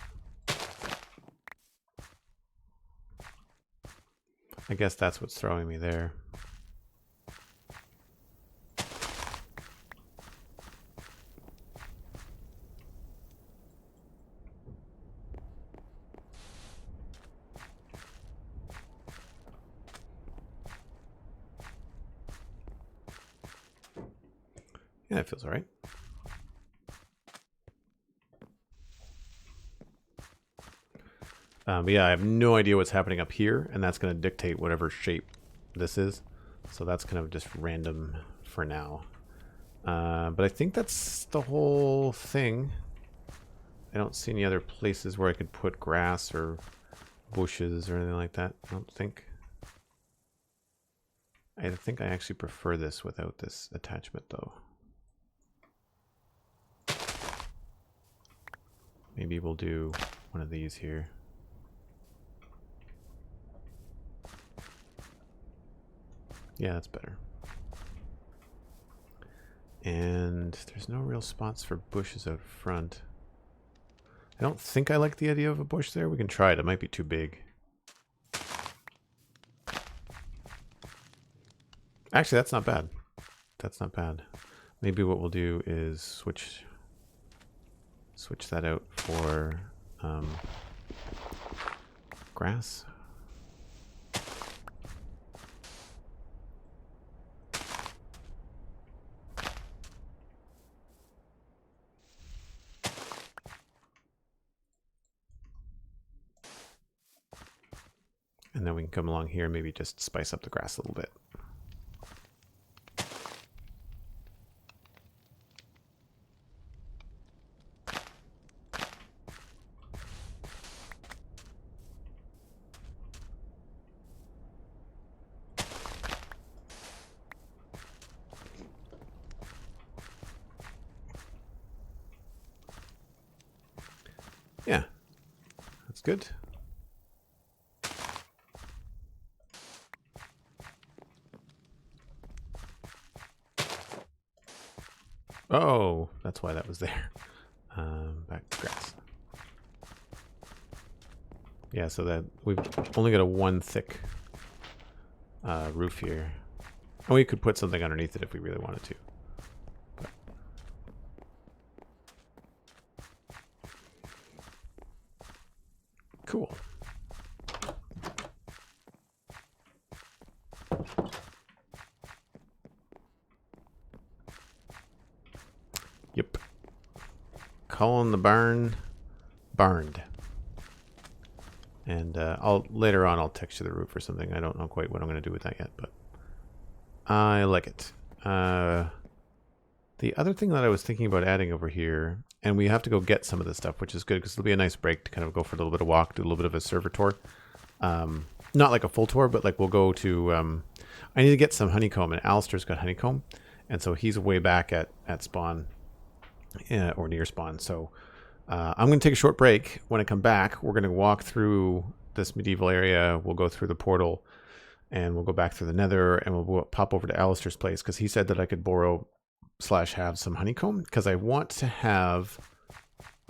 I guess that's what's throwing me there. Yeah, it feels all right. But yeah, I have no idea what's happening up here, and that's going to dictate whatever shape this is. So that's kind of just random for now. But I think that's the whole thing. I don't see any other places where I could put grass or bushes or anything like that. I don't think. I think I actually prefer this without this attachment, though. Maybe we'll do one of these here. Yeah, that's better. And there's no real spots for bushes out front. I don't think I like the idea of a bush there. We can try it. It might be too big. Actually, that's not bad. That's not bad. Maybe what we'll do is switch that out for grass. And then we can come along here and maybe just spice up the grass a little bit. Yeah, that's good. Oh, that's why that was there. Back to grass. Yeah, so that we've only got a 1 thick roof here. And we could put something underneath it if we really wanted to. But cool. Yep. Calling the barn barned. And later on I'll texture the roof or something. I don't know quite what I'm going to do with that yet, but I like it. The other thing that I was thinking about adding over here, and we have to go get some of this stuff, which is good because it'll be a nice break to kind of go for a little bit of walk, do a little bit of a server tour. Not like a full tour, but like we'll go to, I need to get some honeycomb, and Alistair's got honeycomb. And so he's way back at spawn, or near spawn. So I'm going to take a short break. When I come back, we're going to walk through this medieval area. We'll go through the portal, and we'll go back through the nether, and we'll pop over to Alistair's place because he said that I could borrow / have some honeycomb because I want to have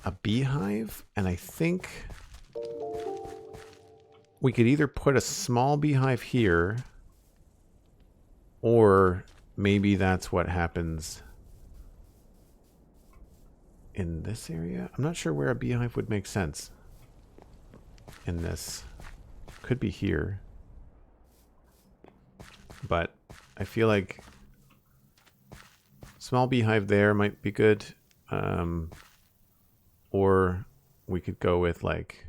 a beehive, and I think we could either put a small beehive here, or maybe that's what happens in this area. I'm not sure where a beehive would make sense in this. Could be here, but I feel like small beehive there might be good. Or we could go with like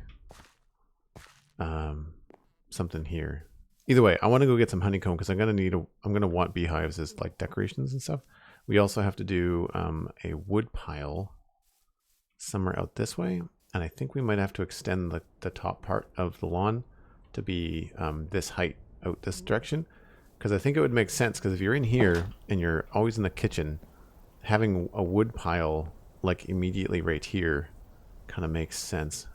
something here. Either way, I want to go get some honeycomb because I'm gonna want beehives as like decorations and stuff. We also have to do a wood pile somewhere out this way, and I think we might have to extend the top part of the lawn to be this height out this direction, because I think it would make sense, because if you're in here and you're always in the kitchen, having a wood pile like immediately right here kind of makes sense.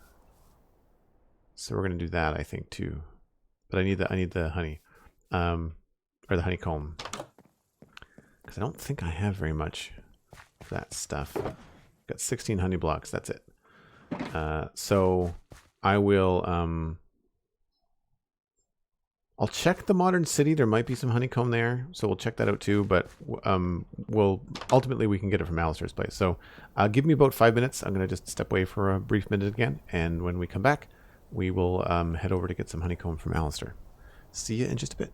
So we're gonna do that, I think, too. But I need the honey, or the honeycomb, because I don't think I have very much of that stuff. Got 16 honey blocks. That's it. So I will. I'll check the modern city. There might be some honeycomb there, so we'll check that out too. But ultimately we can get it from Alistair's place. So give me about 5 minutes. I'm gonna just step away for a brief minute again, and when we come back, we will head over to get some honeycomb from Alistair. See you in just a bit.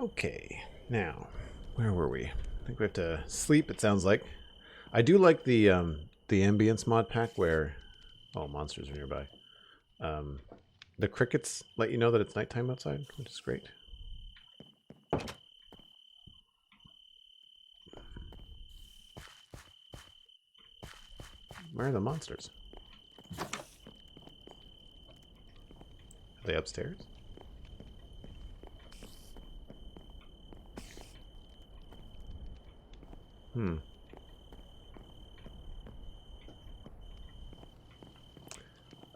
Okay, now, where were we? I think we have to sleep, it sounds like. I do like the ambience mod pack where... Oh, monsters are nearby. The crickets let you know that it's nighttime outside, which is great. Where are the monsters? Are they upstairs?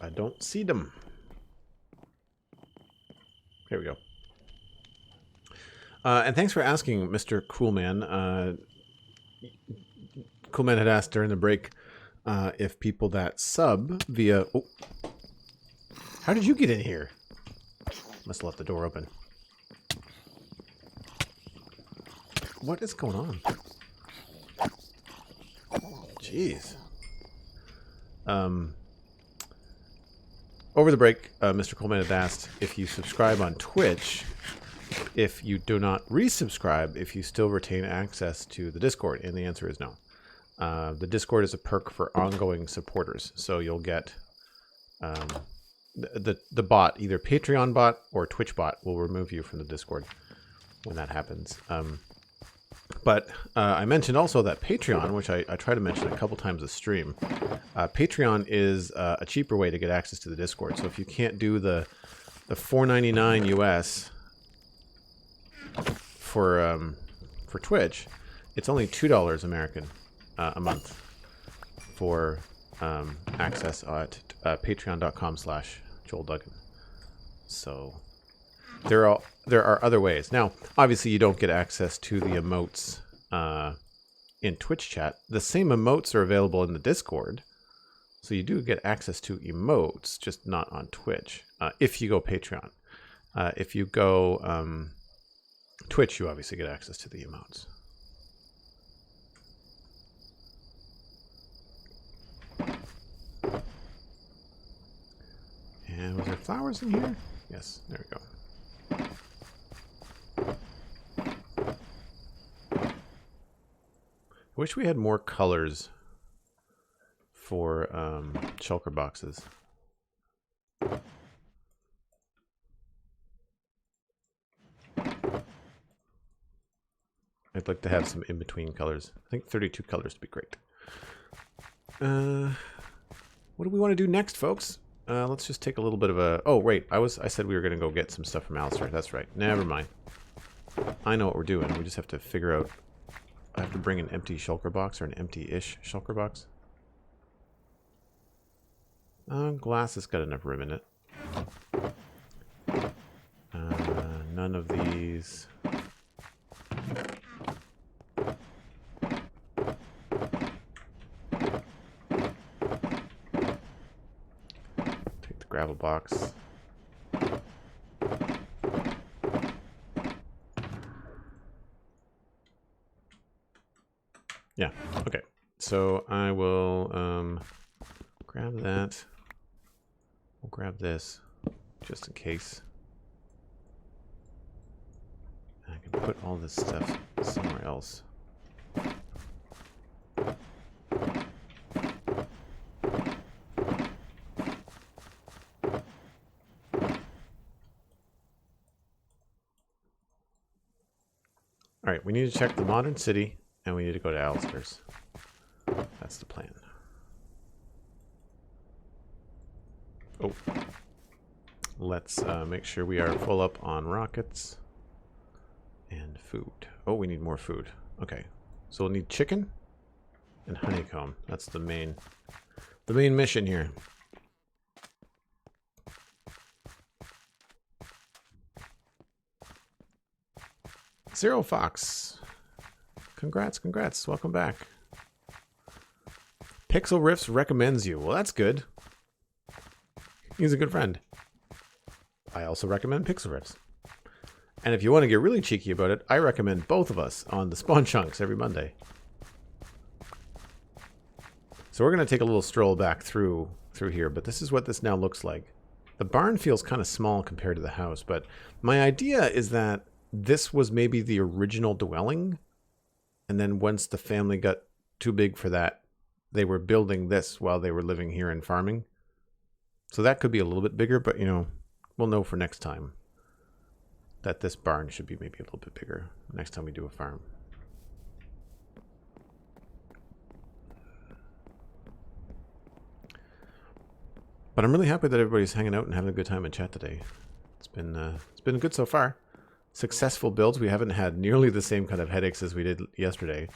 I don't see them. Here we go. And thanks for asking, Mr. Coolman. Coolman had asked during the break if people that sub via... Oh. How did you get in here? Must have left the door open. What is going on? Jeez. Over the break, Mr. Coleman had asked if you subscribe on Twitch, if you do not resubscribe, if you still retain access to the Discord, and the answer is no. The Discord is a perk for ongoing supporters, so you'll get the bot, either Patreon bot or Twitch bot, will remove you from the Discord when that happens. But I mentioned also that Patreon, which I try to mention a couple times a stream, Patreon is a cheaper way to get access to the Discord. So if you can't do the $4.99 US for Twitch, it's only $2 American a month for access at patreon.com/JoelDuggan. So there are other ways. Now, obviously, you don't get access to the emotes in Twitch chat. The same emotes are available in the Discord. So you do get access to emotes, just not on Twitch, if you go Patreon. If you go Twitch, you obviously get access to the emotes. And was there flowers in here? Yes, there we go. I wish we had more colors for shulker boxes. I'd like to have some in-between colors. I think 32 colors would be great. What do we want to do next, folks? Let's just take a little bit of a... Oh, wait. I said we were going to go get some stuff from Alistair. That's right. Never mind. I know what we're doing. We just have to figure out... I have to bring an empty shulker box or an empty-ish shulker box. Glass has got enough room in it. None of these... Gravel box. Yeah, okay. So I will grab that. We'll grab this just in case. I can put all this stuff somewhere else. Alright, we need to check the modern city, and we need to go to Alistair's. That's the plan. Oh. Let's make sure we are full up on rockets and food. Oh, we need more food. Okay. So we'll need chicken and honeycomb. That's the main mission here. Zero Fox. Congrats. Welcome back. Pixel Riffs recommends you. Well, that's good. He's a good friend. I also recommend Pixel Riffs. And if you want to get really cheeky about it, I recommend both of us on the Spawn Chunks every Monday. So we're going to take a little stroll back through here, but this is what this now looks like. The barn feels kind of small compared to the house, but my idea is that this was maybe the original dwelling. And then once the family got too big for that, they were building this while they were living here and farming. So that could be a little bit bigger, but, you know, we'll know for next time that this barn should be maybe a little bit bigger next time we do a farm. But I'm really happy that everybody's hanging out and having a good time in chat today. It's been good so far. Successful builds. We haven't had nearly the same kind of headaches as we did yesterday.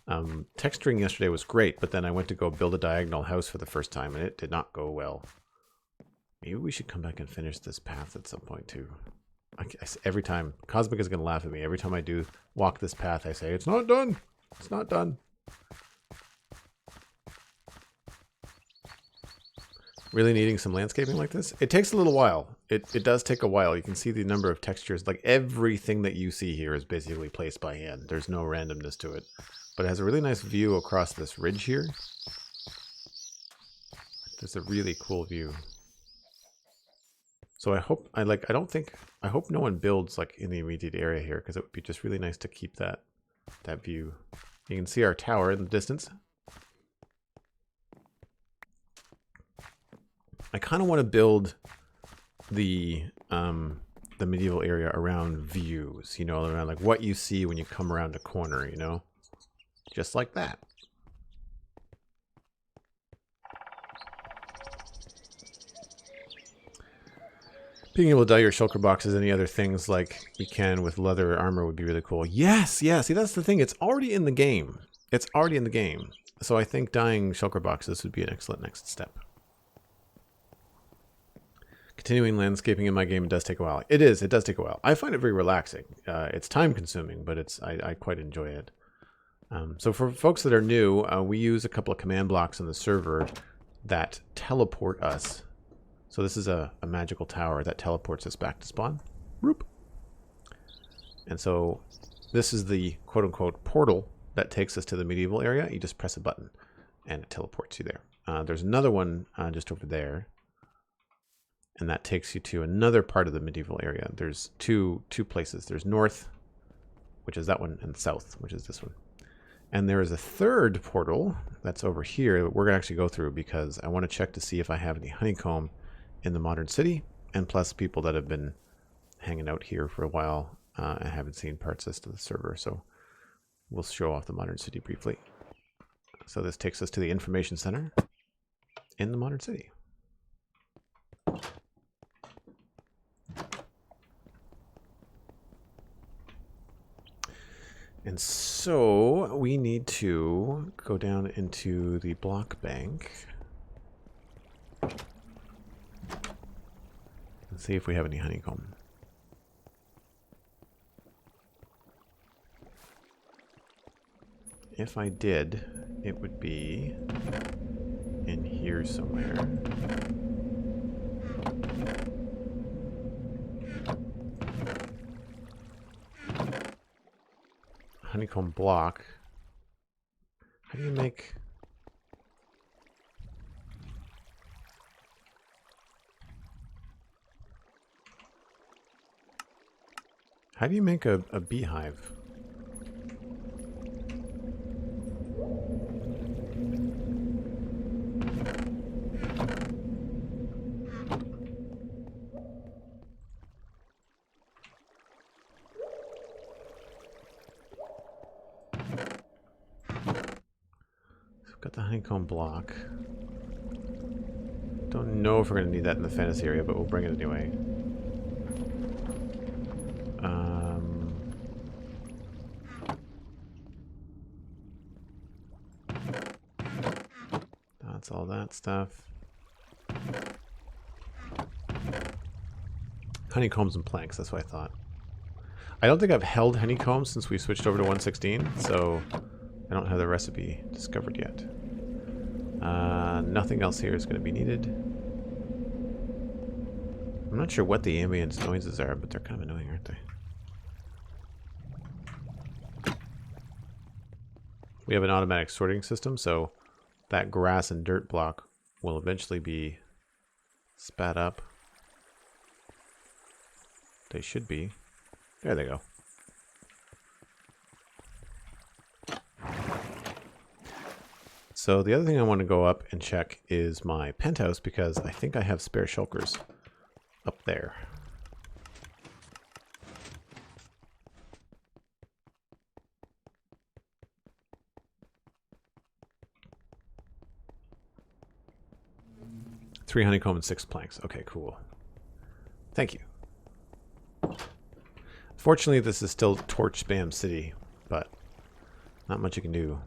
Texturing yesterday was great, but then I went to go build a diagonal house for the first time, and it did not go well. Maybe we should come back and finish this path at some point too. Every time, Cosmic is going to laugh at me. Every time I do walk this path, I say, it's not done. It's not done. Really needing some landscaping like this? It takes a little while. It does take a while. You can see the number of textures. Like everything that you see here is basically placed by hand. There's no randomness to it. But it has a really nice view across this ridge here. There's a really cool view. So I hope I hope no one builds like in the immediate area here, because it would be just really nice to keep that view. You can see our tower in the distance. I kind of want to build the medieval area around views, you know, around like what you see when you come around a corner, you know, just like that. Being able to dye your shulker boxes, any other things like you can with leather armor would be really cool. Yes, yeah, see, that's the thing. It's already in the game. It's already in the game. So I think dyeing shulker boxes would be an excellent next step. Continuing landscaping in my game, it does take a while. It does take a while. I find it very relaxing. It's time consuming, but I quite enjoy it. So for folks that are new, we use a couple of command blocks on the server that teleport us. So this is a magical tower that teleports us back to spawn. Roop. And so this is the quote-unquote portal that takes us to the medieval area. You just press a button and it teleports you there. There's another one just over there. And that takes you to another part of the medieval area. There's two places. There's north, which is that one, and south, which is this one. And there is a third portal that's over here that we're going to actually go through because I want to check to see if I have any honeycomb in the modern city. And plus people that have been hanging out here for a while and haven't seen parts of the server. So we'll show off the modern city briefly. So this takes us to the information center in the modern city. And so we need to go down into the block bank and see if we have any honeycomb. If I did, it would be in here somewhere. Honeycomb block. How do you make... How do you make a beehive? Got the honeycomb block. Don't know if we're going to need that in the fantasy area, but we'll bring it anyway. That's all that stuff. Honeycombs and planks, that's what I thought. I don't think I've held honeycombs since we switched over to 116, so I don't have the recipe discovered yet. Nothing else here is going to be needed. I'm not sure what the ambient noises are, but they're kind of annoying, aren't they? We have an automatic sorting system, so that grass and dirt block will eventually be spat up. They should be. There they go. So the other thing I want to go up and check is my penthouse, because I think I have spare shulkers up there. Three honeycomb and 6 planks. Okay, cool. Thank you. Fortunately, this is still torch spam city, but not much you can do.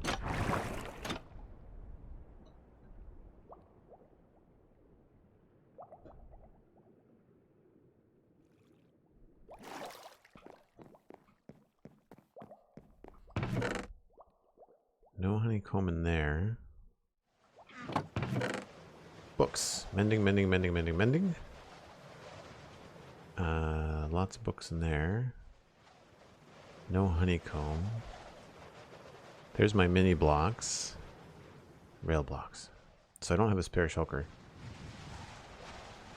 No honeycomb in there. Books. Mending, mending, mending, mending, mending. Lots of books in there. No honeycomb. There's my mini blocks. Rail blocks. So I don't have a spare shulker.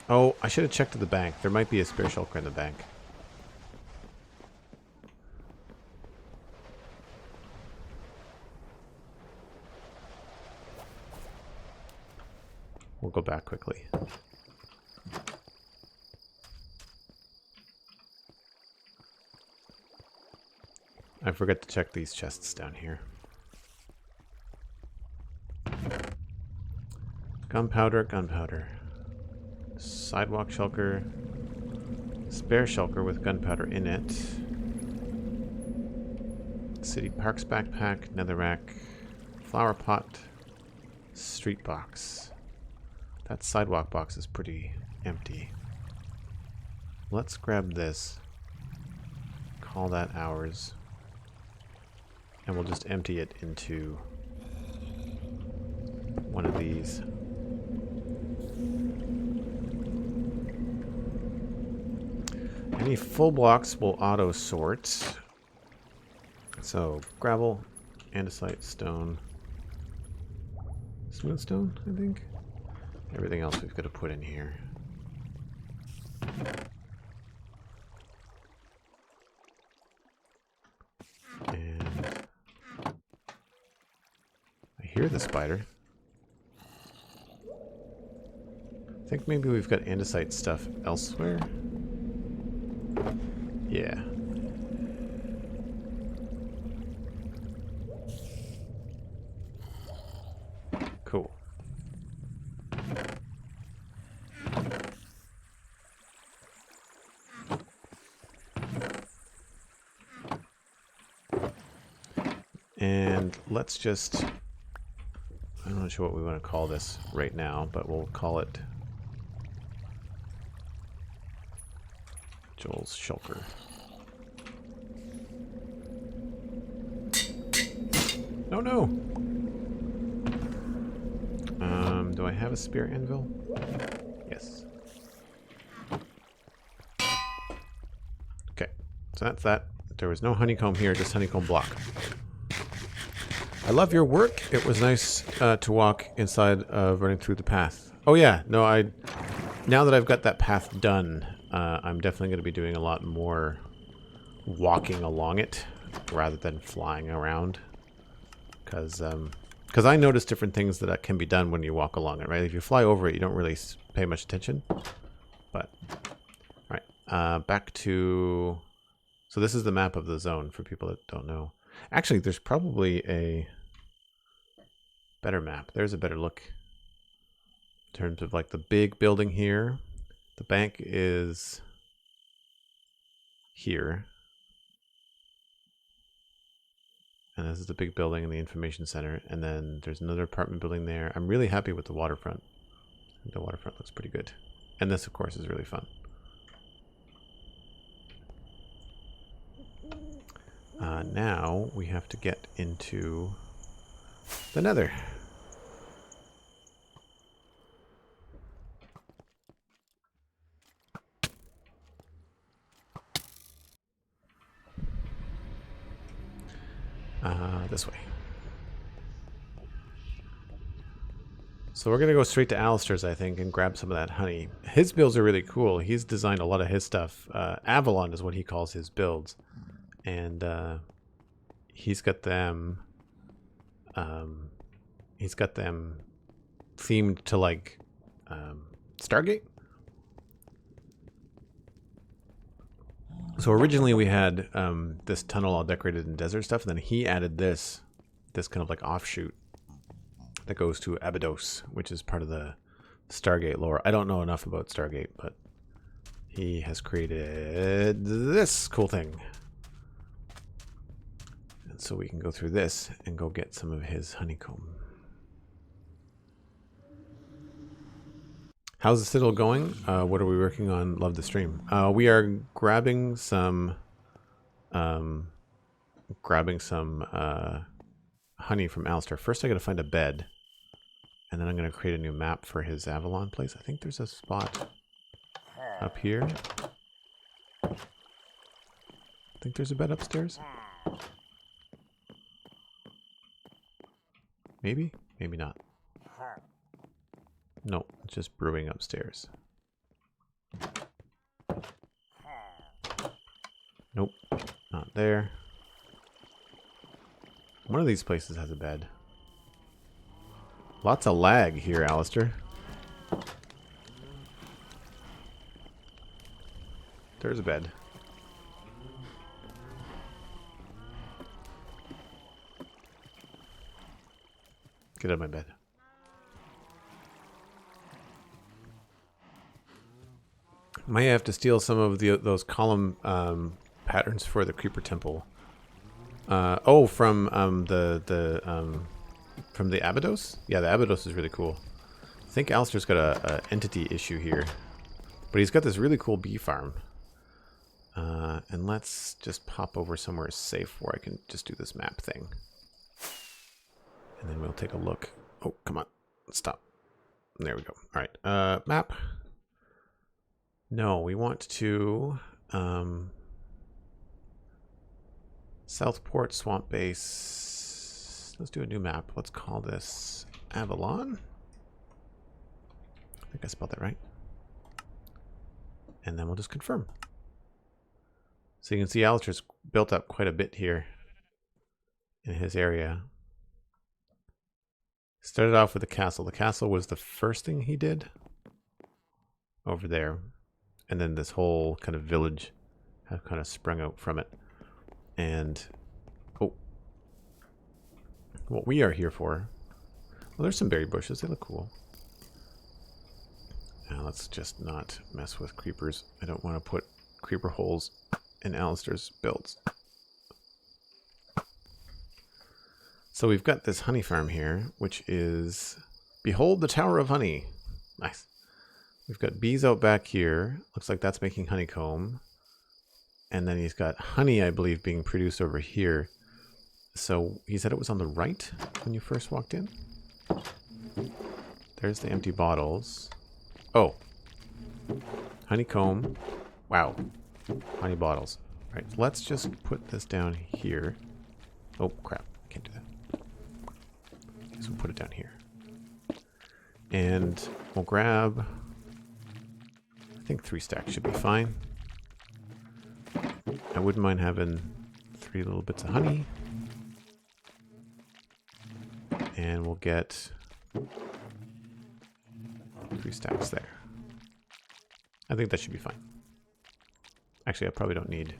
Oh, I should have checked at the bank. There might be a spare shulker in the bank. We'll go back quickly. I forgot to check these chests down here. Gunpowder, gunpowder. Sidewalk shulker. Spare shulker with gunpowder in it. City Parks backpack, netherrack, flower pot, street box. That sidewalk box is pretty empty. Let's grab this. Call that ours. And we'll just empty it into one of these. Any full blocks will auto sort. So gravel, andesite, stone, smooth stone, I think. Everything else we've got to put in here. And I hear the spider. I think maybe we've got andesite stuff elsewhere. Yeah. Cool. And let's just, I'm not sure what we want to call this right now, but we'll call it Joel's shulker. Oh no! Do I have a spear anvil? Yes. Okay, so that's that. There was no honeycomb here, just honeycomb block. I love your work. It was nice to walk inside of running through the path. Oh yeah, no, now that I've got that path done, I'm definitely going to be doing a lot more walking along it rather than flying around. Because I notice different things that can be done when you walk along it, right? If you fly over it, you don't really pay much attention. But, all right, back to... So this is the map of the zone for people that don't know. Actually, there's probably a better map. There's a better look in terms of like the big building here. The bank is here. And this is the big building in the information center. And then there's another apartment building there. I'm really happy with the waterfront. The waterfront looks pretty good. And this, of course, is really fun. Now we have to get into the nether. This way. So we're going to go straight to Alistair's, I think, and grab some of that honey. His builds are really cool. He's designed a lot of his stuff. Avalon is what he calls his builds. And he's got them he's got them themed to like Stargate. So originally we had this tunnel all decorated in desert stuff, and then he added this kind of like offshoot that goes to Abydos, which is part of the Stargate lore. I don't know enough about Stargate, but he has created this cool thing. And so we can go through this and go get some of his honeycomb. How's the Citadel going? What are we working on? Love the stream. We are grabbing some honey from Alistair. First I gotta find a bed. And then I'm gonna create a new map for his Avalon place. I think there's a spot up here. I think there's a bed upstairs. Maybe? Maybe not. No, it's just brewing upstairs. Nope, not there. One of these places has a bed. Lots of lag here, Alistair. There's a bed. Get out of my bed. Might have to steal some of those column patterns for the creeper temple. Oh, from the Abydos? Yeah, the Abydos is really cool. I think Alistair's got a entity issue here, but he's got this really cool bee farm. And let's just pop over somewhere safe where I can just do this map thing, and then we'll take a look. Oh, come on, stop. There we go. All right, map. No, we want to Southport Swamp Base. Let's do a new map. Let's call this Avalon. I think I spelled that right. And then we'll just confirm. So you can see Alistair's built up quite a bit here in his area. Started off with the castle. The castle was the first thing he did over there. And then this whole kind of village have kind of sprung out from it. And oh, what we are here for. Well, there's some berry bushes. They look cool. Now let's just not mess with creepers. I don't want to put creeper holes in Alistair's builds. So we've got this honey farm here, which is, behold the Tower of Honey. Nice. We've got bees out back here. Looks like that's making honeycomb. And then he's got honey, I believe, being produced over here. So he said it was on the right when you first walked in. There's the empty bottles. Oh. Honeycomb. Wow. Honey bottles. All right, let's just put this down here. Oh, crap. I can't do that. So we'll put it down here. And we'll grab, I think 3 stacks should be fine. I wouldn't mind having 3 little bits of honey. And we'll get 3 stacks there. I think that should be fine. Actually, I probably don't need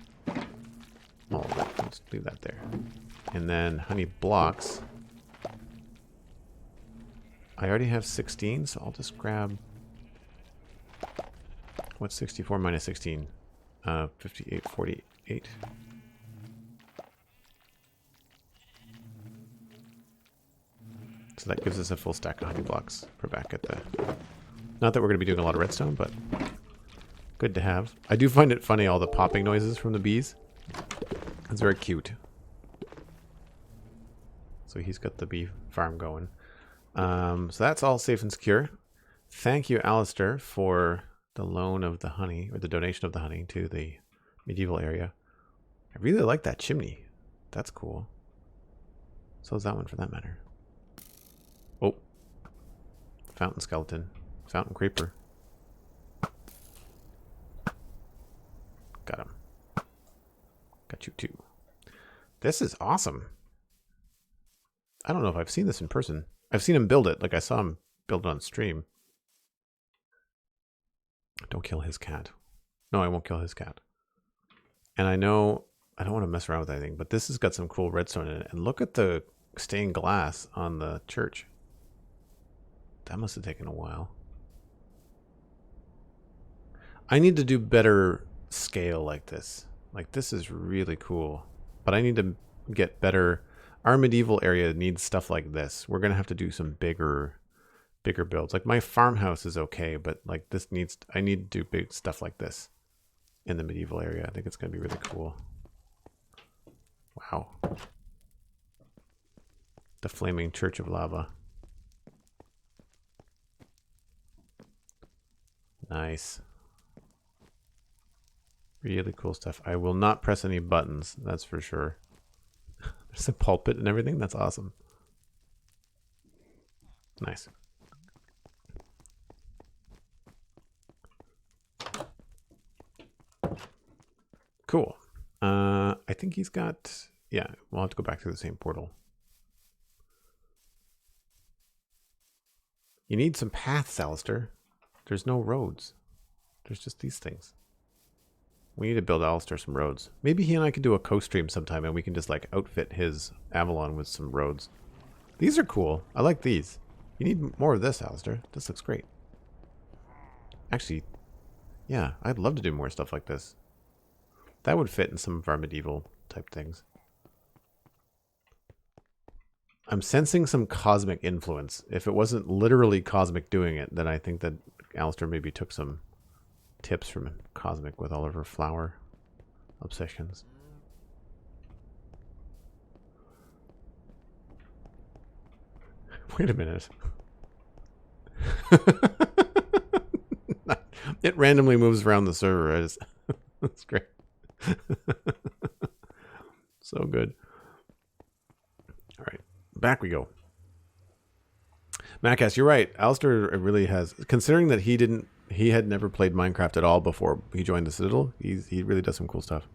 all of that. Let's leave that there. And then honey blocks. I already have 16, so I'll just grab... What's 64 minus 16? 58, 48. So that gives us a full stack of honey blocks for back at the... Not that we're going to be doing a lot of redstone, but good to have. I do find it funny, all the popping noises from the bees. It's very cute. So he's got the bee farm going. So that's all safe and secure. Thank you, Alistair, for the loan of the honey, or the donation of the honey to the medieval area. I really like that chimney. That's cool. So is that one for that matter. Oh. Fountain skeleton. Fountain creeper. Got him. Got you too. This is awesome. I don't know if I've seen this in person. I've seen him build it. Like I saw him build it on stream. Don't kill his cat. No, I won't kill his cat. And I know I don't want to mess around with anything, but this has got some cool redstone in it. And look at the stained glass on the church. That must have taken a while. I need to do better scale like this. Like this is really cool. But I need to get better. Our medieval area needs stuff like this. We're going to have to do some bigger builds. Like my farmhouse is okay, but like this needs, I need to do big stuff like this in the medieval area. I think it's going to be really cool. Wow. The flaming church of lava. Nice. Really cool stuff. I will not press any buttons, that's for sure. There's a pulpit and everything. That's awesome. Nice. Cool. I think he's got... Yeah, we'll have to go back to the same portal. You need some paths, Alistair. There's no roads. There's just these things. We need to build Alistair some roads. Maybe he and I could do a co-stream sometime and we can just like outfit his Avalon with some roads. These are cool. I like these. You need more of this, Alistair. This looks great. Actually, yeah, I'd love to do more stuff like this. That would fit in some of our medieval type things. I'm sensing some cosmic influence. If it wasn't literally cosmic doing it, then I think that Alistair maybe took some tips from Cosmic with all of her flower obsessions. Wait a minute. It randomly moves around the server. That's great. So good. All right, back we go. Macas, you're right. Alistair really has, considering that he had never played Minecraft at all before he joined the Citadel. He really does some cool stuff.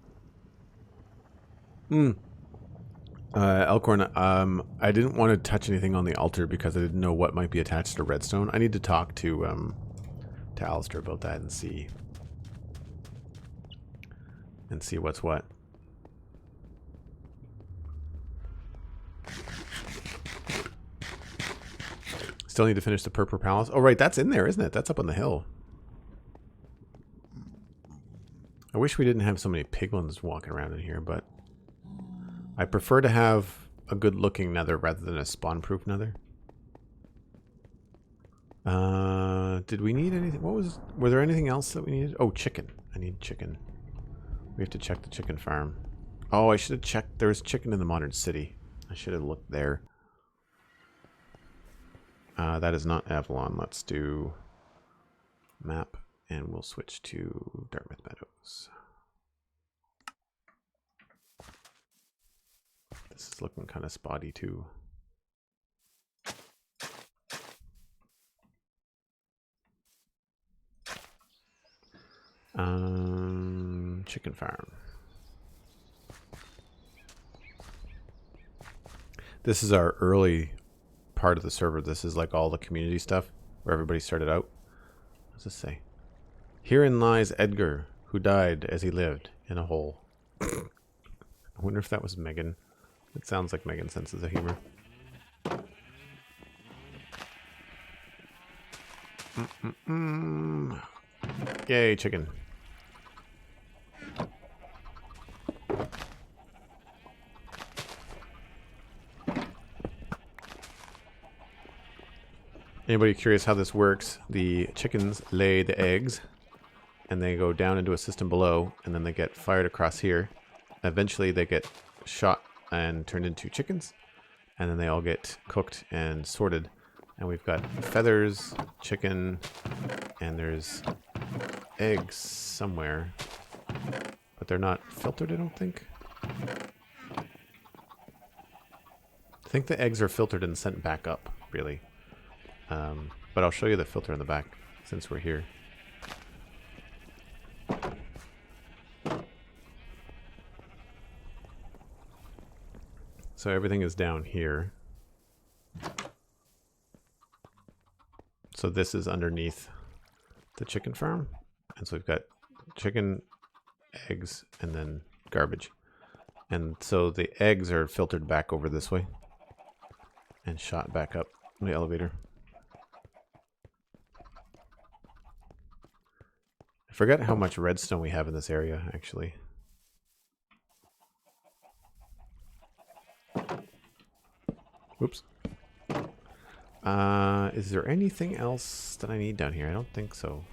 Elkhorn, I didn't want to touch anything on the altar because I didn't know what might be attached to redstone. I need to talk to Alistair about that and see what's what. Still need to finish the Purple Palace. Oh, right, that's in there, isn't it? That's up on the hill. I wish we didn't have so many piglins walking around in here, but I prefer to have a good-looking nether rather than a spawn-proof nether. Did we need anything? Were there anything else that we needed? Oh, chicken. I need chicken. We have to check the chicken farm. Oh, I should have checked. There was chicken in the modern city. I should have looked there. That is not Avalon. Let's do map, and we'll switch to Dartmouth Meadows. This is looking kind of spotty too. Chicken farm. This is our early part of the server. This is like all the community stuff where everybody started out. What does this say? Herein lies Edgar, who died as he lived in a hole. I wonder if that was Megan. It sounds like Megan's senses of humor. Yay, chicken. Anybody curious how this works? The chickens lay the eggs and they go down into a system below, and then they get fired across here. Eventually they get shot and turned into chickens, and then they all get cooked and sorted. And we've got feathers, chicken, and there's eggs somewhere, but they're not filtered, I don't think. I think the eggs are filtered and sent back up, really. But I'll show you the filter in the back since we're here. So everything is down here. So this is underneath the chicken farm. And so we've got chicken, eggs, and then garbage. And so the eggs are filtered back over this way and shot back up the elevator. I forgot how much redstone we have in this area, actually. Oops. Is there anything else that I need down here? I don't think so.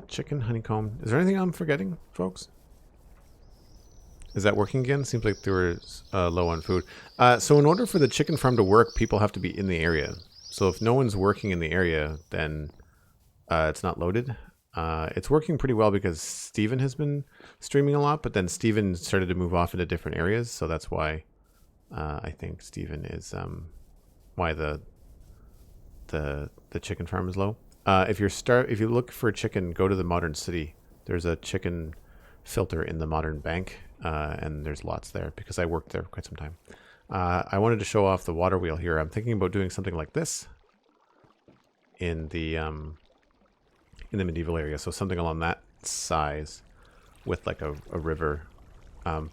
Chicken, honeycomb. Is there anything I'm forgetting, folks? Is that working again? Seems like they were low on food. So in order for the chicken farm to work, people have to be in the area. So if no one's working in the area, then it's not loaded. It's working pretty well because Steven has been streaming a lot, but then Steven started to move off into different areas. So that's why I think Steven is why the chicken farm is low. If you look for a chicken, go to the Modern City. There's a chicken filter in the Modern Bank, and there's lots there because I worked there for quite some time. I wanted to show off the water wheel here. I'm thinking about doing something like this in the medieval area, so something along that size with like a river.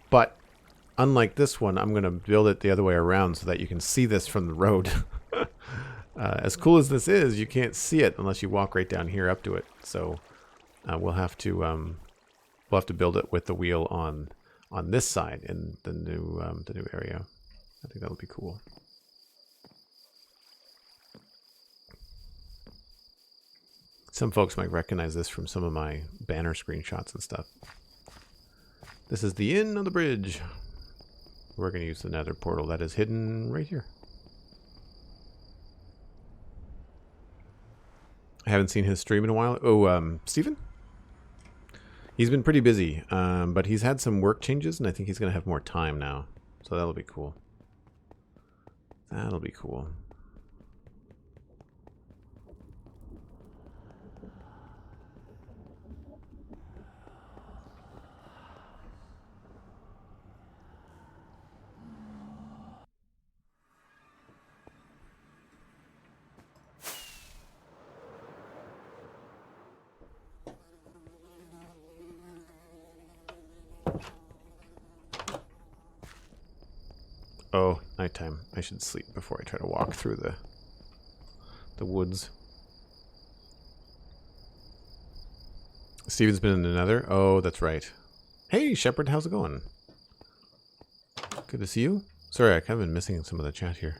But unlike this one, I'm going to build it the other way around so that you can see this from the road. As cool as this is, you can't see it unless you walk right down here up to it. So we'll have to build it with the wheel on this side in the new area. I think that'll be cool. Some folks might recognize this from some of my banner screenshots and stuff. This is the inn on the bridge. We're going to use the nether portal that is hidden right here. I haven't seen his stream in a while. Oh, Steven? He's been pretty busy, but he's had some work changes, and I think he's going to have more time now. So that'll be cool. That'll be cool. Oh, nighttime. I should sleep before I try to walk through the woods. Steven's been in the nether. Oh, that's right. Hey, Shepard, how's it going? Good to see you. Sorry, I kind of been missing some of the chat here.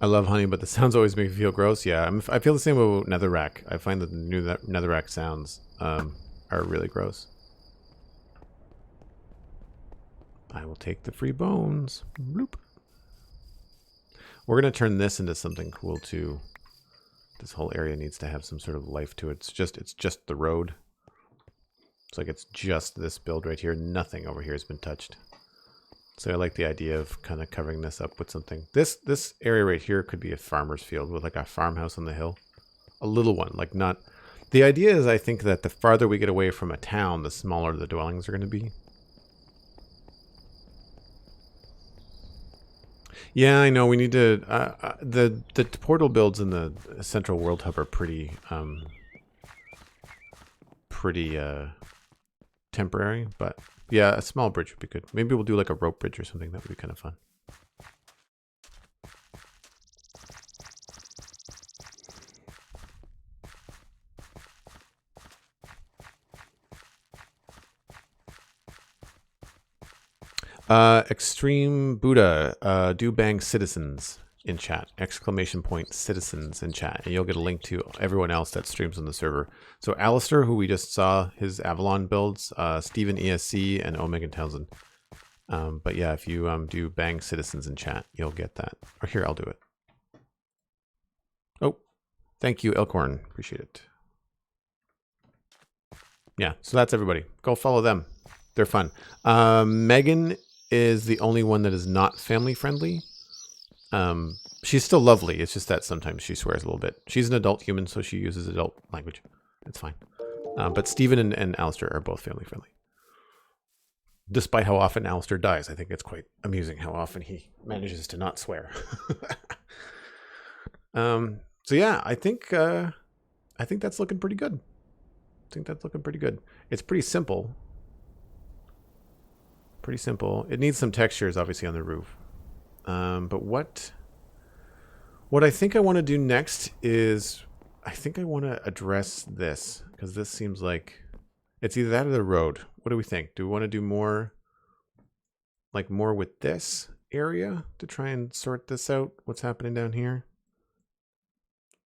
I love honey, but the sounds always make me feel gross. Yeah, I feel the same about netherrack. I find that the new netherrack sounds are really gross. I will take the free bones. Bloop. We're going to turn this into something cool too. This whole area needs to have some sort of life to it. It's just the road. It's like it's just this build right here. Nothing over here has been touched. So I like the idea of kind of covering this up with something. This area right here could be a farmer's field with like a farmhouse on the hill. A little one, like not... The idea is I think that the farther we get away from a town, the smaller the dwellings are going to be. Yeah, I know. We need to... the portal builds in the Central World Hub are pretty temporary, but yeah, a small bridge would be good. Maybe we'll do like a rope bridge or something. That would be kind of fun. Extreme Buddha, do bang citizens in chat, ! Citizens in chat, and you'll get a link to everyone else that streams on the server. So Alistair, who we just saw his Avalon builds, Steven ESC, and Omega Townsend. But yeah, if you do bang citizens in chat, you'll get that. Or here, I'll do it. Oh, thank you, Elkhorn. Appreciate it. Yeah, so that's everybody. Go follow them. They're fun. Megan is the only one that is not family friendly. She's still lovely. It's just that sometimes she swears a little bit. She's an adult human, so she uses adult language. It's fine. But Steven and Alistair are both family friendly. Despite how often Alistair dies, I think it's quite amusing how often he manages to not swear. So yeah, I think that's looking pretty good. It's pretty simple. It needs some textures, obviously, on the roof. But what I think I want to do next is I think I want to address this, because this seems like it's either that or the road. What do we think? Do we want to do more with this area to try and sort this out, what's happening down here?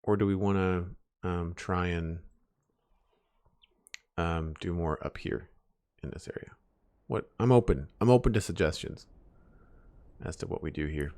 Or do we want to try and do more up here in this area? I'm open to suggestions as to what we do here.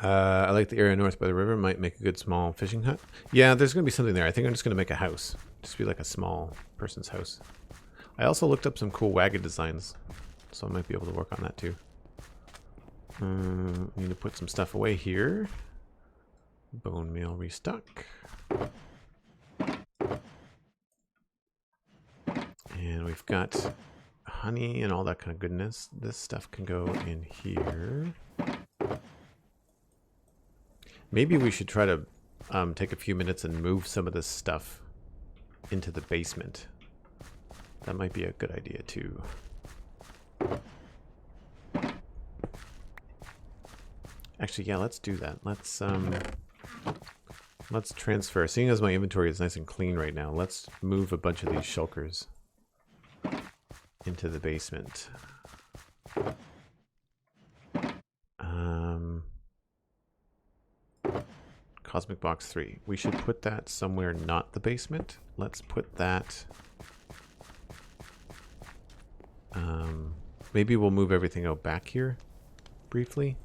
I like the area north by the river. Might make a good small fishing hut. Yeah, there's going to be something there. I think I'm just going to make a house. Just be like a small person's house. I also looked up some cool wagon designs, so I might be able to work on that too. Need to put some stuff away here. Bone meal restock. And we've got honey and all that kind of goodness. This stuff can go in here. Maybe we should try to take a few minutes and move some of this stuff into the basement. That might be a good idea too. Actually, yeah, let's do that. Let's transfer. Seeing as my inventory is nice and clean right now, let's move a bunch of these shulkers into the basement. Cosmic Box 3. We should put that somewhere not the basement. Let's put that... maybe we'll move everything out back here briefly.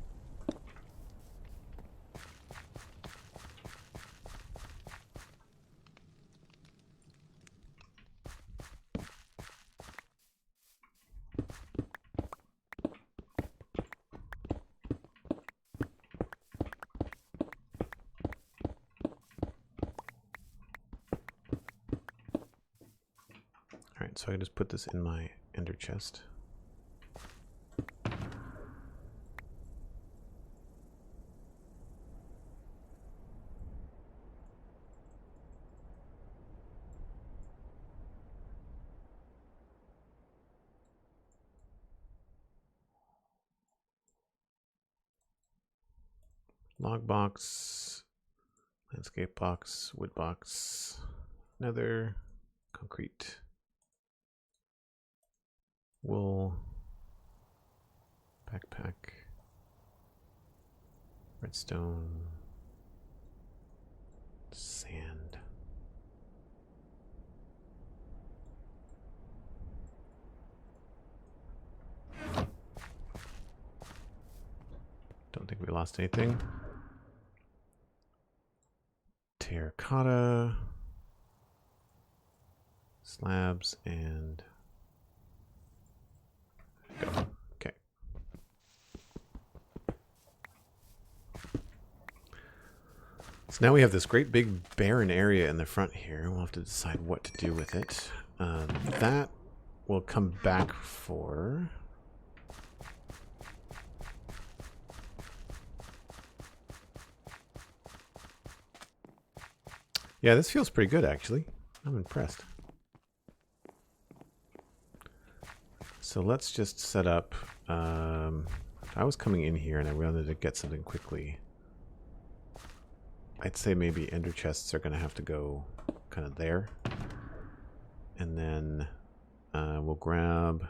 Alright, so I can just put this in my ender chest. Log box, landscape box, wood box, nether, concrete, wool, backpack, redstone, sand. Don't think we lost anything. Terracotta, slabs, and go. Okay. So now we have this great big barren area in the front here. We'll have to decide what to do with it. That will come back for... Yeah, this feels pretty good, actually. I'm impressed. So let's just set up... I was coming in here and I wanted to get something quickly. I'd say maybe ender chests are going to have to go kind of there. And then we'll grab...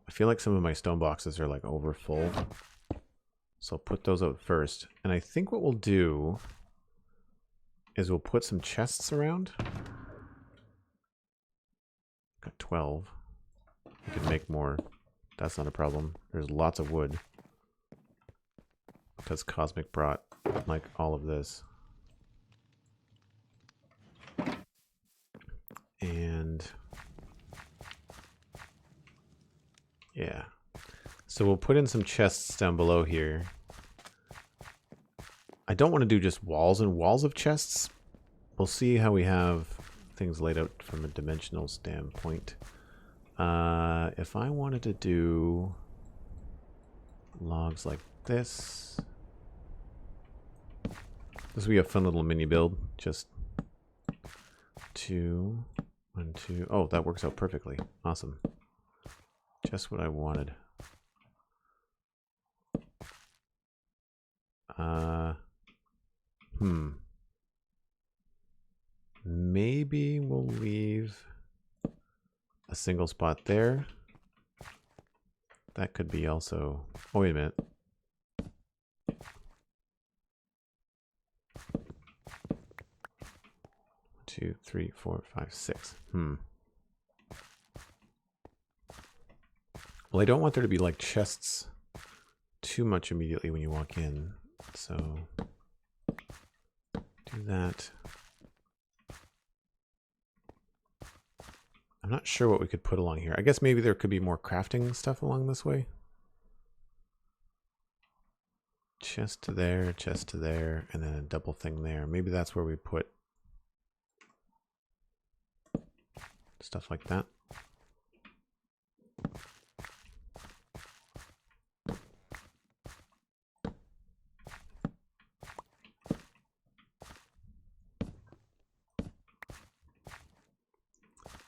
I feel like some of my stone boxes are like over full. So I'll put those out first. And I think what we'll do is we'll put some chests around. Got 12. We can make more That's not a problem. There's lots of wood. Because Cosmic brought, like, all of this. And... yeah. So we'll put in some chests down below here. I don't want to do just walls and walls of chests. We'll see how we have things laid out from a dimensional standpoint. If I wanted to do logs like this, this would be a fun little mini build. Just 2, 1, 2. Oh, that works out perfectly. Awesome. Just what I wanted. Maybe we'll leave a single spot there. That could be also... oh, wait a minute. Two, 3, 4, 5, 6. Well, I don't want there to be like chests too much immediately when you walk in. So do that. I'm not sure what we could put along here. I guess maybe there could be more crafting stuff along this way. Chest to there, and then a double thing there. Maybe that's where we put stuff like that.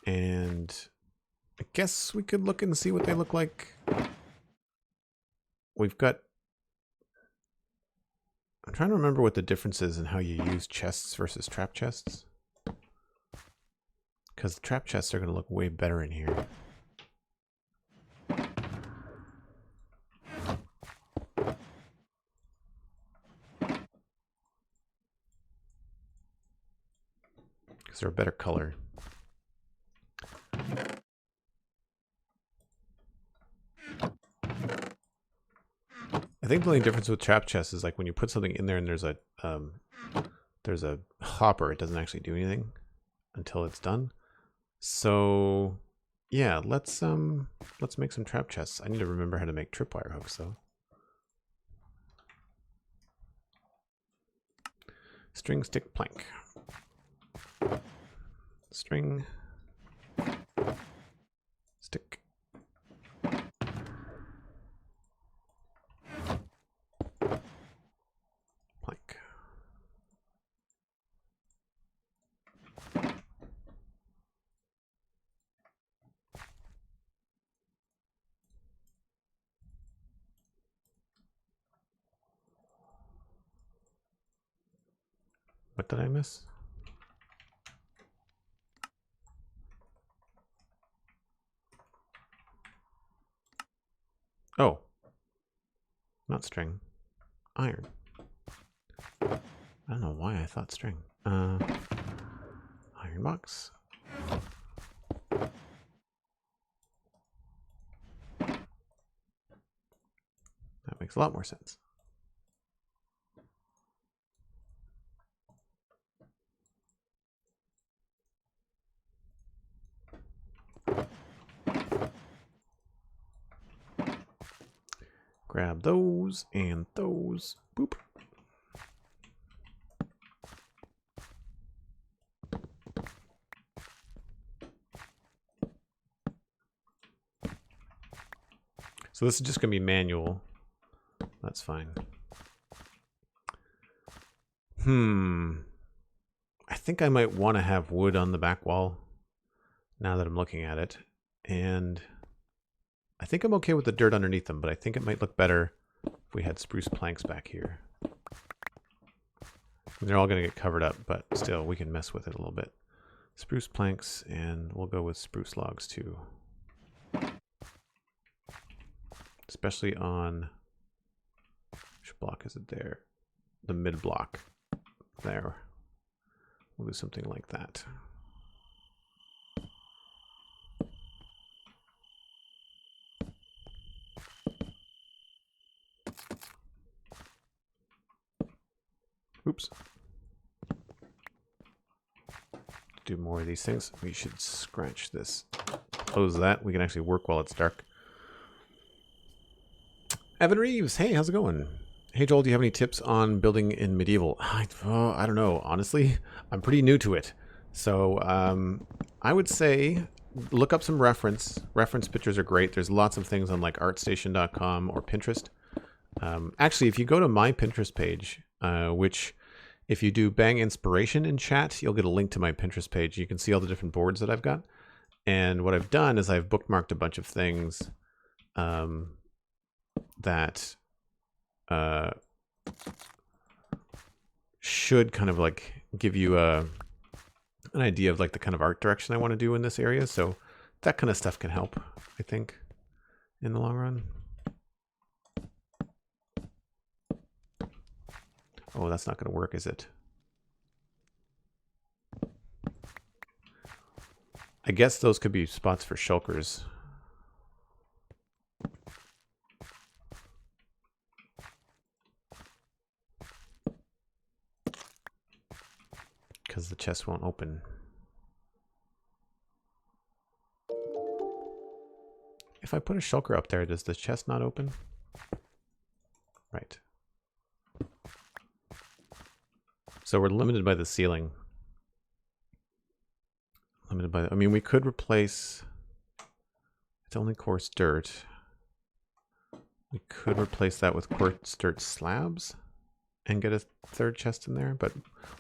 And I guess we could look and see what they look like. We've got... I'm trying to remember what the difference is in how you use chests versus trap chests. Because the trap chests are going to look way better in here. Because they're a better color. I think the only difference with trap chests is like when you put something in there and there's a hopper, it doesn't actually do anything until it's done. So yeah, let's make some trap chests. I need to remember how to make tripwire hooks though. String, stick, plank. String, stick. Plank. What did I miss? Oh, not string, iron. I don't know why I thought string. Iron box. That makes a lot more sense. Grab those and those. Boop. So this is just going to be manual. That's fine. I think I might want to have wood on the back wall now that I'm looking at it. And I think I'm okay with the dirt underneath them, but I think it might look better if we had spruce planks back here. They're all going to get covered up, but still, we can mess with it a little bit. Spruce planks, and we'll go with spruce logs too. Especially on, which block is it there? The mid block. There. We'll do something like that. Oops. Do more of these things. We should scratch this. Close that. We can actually work while it's dark. Evan Reeves, hey, how's it going? Hey Joel, do you have any tips on building in medieval? I don't know. Honestly, I'm pretty new to it. So I would say look up some reference. Reference pictures are great. There's lots of things on like artstation.com or Pinterest. Actually, if you go to my Pinterest page, which if you do bang inspiration in chat, you'll get a link to my Pinterest page. You can see all the different boards that I've got. And what I've done is I've bookmarked a bunch of things that should kind of like give you an idea of like the kind of art direction I want to do in this area. So that kind of stuff can help, I think, in the long run. Oh, that's not going to work, is it? I guess those could be spots for shulkers. Because the chest won't open. If I put a shulker up there, does the chest not open? Right. So we're limited by the ceiling. Limited by, I mean, we could replace, it's only coarse dirt. We could replace that with coarse dirt slabs and get a third chest in there, but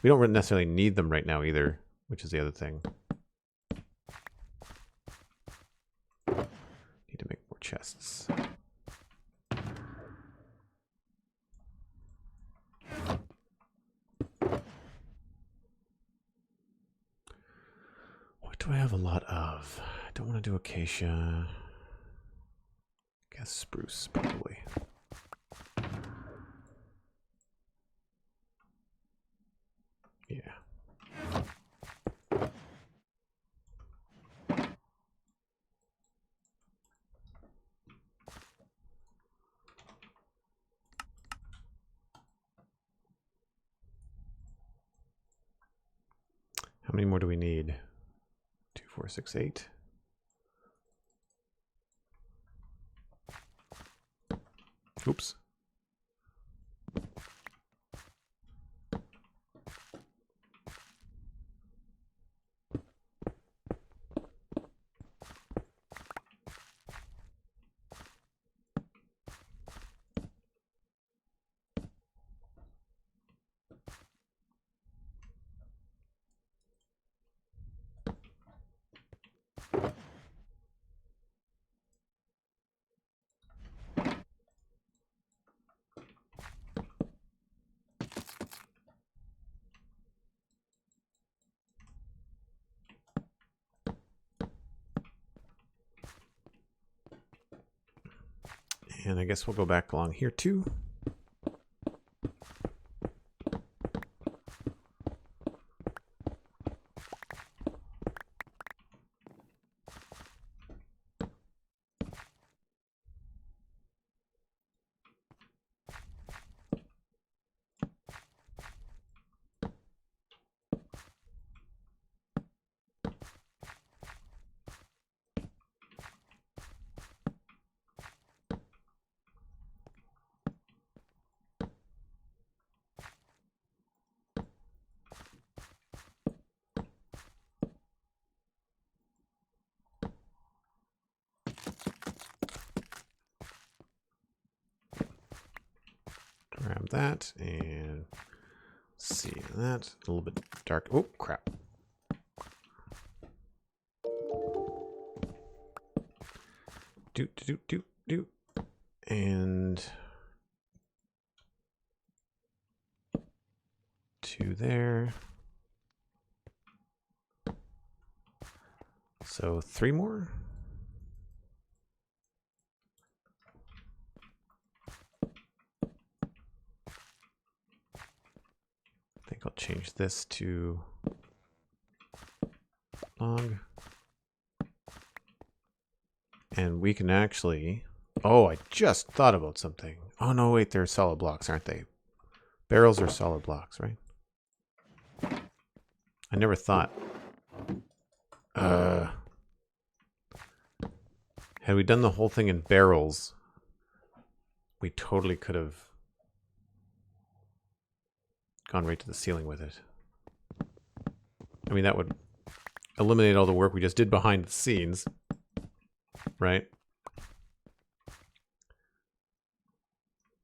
we don't necessarily need them right now either, which is the other thing. Need to make more chests. What do I have a lot of? I don't want to do acacia. I guess spruce, probably. Yeah. How many more do we need? 2, 4, 6, 8. Oops. And I guess we'll go back along here too. Grab that and see that a little bit dark. Oh crap. Do. And 2 there. So 3 more. I think I'll change this to log. And we can actually, oh, I just thought about something. Oh no, wait, they're solid blocks, aren't they? Barrels are solid blocks, right? I never thought. Had we done the whole thing in barrels, we totally could have gone right to the ceiling with it. I mean, that would eliminate all the work we just did behind the scenes, right?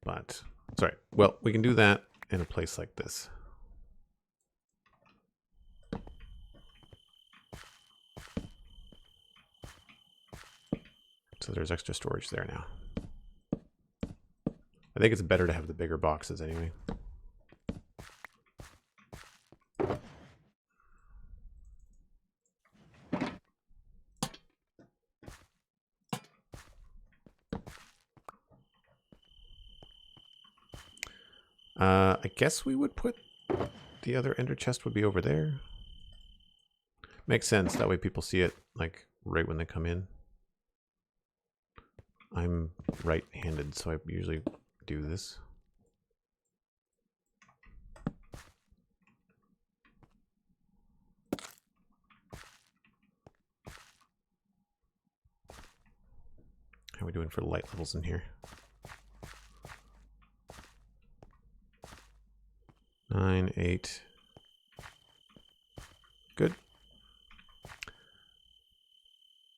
But, sorry. Well, we can do that in a place like this. So there's extra storage there now. I think it's better to have the bigger boxes anyway. I guess we would put the other ender chest would be over there. Makes sense. That way people see it like right when they come in. I'm right-handed, so I usually do this. How are we doing for light levels in here? 9, 8. Good.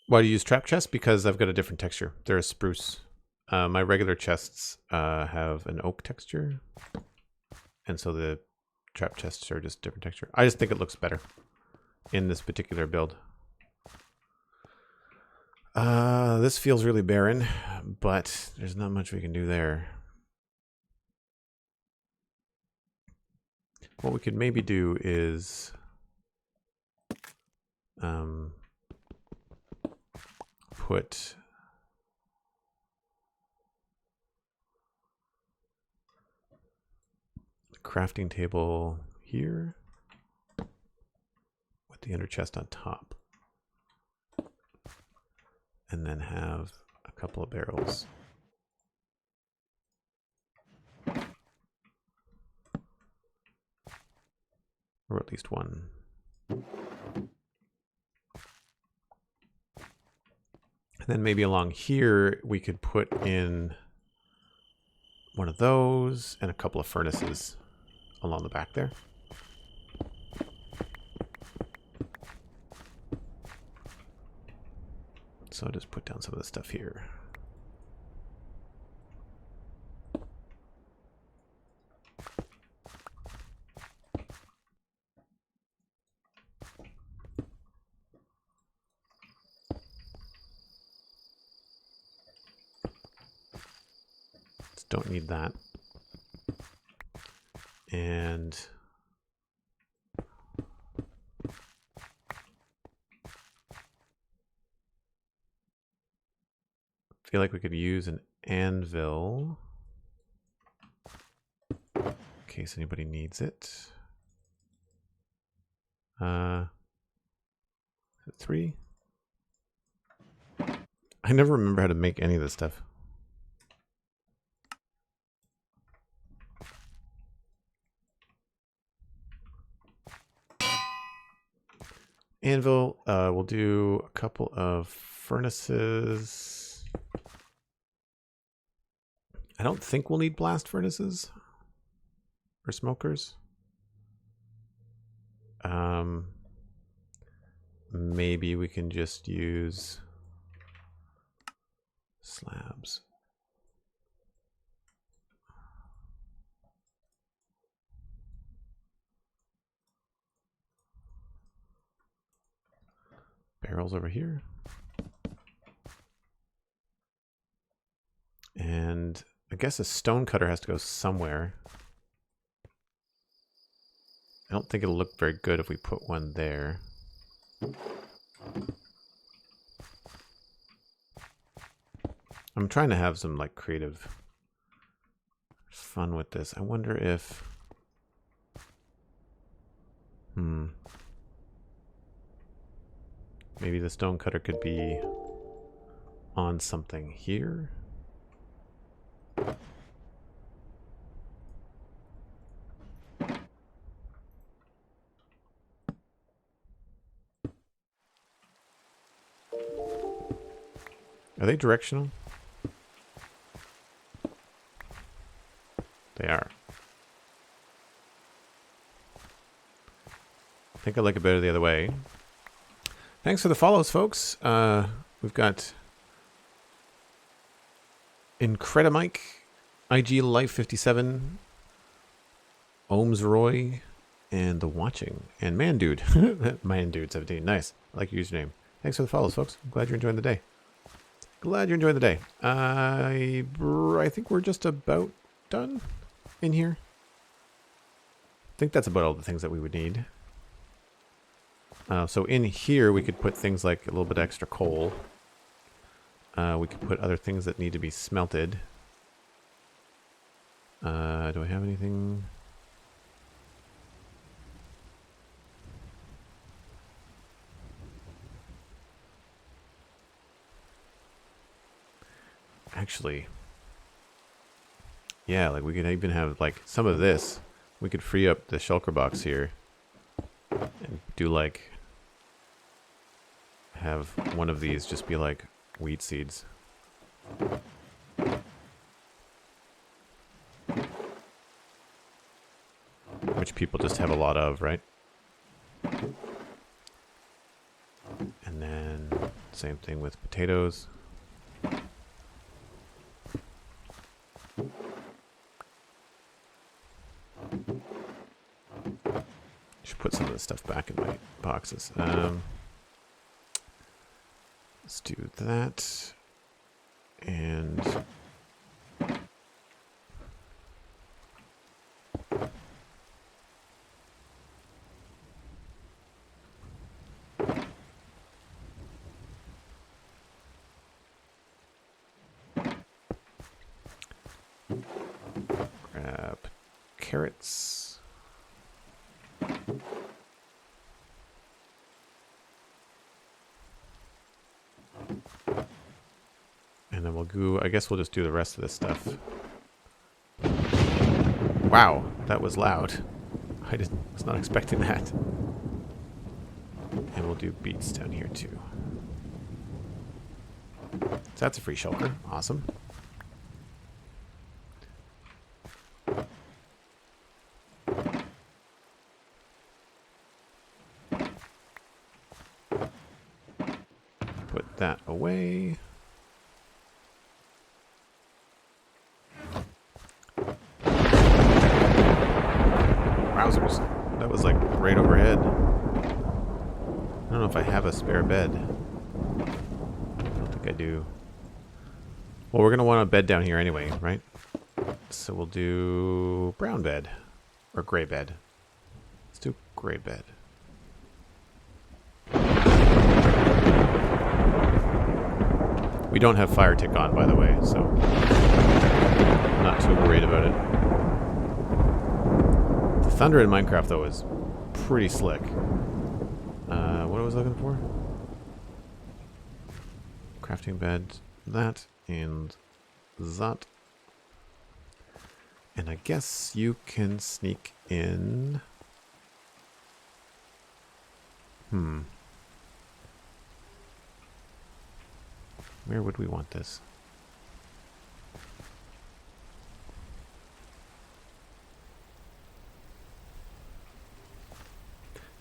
Why do you use trap chests? Because I've got a different texture. They're a spruce. My regular chests have an oak texture. And so the trap chests are just different texture. I just think it looks better in this particular build. This feels really barren, but there's not much we can do there. What we could maybe do is put the crafting table here with the ender chest on top. And then have a couple of barrels. Or at least one. And then maybe along here, we could put in one of those and a couple of furnaces along the back there. So I'll just put down some of the stuff here. Just don't need that. And I feel like we could use an anvil in case anybody needs it. 3. I never remember how to make any of this stuff. Anvil, we'll do a couple of furnaces. I don't think we'll need blast furnaces or smokers. Maybe we can just use slabs. Barrels over here. And I guess a stone cutter has to go somewhere. I don't think it'll look very good if we put one there. I'm trying to have some like creative fun with this. I wonder if maybe the stone cutter could be on something here. Are they directional? They are. I think I like it better the other way. Thanks for the follows, folks. We've got Incredimike, IG Life 57, Ohms Roy, and The Watching, and Man Dude. Man Dude 17. Nice. I like your username. Thanks for the follows, folks. I'm glad you're enjoying the day. Glad you're enjoying the day. I think we're just about done in here. I think that's about all the things that we would need. So in here, we could put things like a little bit extra coal. We could put other things that need to be smelted. Do I have anything? Actually, yeah, like we could even have like some of this. We could free up the shulker box here and do like have one of these just be like wheat seeds. Which people just have a lot of, right? And then same thing with potatoes. Should put some of this stuff back in my boxes. Let's do that. And grab carrots. And then we'll go, I guess we'll just do the rest of this stuff. Wow, that was loud. I was not expecting that. And we'll do beets down here too. So that's a free shulker. Awesome. Put that away. Wowzers. That was like right overhead. I don't know if I have a spare bed. I don't think I do. Well, we're going to want a bed down here anyway, right? So we'll do brown bed. Or gray bed. Let's do gray bed. We don't have fire tick on, by the way, so I'm not too worried about it. The thunder in Minecraft, though, is pretty slick. What was I looking for? Crafting bed, that, and that. And I guess you can sneak in. Where would we want this?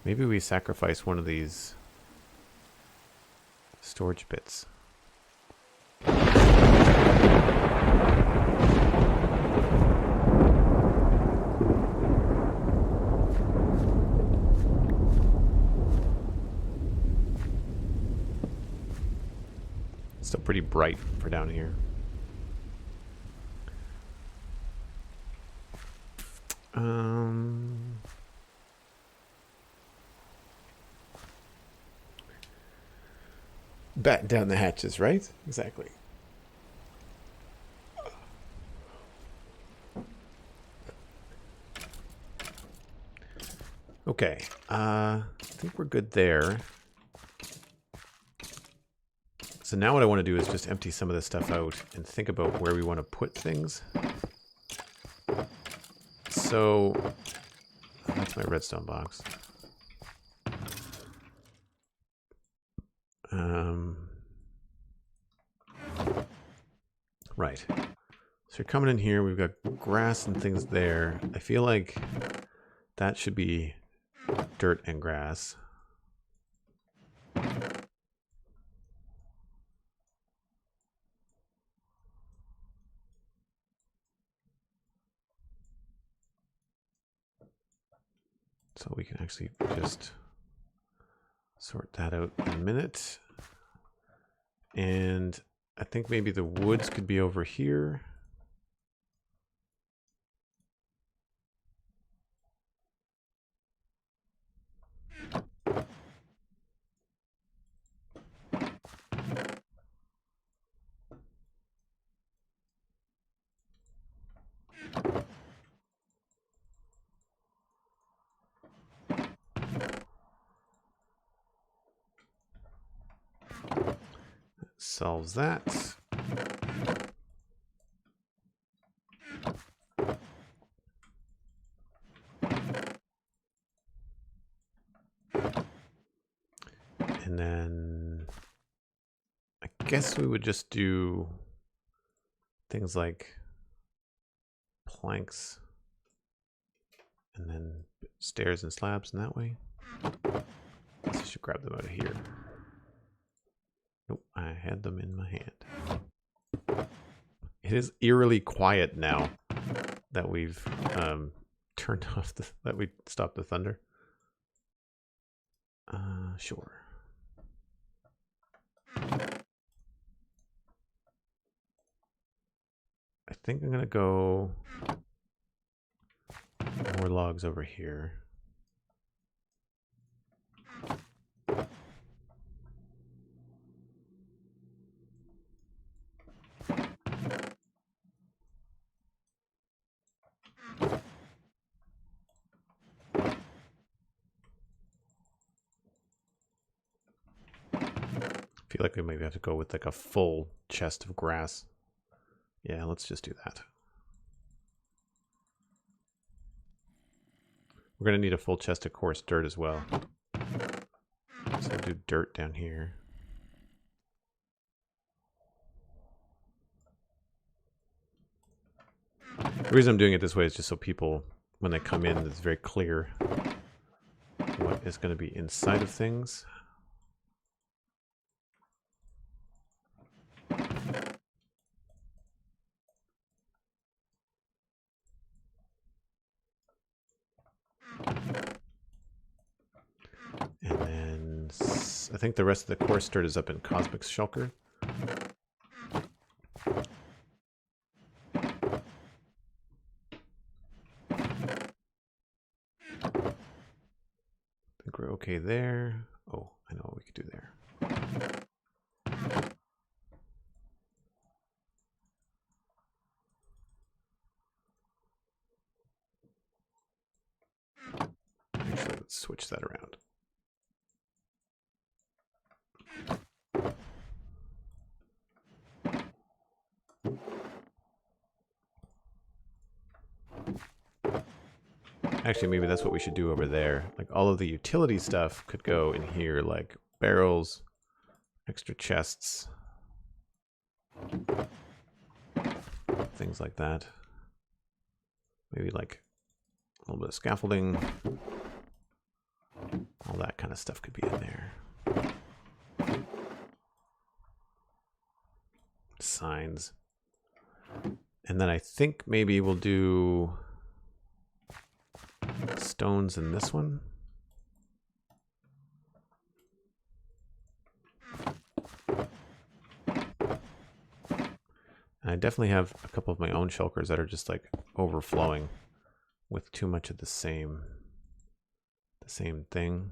Maybe we sacrifice one of these storage bits. Still pretty bright for down here. Batten down the hatches, right? Exactly. Okay, I think we're good there. So now what I want to do is just empty some of this stuff out and think about where we want to put things. So that's my redstone box. Right. So you're coming in here. We've got grass and things there. I feel like that should be dirt and grass. So we can actually just sort that out in a minute. And I think maybe the woods could be over here. Solves that. And then I guess we would just do things like planks and then stairs and slabs in that way. I guess I should grab them out of here. Nope, I had them in my hand. It is eerily quiet now that we've turned off that we stopped the thunder. Sure. I think I'm gonna go more logs over here. I feel like we maybe have to go with like a full chest of grass. Yeah, let's just do that. We're going to need a full chest of coarse dirt as well. So we'll do dirt down here. The reason I'm doing it this way is just so people, when they come in, it's very clear what is going to be inside of things. And then I think the rest of the coarse dirt is up in Cosmic's shulker. I think we're okay there. Oh, I know what we could do there. Actually, let's switch that around. Actually, maybe that's what we should do over there. Like all of the utility stuff could go in here, like barrels, extra chests, things like that. Maybe like a little bit of scaffolding. All that kind of stuff could be in there. Signs. And then I think maybe we'll do stones in this one. And I definitely have a couple of my own shulkers that are just like overflowing with too much of the same thing.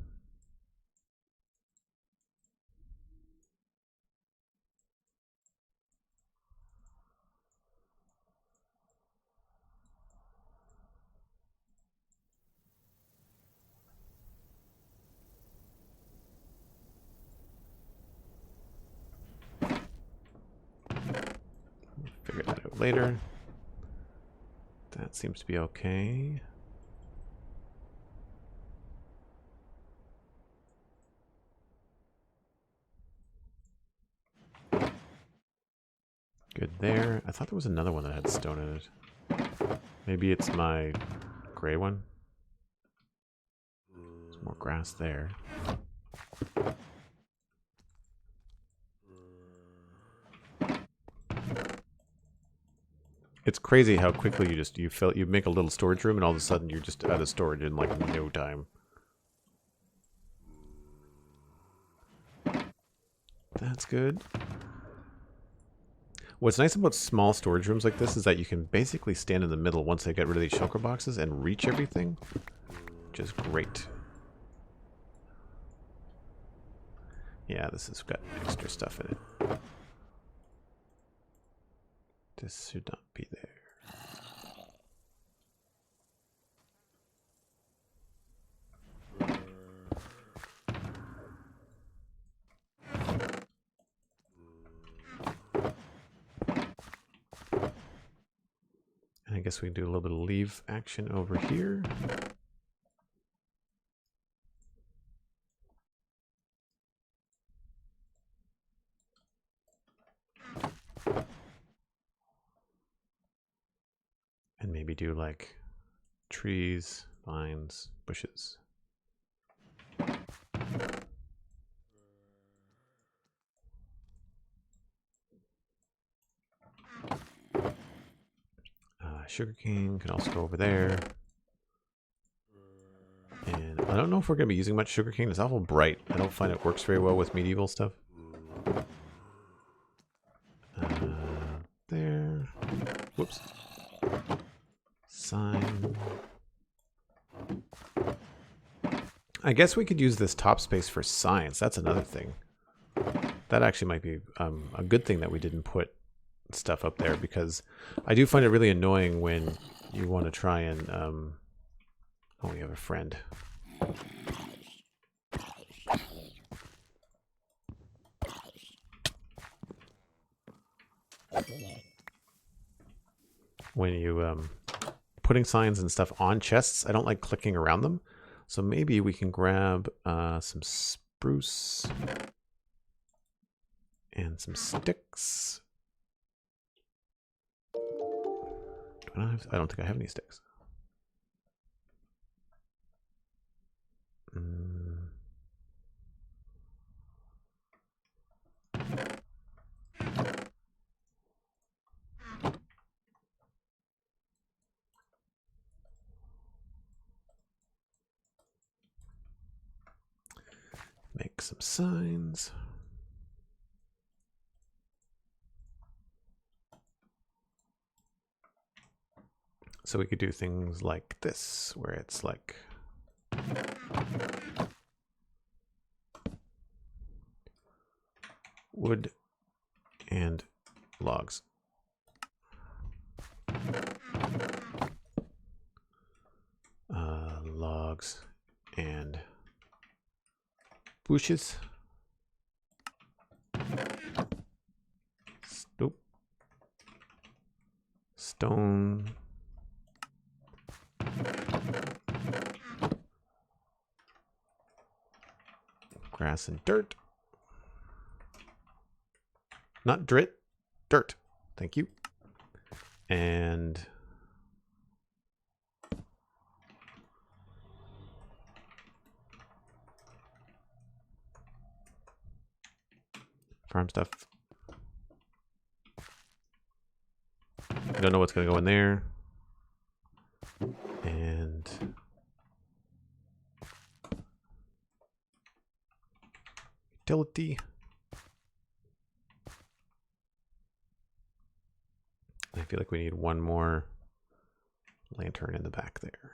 Figure that out later. That seems to be okay. Good there. I thought there was another one that had stone in it. Maybe it's my gray one. There's more grass there. It's crazy how quickly you make a little storage room and all of a sudden you're just out of storage in like no time. That's good. What's nice about small storage rooms like this is that you can basically stand in the middle once they get rid of these shulker boxes and reach everything, which is great. Yeah, this has got extra stuff in it. This should not be there. And I guess we can do a little bit of leave action over here. And maybe do like trees, vines, bushes. Sugarcane can also go over there. And I don't know if we're going to be using much sugarcane. It's awful bright. I don't find it works very well with medieval stuff. There. Whoops. Sign. I guess we could use this top space for science. That's another thing. That actually might be a good thing that we didn't put stuff up there, because I do find it really annoying when you want to try and oh, we have a friend. When you putting signs and stuff on chests, I don't like clicking around them. So maybe we can grab some spruce and some sticks. I don't think I have any sticks. Make some signs. So we could do things like this, where it's like wood and logs. Logs and bushes. Nope. Stone. Grass and dirt. Not drit, dirt. Thank you. And farm stuff. I don't know what's going to go in there. And utility. I feel like we need one more lantern in the back there.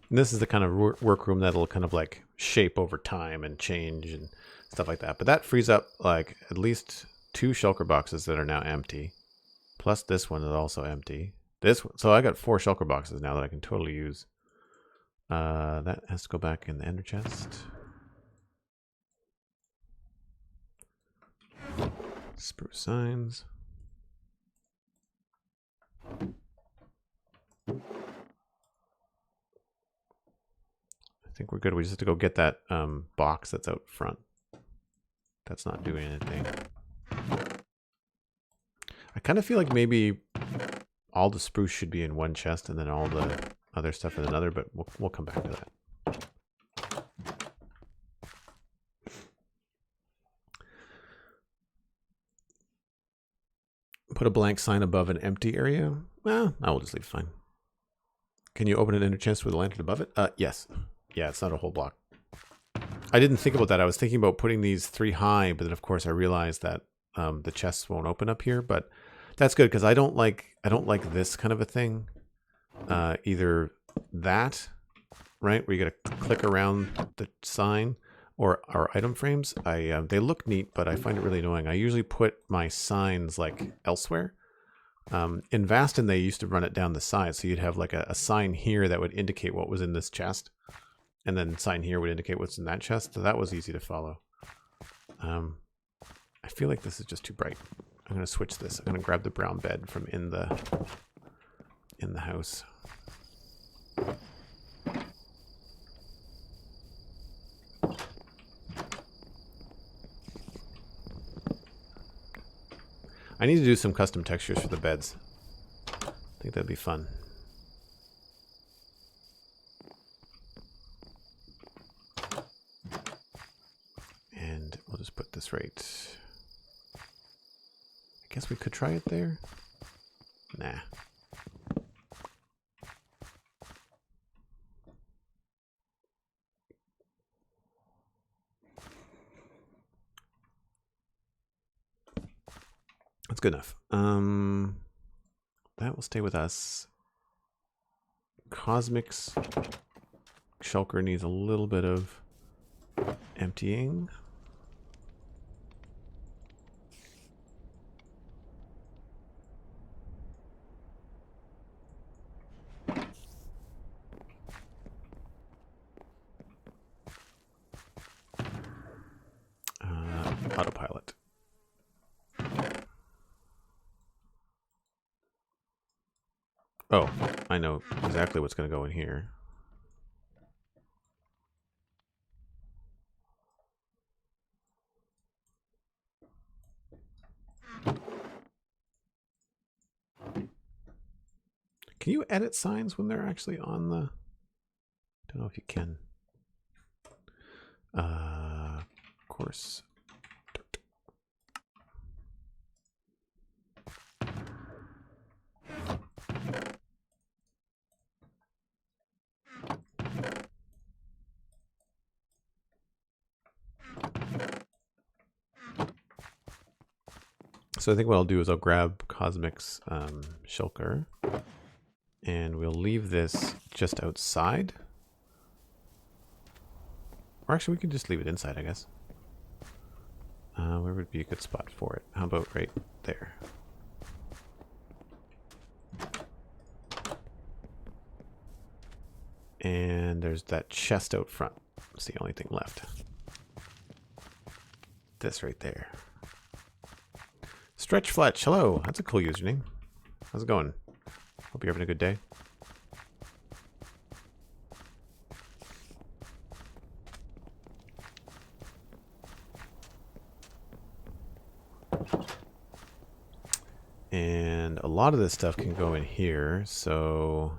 And this is the kind of workroom that'll kind of like shape over time and change and stuff like that. But that frees up like at least 2 shulker boxes that are now empty. Plus this one is also empty. This one, so I got 4 shulker boxes now that I can totally use. That has to go back in the ender chest. Spruce signs. think we're good. We just have to go get that box that's out front. That's not doing anything. I kind of feel like maybe all the spruce should be in one chest and then all the other stuff in another, but we'll come back to that. Put a blank sign above an empty area. Well, I will just leave it fine. Can you open an inner chest with a lantern above it? Yes. Yeah, it's not a whole block. I didn't think about that. I was thinking about putting these 3 high, but then of course I realized that the chests won't open up here. But that's good because I don't like this kind of a thing. Either that, right, where you got to click around the sign, or our item frames. They look neat, but I find it really annoying. I usually put my signs like elsewhere. In Vastin, they used to run it down the side, so you'd have like a sign here that would indicate what was in this chest, and then sign here would indicate what's in that chest. So that was easy to follow. I feel like this is just too bright. I'm going to switch this. I'm going to grab the brown bed from in the house. I need to do some custom textures for the beds. I think that'd be fun. And we'll just put this right. I guess we could try it there. Nah. That's good enough. That will stay with us. Cosmic's shulker needs a little bit of emptying. Autopilot. Oh, I know exactly what's going to go in here. Can you edit signs when they're actually on the... Don't know if you can. Of course. So I think what I'll do is I'll grab Cosmic's shulker, and we'll leave this just outside. Or actually, we can just leave it inside, I guess. Where would be a good spot for it? How about right there? And there's that chest out front. It's the only thing left. This right there. Stretch Fletch, hello. That's a cool username. How's it going? Hope you're having a good day. And a lot of this stuff can go in here. So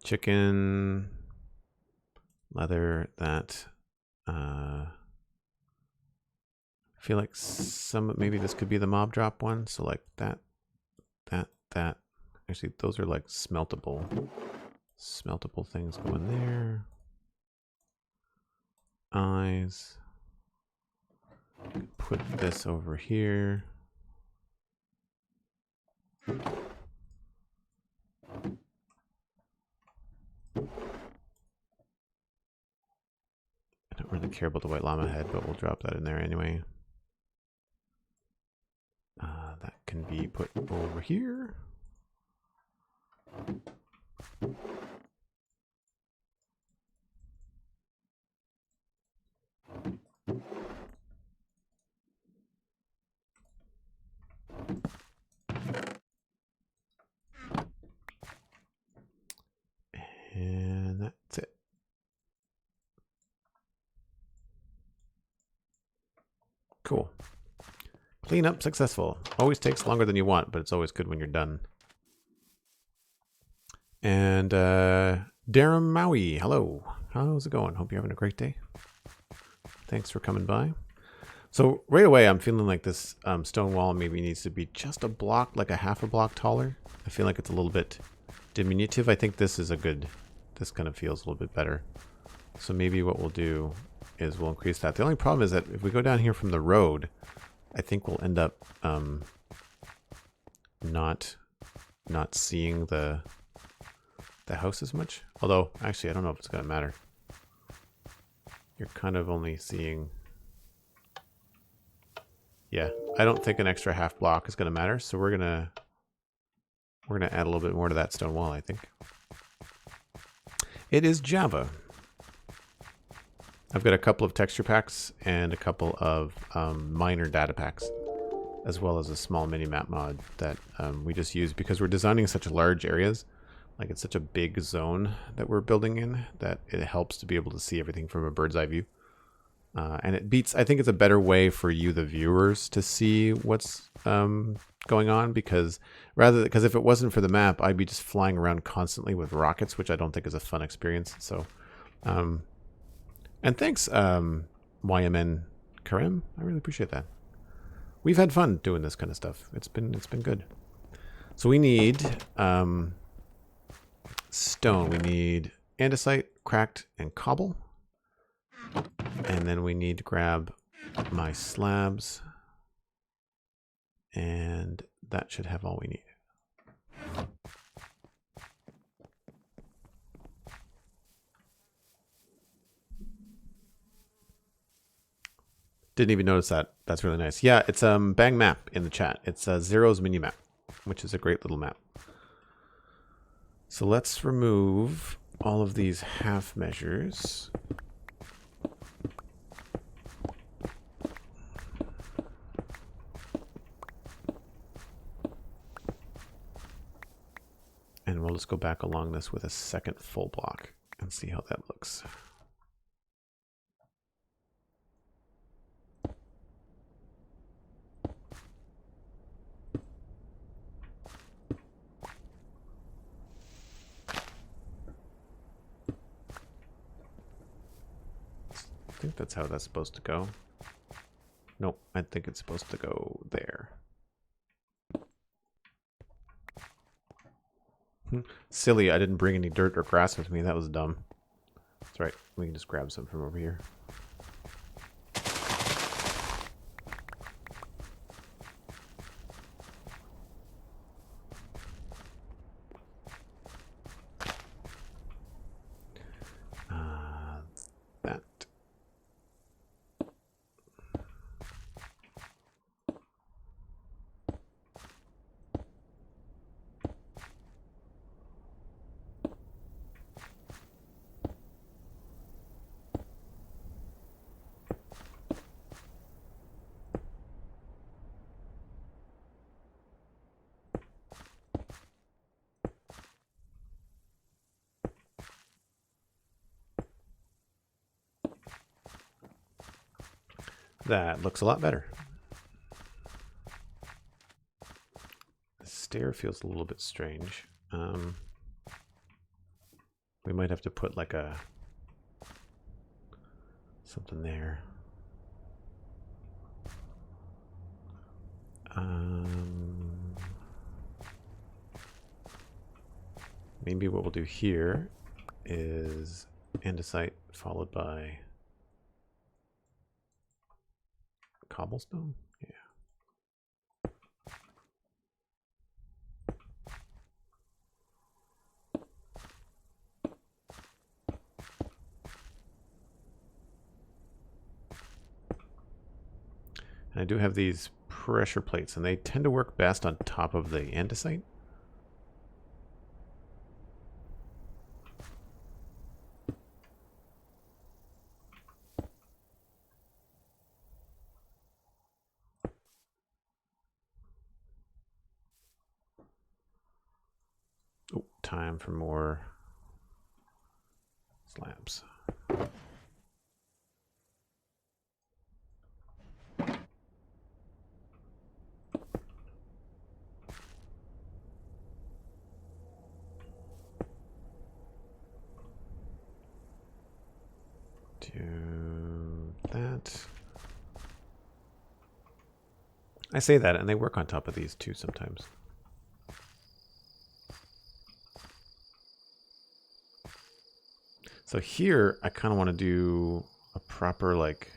chicken, leather, that. I feel like maybe this could be the mob drop one. So like that. Actually, those are like smeltable things go in there. Eyes. Put this over here. I don't really care about the white llama head, but we'll drop that in there anyway. That can be put over here. And that's it. Cool. Cleanup successful. Always takes longer than you want, but it's always good when you're done. And Darren Maui, hello. How's it going? Hope you're having a great day. Thanks for coming by. So right away, I'm feeling like this stone wall maybe needs to be just a block, like a half a block taller. I feel like it's a little bit diminutive. I think this is a good, this kind of feels a little bit better. So maybe what we'll do is we'll increase that. The only problem is that if we go down here from the road, I think we'll end up not seeing the house as much. Although, actually, I don't know if it's going to matter. You're kind of only seeing... Yeah, I don't think an extra half block is going to matter, so we're gonna add a little bit more to that stone wall, I think. It is Java. I've got a couple of texture packs and a couple of minor data packs, as well as a small mini-map mod that we just use because we're designing such large areas. Like, it's such a big zone that we're building in that it helps to be able to see everything from a bird's eye view. And it beats, I think it's a better way for you, the viewers, to see what's going on, because if it wasn't for the map, I'd be just flying around constantly with rockets, which I don't think is a fun experience. So, and thanks, YMN Karim. I really appreciate that. We've had fun doing this kind of stuff. It's been good. So we need stone. We need andesite, cracked, and cobble. And then we need to grab my slabs. And that should have all we need. Didn't even notice that. That's really nice. Yeah, it's Bang Map in the chat. It's Zero's mini map, which is a great little map. So let's remove all of these half measures. And we'll just go back along this with a second full block and see how that looks. I think that's how that's supposed to go. Nope, I think it's supposed to go there. Silly, I didn't bring any dirt or grass with me. That was dumb. That's right. We can just grab some from over here. That. That looks a lot better. The stair feels a little bit strange. We might have to put like something there. Maybe what we'll do here is andesite followed by cobblestone. Yeah. And I do have these pressure plates, and they tend to work best on top of the andesite. Oh, time for more slabs. Do that. I say that, and they work on top of these too sometimes. So here, I kind of want to do a proper, like,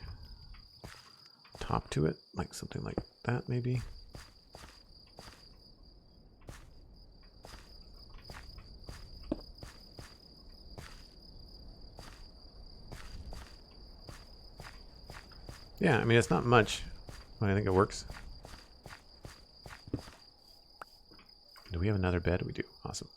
top to it. Like something like that, maybe. Yeah, I mean, it's not much, but I think it works. Do we have another bed? We do. Awesome.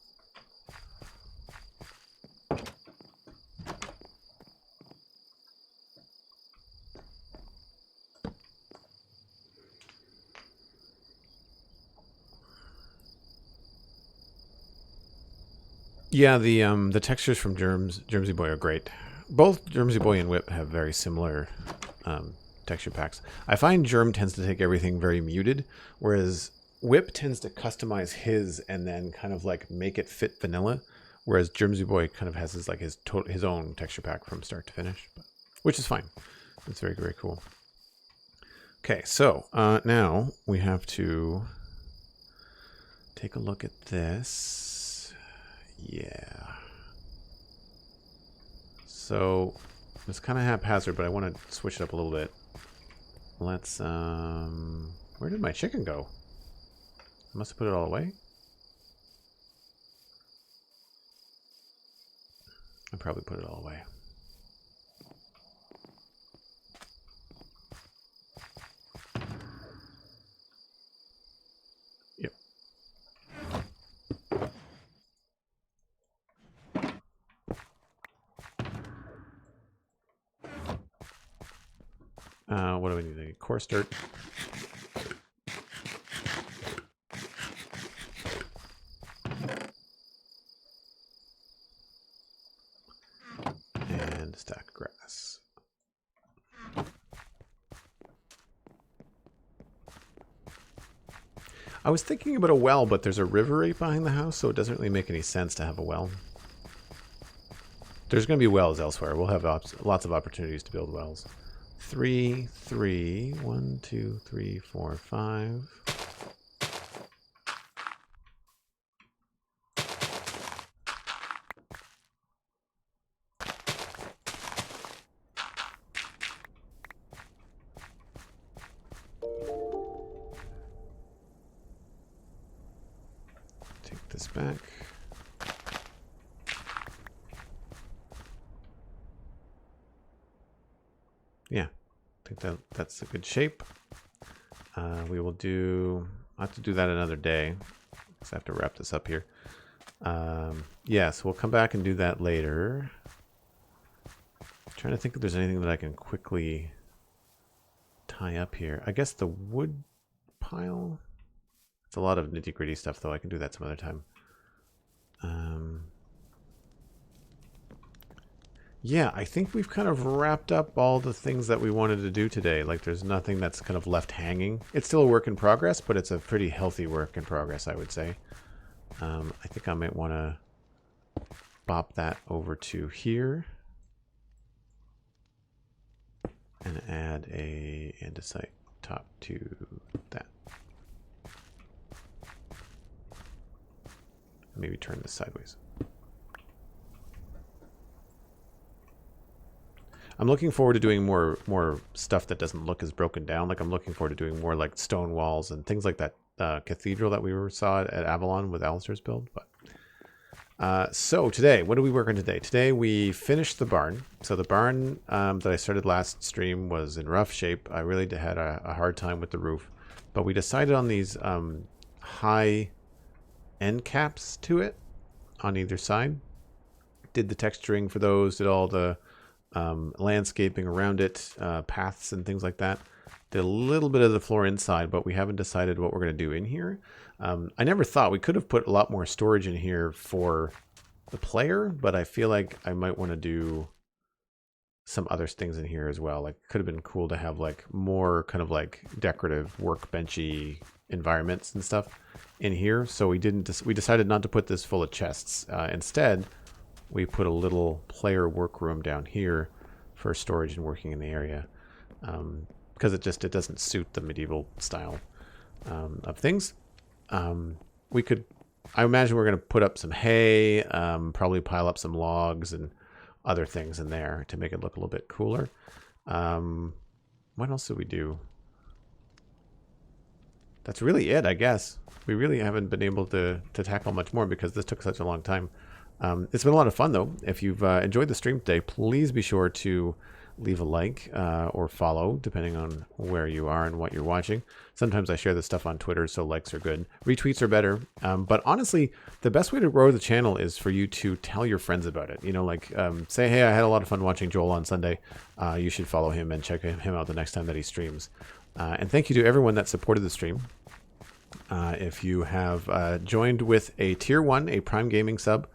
Yeah, the textures from Germsy Boy are great. Both Germsy Boy and Whip have very similar texture packs. I find Germ tends to take everything very muted, whereas Whip tends to customize his and then kind of like make it fit vanilla, whereas Germsy Boy kind of has his own texture pack from start to finish, which is fine. It's very, very cool. Okay, so now we have to take a look at this. Yeah. So it's kind of haphazard, but I want to switch it up a little bit. Let's, where did my chicken go? I must have put it all away. I probably put it all away. Yep. What do we need? A coarse dirt. And a stack of grass. I was thinking about a well, but there's a river right behind the house, so it doesn't really make any sense to have a well. There's going to be wells elsewhere. We'll have lots of opportunities to build wells. 3, 3, 1, 2, 3, 4, 5. Take this back. Yeah, I think that's a good shape. We will do... I'll have to do that another day, because I have to wrap this up here. Yeah, so we'll come back and do that later. I'm trying to think if there's anything that I can quickly tie up here. I guess the wood pile. It's a lot of nitty-gritty stuff, though. I can do that some other time. Yeah, I think we've kind of wrapped up all the things that we wanted to do today. Like, there's nothing that's kind of left hanging. It's still a work in progress, but it's a pretty healthy work in progress, I would say. I think I might want to bop that over to here and add a andesite top to that. Maybe turn this sideways. I'm looking forward to doing more stuff that doesn't look as broken down. Like, I'm looking forward to doing more like stone walls and things like that cathedral that we saw at Avalon with Alistair's build. But so today, what are we working today? Today we finished the barn. So the barn that I started last stream was in rough shape. I really had a hard time with the roof, but we decided on these high end caps to it on either side. Did the texturing for those, did all the landscaping around it, paths and things like that. Did a little bit of the floor inside, but we haven't decided what we're going to do in here. I never thought we could have put a lot more storage in here for the player, but I feel like I might want to do some other things in here as well. Like, it could have been cool to have like more kind of like decorative workbenchy environments and stuff in here. So we decided not to put this full of chests. Instead, we put a little player workroom down here for storage and working in the area, because it doesn't suit the medieval style of things. I imagine we're going to put up some hay, probably pile up some logs and other things in there to make it look a little bit cooler. What else did we do? That's really it, I guess. We really haven't been able to tackle much more because this took such a long time. It's been a lot of fun, though. If you've enjoyed the stream today, please be sure to leave a like or follow, depending on where you are and what you're watching. Sometimes I share this stuff on Twitter, so likes are good. Retweets are better. But honestly, the best way to grow the channel is for you to tell your friends about it. You know, like say, hey, I had a lot of fun watching Joel on Sunday. You should follow him and check him out the next time that he streams. And thank you to everyone that supported the stream. If you have joined with a tier 1, a Prime Gaming sub,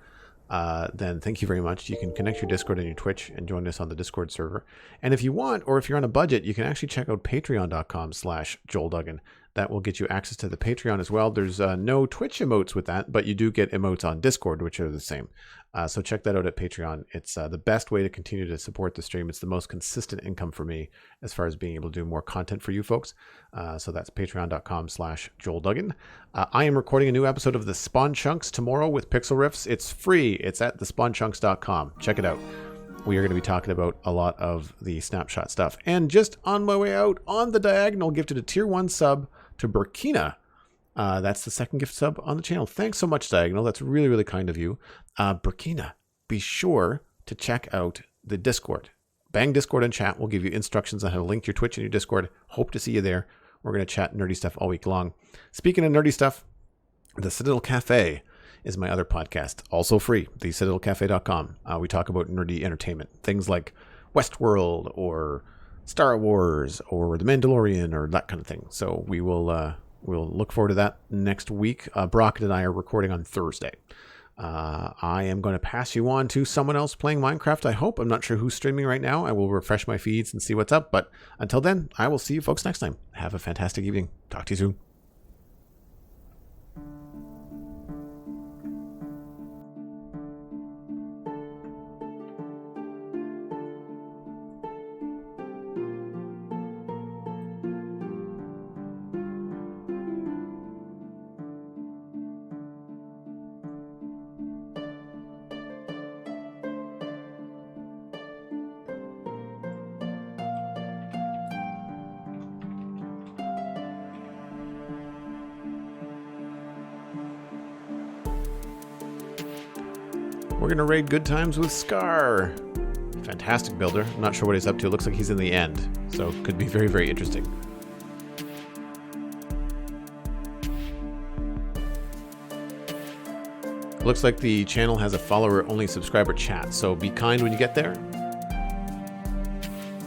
then thank you very much. You can connect your Discord and your Twitch and join us on the Discord server. And if you want, or if you're on a budget, you can actually check out patreon.com/JoelDuggan. That will get you access to the Patreon as well. There's no Twitch emotes with that, but you do get emotes on Discord, which are the same. So check that out at Patreon. It's the best way to continue to support the stream. It's the most consistent income for me as far as being able to do more content for you folks. So that's patreon.com/JoelDuggan. I am recording a new episode of the Spawn Chunks tomorrow with Pixel Riffs. It's free. It's at thespawnchunks.com. Check it out. We are going to be talking about a lot of the snapshot stuff. And just on my way out, on the diagonal, gifted a tier 1 sub to Burkina. That's the second gift sub on the channel. Thanks so much, Diagonal. That's really, really kind of you. Burkina, be sure to check out the Discord. Bang Discord and chat. We'll give you instructions on how to link your Twitch and your Discord. Hope to see you there. We're going to chat nerdy stuff all week long. Speaking of nerdy stuff, the Citadel Cafe is my other podcast, also free, thecitadelcafe.com. We talk about nerdy entertainment, things like Westworld or Star Wars or The Mandalorian or that kind of thing. So we will we'll look forward to that next week. Brock and I are recording on Thursday. I am going to pass you on to someone else playing Minecraft, I hope. I'm not sure who's streaming right now. I will refresh my feeds and see what's up. But until then, I will see you folks next time. Have a fantastic evening. Talk to you soon. We're going to raid Good Times with Scar. Fantastic builder. I'm not sure what he's up to. It looks like he's in the end. So could be very, very interesting. Looks like the channel has a follower-only subscriber chat. So be kind when you get there.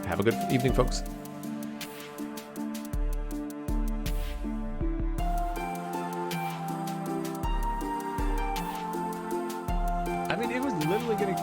Have a good evening, folks. I mean, it was literally getting...